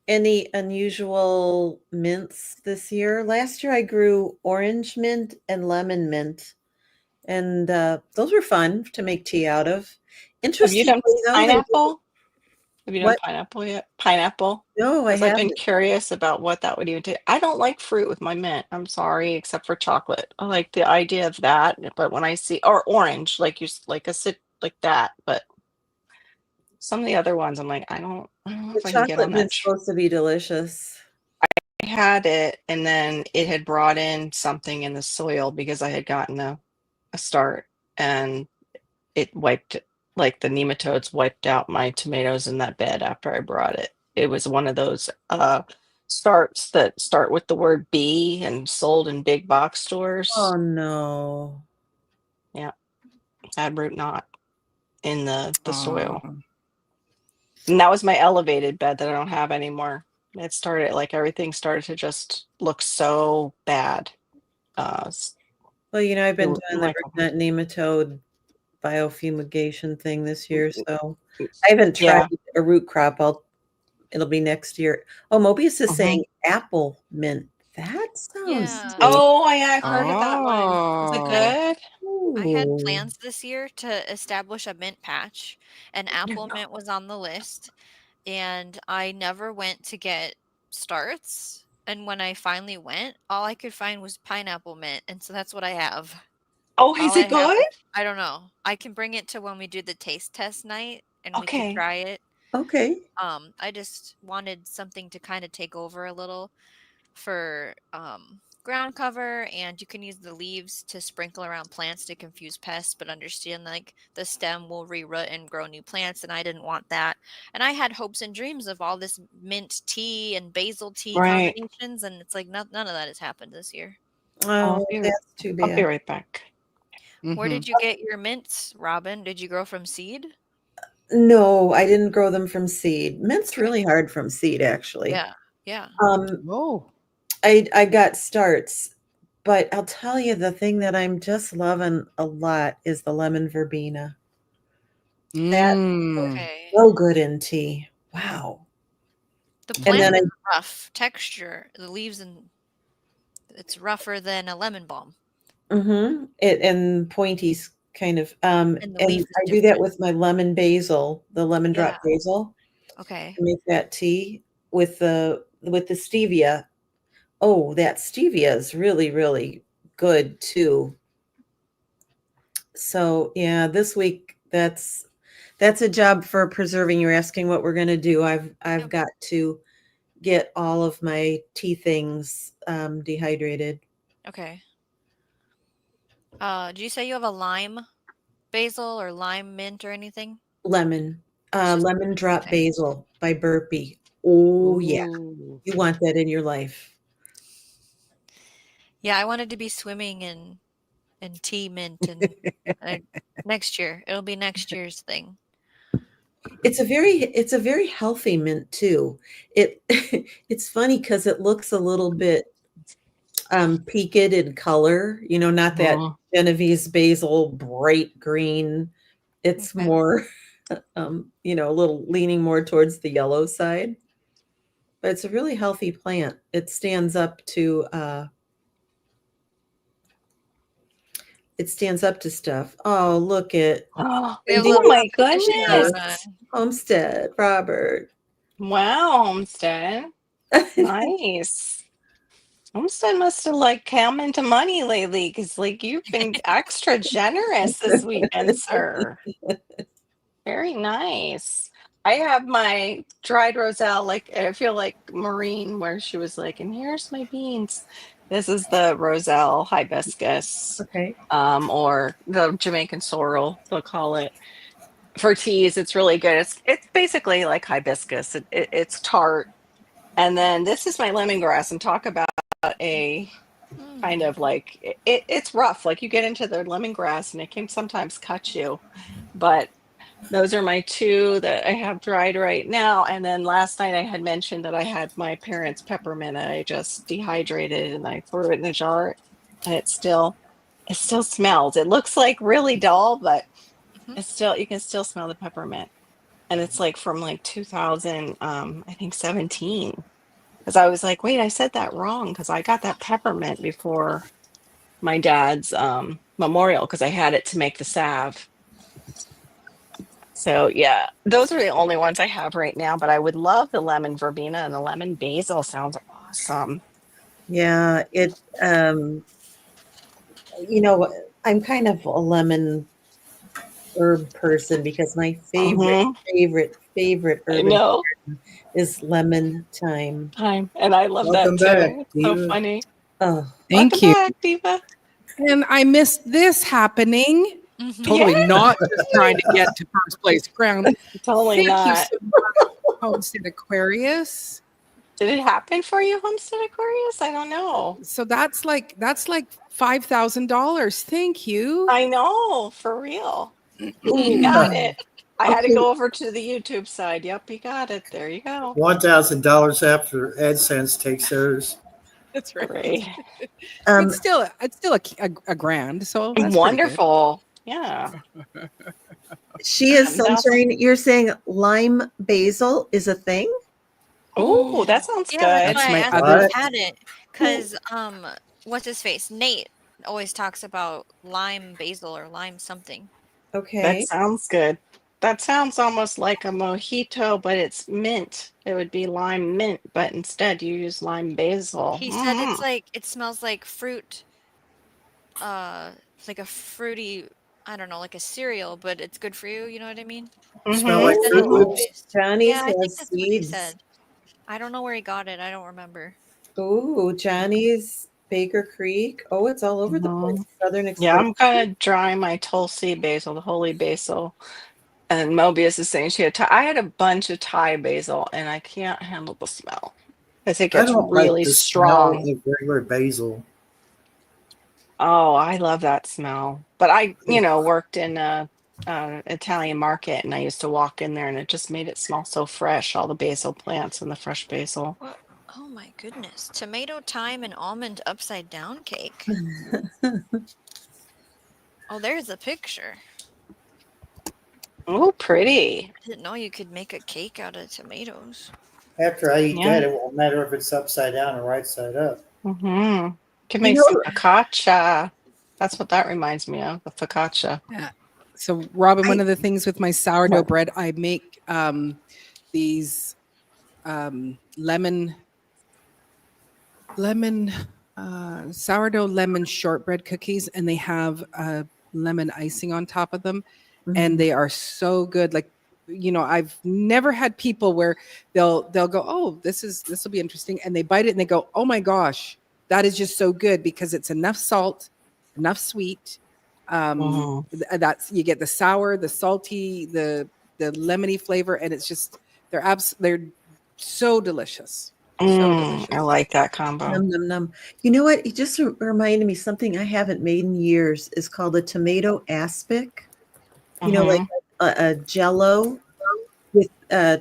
any unusual mints this year? Last year I grew orange mint and lemon mint, and those were fun to make tea out of. Have you Interestingly, done though, pineapple? Have you done what? pineapple yet? Pineapple? No, I Because I've been haven't. curious about what that would even do. I don't like fruit with my mint. I'm sorry, except for chocolate. I like the idea of that, but when I see or orange, like like a sit like that, but some of the other ones, I'm like, I don't know The if I can get chocolate on that. mint's supposed to be delicious. I had it, and then it had brought in something in the soil because I had gotten a start, and it wiped like the nematodes wiped out my tomatoes in that bed after I brought it. It was one of those starts that start with the word B and sold in big box stores. Oh no. Yeah, had root knot in the soil. Aw. And that was my elevated bed that I don't have anymore. It started like everything started to just look so bad. Well, I've been doing the Like, root knot nematode biofumigation thing this year, so I haven't tried yeah. a root crop. It'll be next year. Oh, Mobius is Mhm. saying apple mint. That sounds Yeah. Oh, I've heard of that one. Is it Oh. good? I had Ooh. plans this year to establish a mint patch, and apple mint was on the list, and I never went to get starts. And when I finally went, all I could find was pineapple mint, and so that's what I have. Oh, All is I it have good? is, I don't know. I can bring it to when we do the taste test night, and we can Okay. try it. Okay. I just wanted something to kind of take over a little for ground cover, and you can use the leaves to sprinkle around plants to confuse pests, but understand like the stem will reroot and grow new plants, and I didn't want that. And I had hopes and dreams of all this mint tea and basil tea Right. combinations, and it's like none of that has happened this year. I'll Oh, be, that's too I'll be bad. right back. Where Mhm. did you get your mints, Robin? Did you grow from seed? No, I didn't grow them from seed. Mint's really hard from seed, actually. Yeah. Oh. I got starts, but I'll tell you the thing that I'm just loving a lot is the lemon verbena. That's Mm. Okay. so good in tea. Wow. The And plant then is a rough texture. The leaves and it's rougher than a lemon balm, it and pointy's kind of and the and leaves is I do that different. with my lemon basil, the lemon drop Yeah. basil. Okay. I make that tea with the stevia. Oh, that stevia is really, really good too. So yeah, this week that's a job for preserving. You're asking what we're gonna do. I've Yep. got to get all of my tea things dehydrated. Okay. Do you say you have a lime basil or lime mint or anything? Lemon, It's just lemon drop okay. basil by Burpee. Oh yeah, Ooh. you want that in your life. Yeah, I wanted to be swimming in tea mint and uh, next year. It'll be next year's thing. It's a very healthy mint too. It it's funny because it looks a little bit peaked in color, not that Oh, Genovese basil bright green. It's Okay. more a little leaning more towards the yellow side. But it's a really healthy plant. It stands up to stuff. Oh, look at We have a Indeed little oh my competition Yes, going goodness. on. Homestead, Robert. Wow, Homestead. Nice. Homestead must have like come into money lately because like you've been extra generous this weekend, sir. Very nice. I have my dried roselle, like I feel like Maureen, where she was like, and here's my beans. This is the roselle hibiscus, Okay. or the Jamaican sorrel, they'll call it. For teas, it's really good. It's basically like hibiscus. It's tart. And then this is my lemongrass, and talk about a kind Mm. of like it's rough. Like you get into the lemongrass and it can sometimes cut you. But those are my two that I have dried right now. And then last night I had mentioned that I had my parents' peppermint. I just dehydrated and I threw it in a jar, and it's still It still smells. It looks like really dull, but Mhm. it's still, you can still smell the peppermint. And it's like from like 2000, I think 17. Because I was like, wait, I said that wrong because I got that peppermint before my dad's memorial because I had it to make the salve. So yeah, those are the only ones I have right now. But I would love the lemon verbena, and the lemon basil sounds awesome. Yeah, you know, I'm kind of a lemon herb person because my Hmm. favorite I herb know. is lemon thyme. Time. And I love that Welcome back, too. It's so Diva. funny. Oh, Welcome Thank you. back, Diva. And I missed this happening. Mhm. Yeah, Totally not just trying to get to first place crown. totally Thank you not. so much, Homestead Aquarius. Did it happen for you, Homestead Aquarius? I don't know. So that's like $5,000. Thank you. I know, for real. You ooh, got it. I had to okay. go over to the YouTube side. Yep, you got it. There you go. $1,000 after AdSense takes theirs. That's right. Great. It's still a grand, so that's pretty good. Wonderful. Yeah. She is 7,000. sunshine. You're saying lime basil is a thing? Oh, that sounds Yeah, that's good. why I my asked other- if you had it. Because what's his face? Nate always talks about lime basil or lime something. That Okay. sounds good. That sounds almost like a mojito, but it's mint. It would be lime mint, but instead you use lime basil. He said it's like it smells like fruit. It's like a fruity, I don't know, like a cereal, but it's good for you. You know what I mean? Smell He like said Fruit it Loops. always. Johnny's Yeah, I think has that's what he seeds. said. I don't know where he got it. I don't remember. Ooh, Johnny's Baker Creek. Oh, it's all over the place. Southern Yeah, Express. I'm gonna dry my Tulsi basil, the holy basil. And Mobius is saying she had Thai. I had a bunch of Thai basil, and I can't handle the smell because it I gets don't like really the smell strong. of regular basil. Oh, I love that smell. But I, worked in a Italian market, and I used to walk in there, and it just made it smell so fresh. All the basil plants and the fresh basil. What? Oh my goodness! Tomato, thyme, and almond upside down cake. Oh, there's a picture. Oh, pretty. I didn't know you could make a cake out of tomatoes. After I eat Yeah. that, it won't matter if it's upside down or right side up. Mm-hmm. Can You make know- some focaccia. That's what that reminds me of, the focaccia. Yeah. So Robin, one of the things with my sourdough bread, I make these lemon sourdough lemon shortbread cookies, and they have lemon icing on top of them, and they are so good. Like, I've never had people where they'll go, oh, this will be interesting, and they bite it and they go, oh my gosh, that is just so good because it's enough salt, enough sweet. That's, you get the sour, the salty, the lemony flavor, and it's just they're so delicious. So delicious. I like that combo. Num, num, num. You know what? It just reminded me something I haven't made in years is called a tomato aspic. You know, like a jello with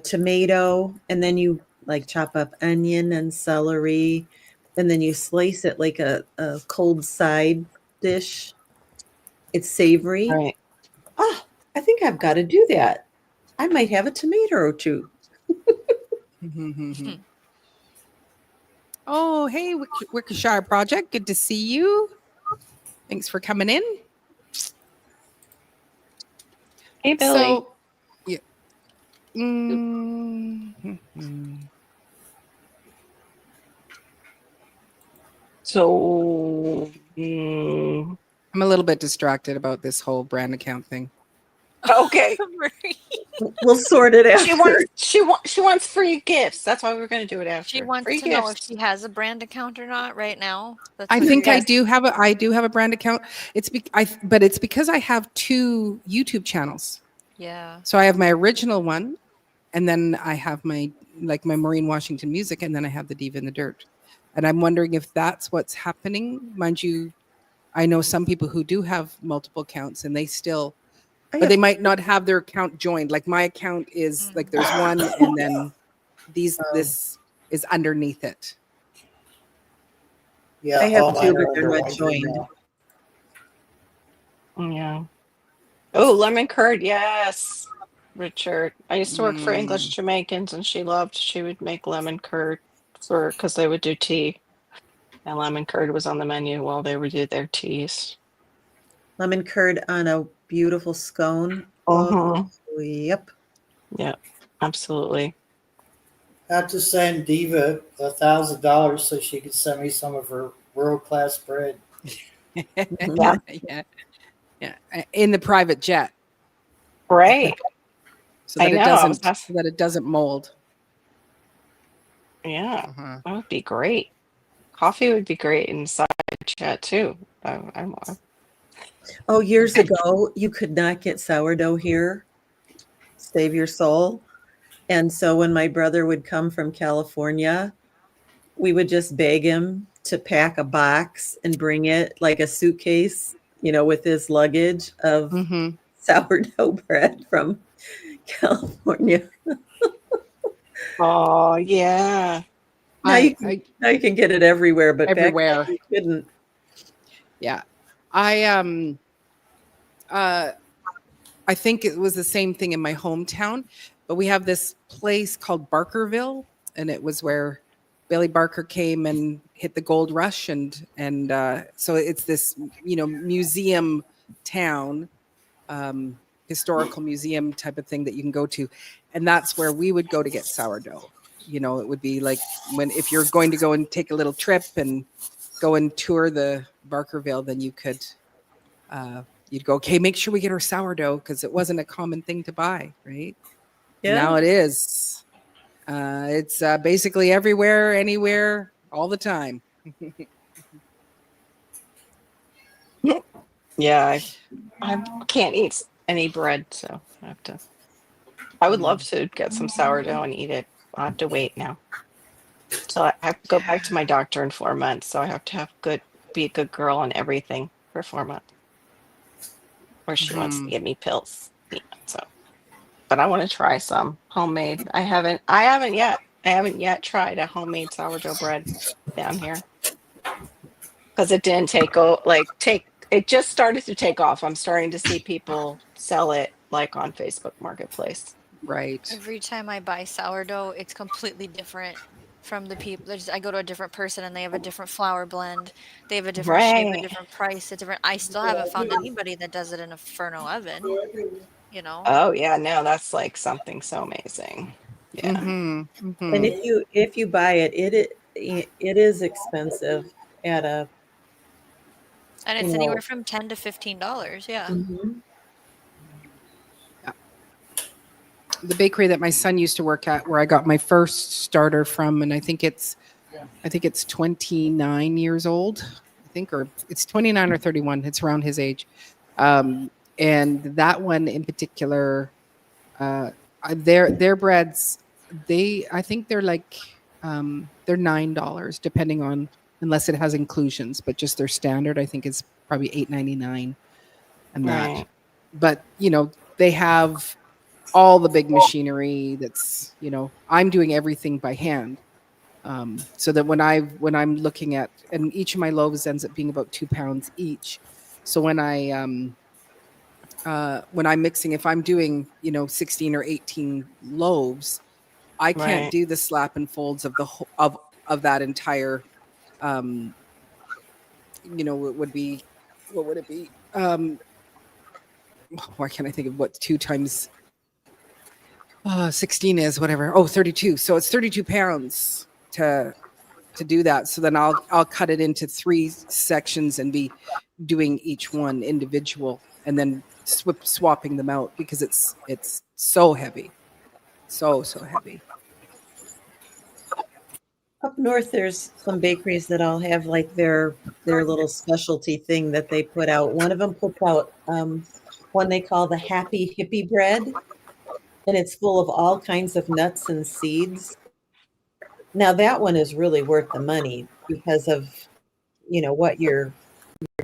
tomato, and then you like chop up onion and celery, and then you slice it like a cold side dish. It's savory. Right. Oh, I think I've got to do that. I might have a tomato or two. Oh, hey, Wickershire Project. Good to see you. Thanks for coming in. Hey, Billy. So, yeah. So, I'm a little bit distracted about this whole brand account thing. okay. We'll sort it out. She wants free gifts. That's why we're going to do it after. She wants free to know if she has a brand account or not right now. I think I do have a brand account. But it's because I have 2 YouTube channels. Yeah. So I have my original one, and then I have my Maureen Washington music, and then I have the Diva in the Dirt. And I'm wondering if that's what's happening. Mind you, I know some people who do have multiple accounts, and they still, but they might not have their account joined. Like my account is like there's one, and then this is underneath it. Yeah, I have all 2, mine are but they're under not one joined. email. Yeah. Oh, lemon curd. Yes. Richard. I used to work for English Mm. Jamaicans, and she would make lemon curd because they would do tea. And lemon curd was on the menu while they would do their teas. Lemon curd on a beautiful scone. Uh-huh. Oh, yep. Yeah, absolutely. I have to send Diva $1,000 so she could send me some of her world-class bread. Yeah. Yeah. In the private jet. Right. So that I know. it doesn't mold. Yeah, that would be great. Coffee would be great inside chat too. I'm Oh, years ago, you could not get sourdough here. Save your soul. And so when my brother would come from California, we would just beg him to pack a box and bring it like a suitcase, with his luggage of sourdough bread from California. Oh yeah. Now you can get it everywhere, but everywhere. back then you couldn't. Yeah. I think it was the same thing in my hometown, but we have this place called Barkerville, and it was where Billy Barker came and hit the gold rush, and so it's this museum town, historical museum type of thing that you can go to, and that's where we would go to get sourdough. It would be like if you're going to go and take a little trip and go and tour the Barkerville, then you could. You'd go, okay, make sure we get our sourdough, because it wasn't a common thing to buy, right? Yeah. Now it is. It's basically everywhere, anywhere, all the time. Yeah, I can't eat any bread, so I have to. I would love to get some sourdough and eat it. I'll have to wait now. So I have to go back to my doctor in 4 months. So I have to be a good girl on everything for 4 months. Or she wants to give me pills. Yeah, but I want to try some homemade. I haven't yet tried a homemade sourdough bread down here. Because it didn't it just started to take off. I'm starting to see people sell it like on Facebook Marketplace. Right. Every time I buy sourdough, it's completely different from the people. I go to a different person and they have a different flour blend. They have a different shape, a different price, a different. I still haven't found anybody that does it in a Furno oven. Oh yeah, no, that's like something so amazing. Yeah. And if you buy it, it is expensive at a. And it's anywhere from $10 to $15. Yeah. Yeah. The bakery that my son used to work at, where I got my first starter from, and I think it's 29 years old. Or it's 29 or 31. It's around his age. And that one in particular, their breads, I think they're like they're $9, depending on, unless it has inclusions, but just their standard I think is probably $8.99 and that. But they have all the big machinery that's, I'm doing everything by hand. So that when I'm looking at, and each of my loaves ends up being about 2 pounds each. So when I'm mixing, if I'm doing 16 or 18 loaves, I can't do the slap and folds of of that entire. It would be, what would it be? Why can't I think of what 2 times 16 is? Whatever. 32. So it's 32 pounds to do that. So then I'll cut it into 3 sections and be doing each one individual, and then swapping them out, because it's so heavy, so heavy. Up north, there's some bakeries that all have like their little specialty thing that they put out. One of them puts out one they call the Happy Hippie bread, and it's full of all kinds of nuts and seeds. Now that one is really worth the money because of what you're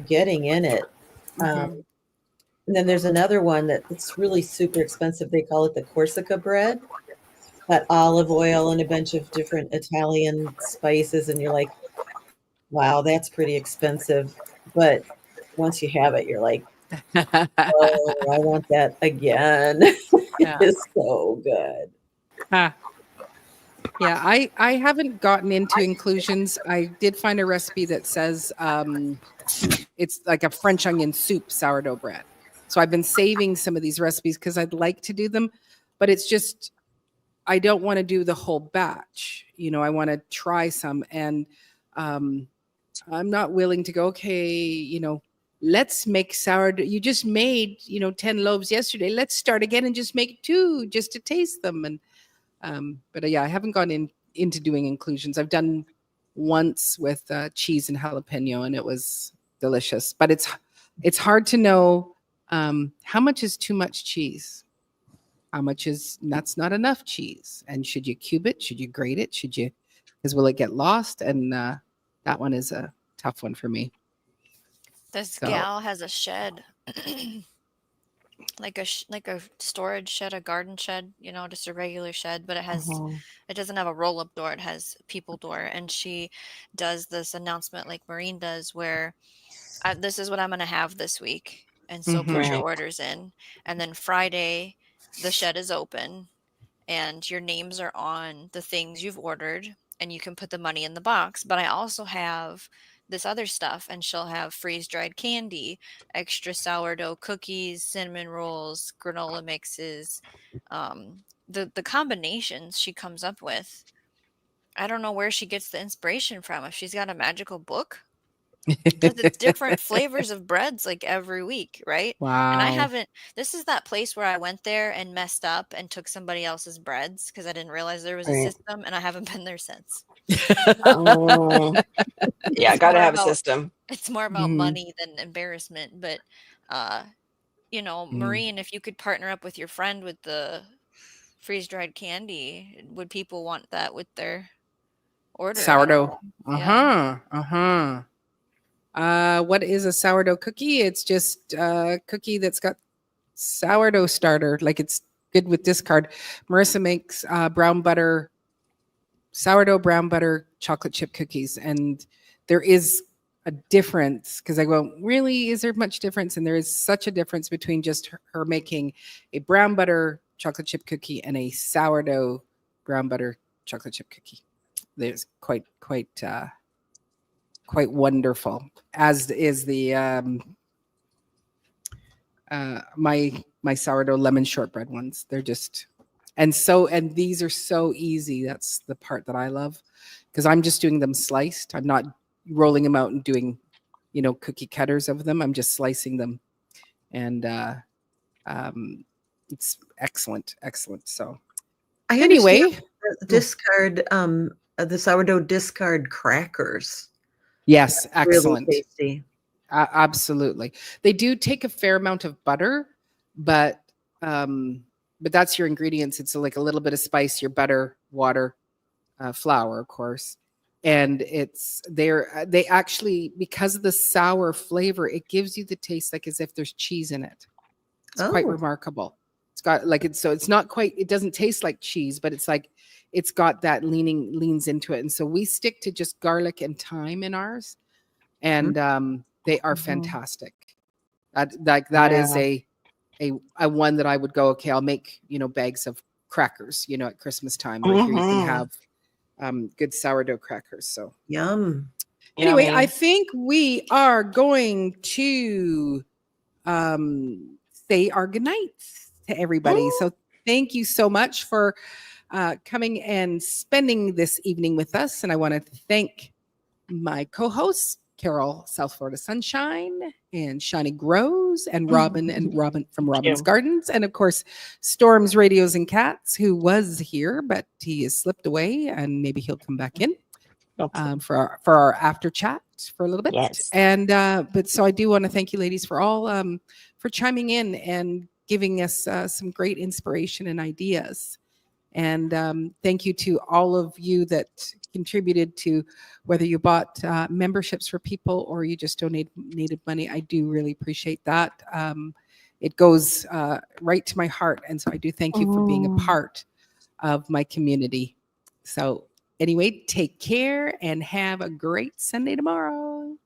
getting in it. And then there's another one that's really super expensive. They call it the Corsica bread. Got olive oil and a bunch of different Italian spices, and you're like, wow, that's pretty expensive. But once you have it, you're like, Oh, I want that again. Yeah. It is so good. Ah, yeah, I haven't gotten into inclusions. I did find a recipe that says it's like a French onion soup sourdough bread. So I've been saving some of these recipes because I'd like to do them, but it's just I don't want to do the whole batch. I want to try some, and um, I'm not willing to go. Okay, let's make sourdough. You just made 10 loaves yesterday. Let's start again and just make 2 just to taste them. And but yeah, I haven't gone into doing inclusions. I've done once with cheese and jalapeno, and it was delicious. But it's hard to know how much is too much cheese. How much is that's not enough cheese? And should you cube it? Should you grate it? Should you? Because will it get lost? And that one is a tough one for me. This So gal has a shed, like a storage shed, a garden shed, just a regular shed, but it doesn't have a roll up door. It has a people door, and she does this announcement like Maureen does, where this is what I'm gonna have this week, and so put your Right. orders in, and then Friday, the shed is open, and your names are on the things you've ordered, and you can put the money in the box. But I also have this other stuff, and she'll have freeze dried candy, extra sourdough cookies, cinnamon rolls, granola mixes, the combinations she comes up with. I don't know where she gets the inspiration from. If she's got a magical book, because it's different flavors of breads like every week, right? And I wow. haven't, this is that place where I went there and messed up and took somebody else's breads because I didn't realize there was a Right. system, and I haven't been there since. Oh, yeah, It's got to more have a about system. it's more about money than embarrassment. But uh, Mm. Maureen, if you could partner up with your friend with the freeze dried candy, would people want that with their order? I don't Sourdough. know. Yeah. Uh-huh. Uh-huh. What is a sourdough cookie? It's just a cookie that's got sourdough starter. Like it's good with discard. Marissa makes sourdough brown butter chocolate chip cookies. And there is a difference because I go, really, is there much difference? And there is such a difference between just her making a brown butter chocolate chip cookie and a sourdough brown butter chocolate chip cookie. There's quite wonderful, as is the my sourdough lemon shortbread ones. They're just and these are so easy. That's the part that I love because I'm just doing them sliced. I'm not rolling them out and doing cookie cutters of them. I'm just slicing them, and it's excellent. So I anyway, understand discard the sourdough discard crackers. yes, Really excellent. tasty. Absolutely. They do take a fair amount of butter, but that's your ingredients. It's like a little bit of spice, your butter, water, flour, of course. And they actually, because of the sour flavor, it gives you the taste like as if there's cheese in it. It's quite remarkable. It's got so it's not quite, it doesn't taste like cheese, but it's like, it's got that leans into it. And so we stick to just garlic and thyme in ours. And they are fantastic. That is a one that I would go, okay, I'll make, bags of crackers, at Christmas time, or here you can have good sourdough crackers. So Yum. anyway, Yummy. I think we are going to say our goodnights to everybody. So thank you so much for coming and spending this evening with us. And I want to thank my co-hosts, Carole, South Florida Sunshine, and Shawnee Grows, and Robin from Robin's Gardens, and of course, Storms, Radios, and Cats, who was here, but he has slipped away, and maybe he'll come back in for our after chat for a little bit. Yes. And but so I do want to thank you, ladies, for all for chiming in and giving us some great inspiration and ideas. And thank you to all of you that contributed to, whether you bought memberships for people or you just donated money. I do really appreciate that. It goes right to my heart. And so I do thank you for being a part of my community. So anyway, take care and have a great Sunday tomorrow.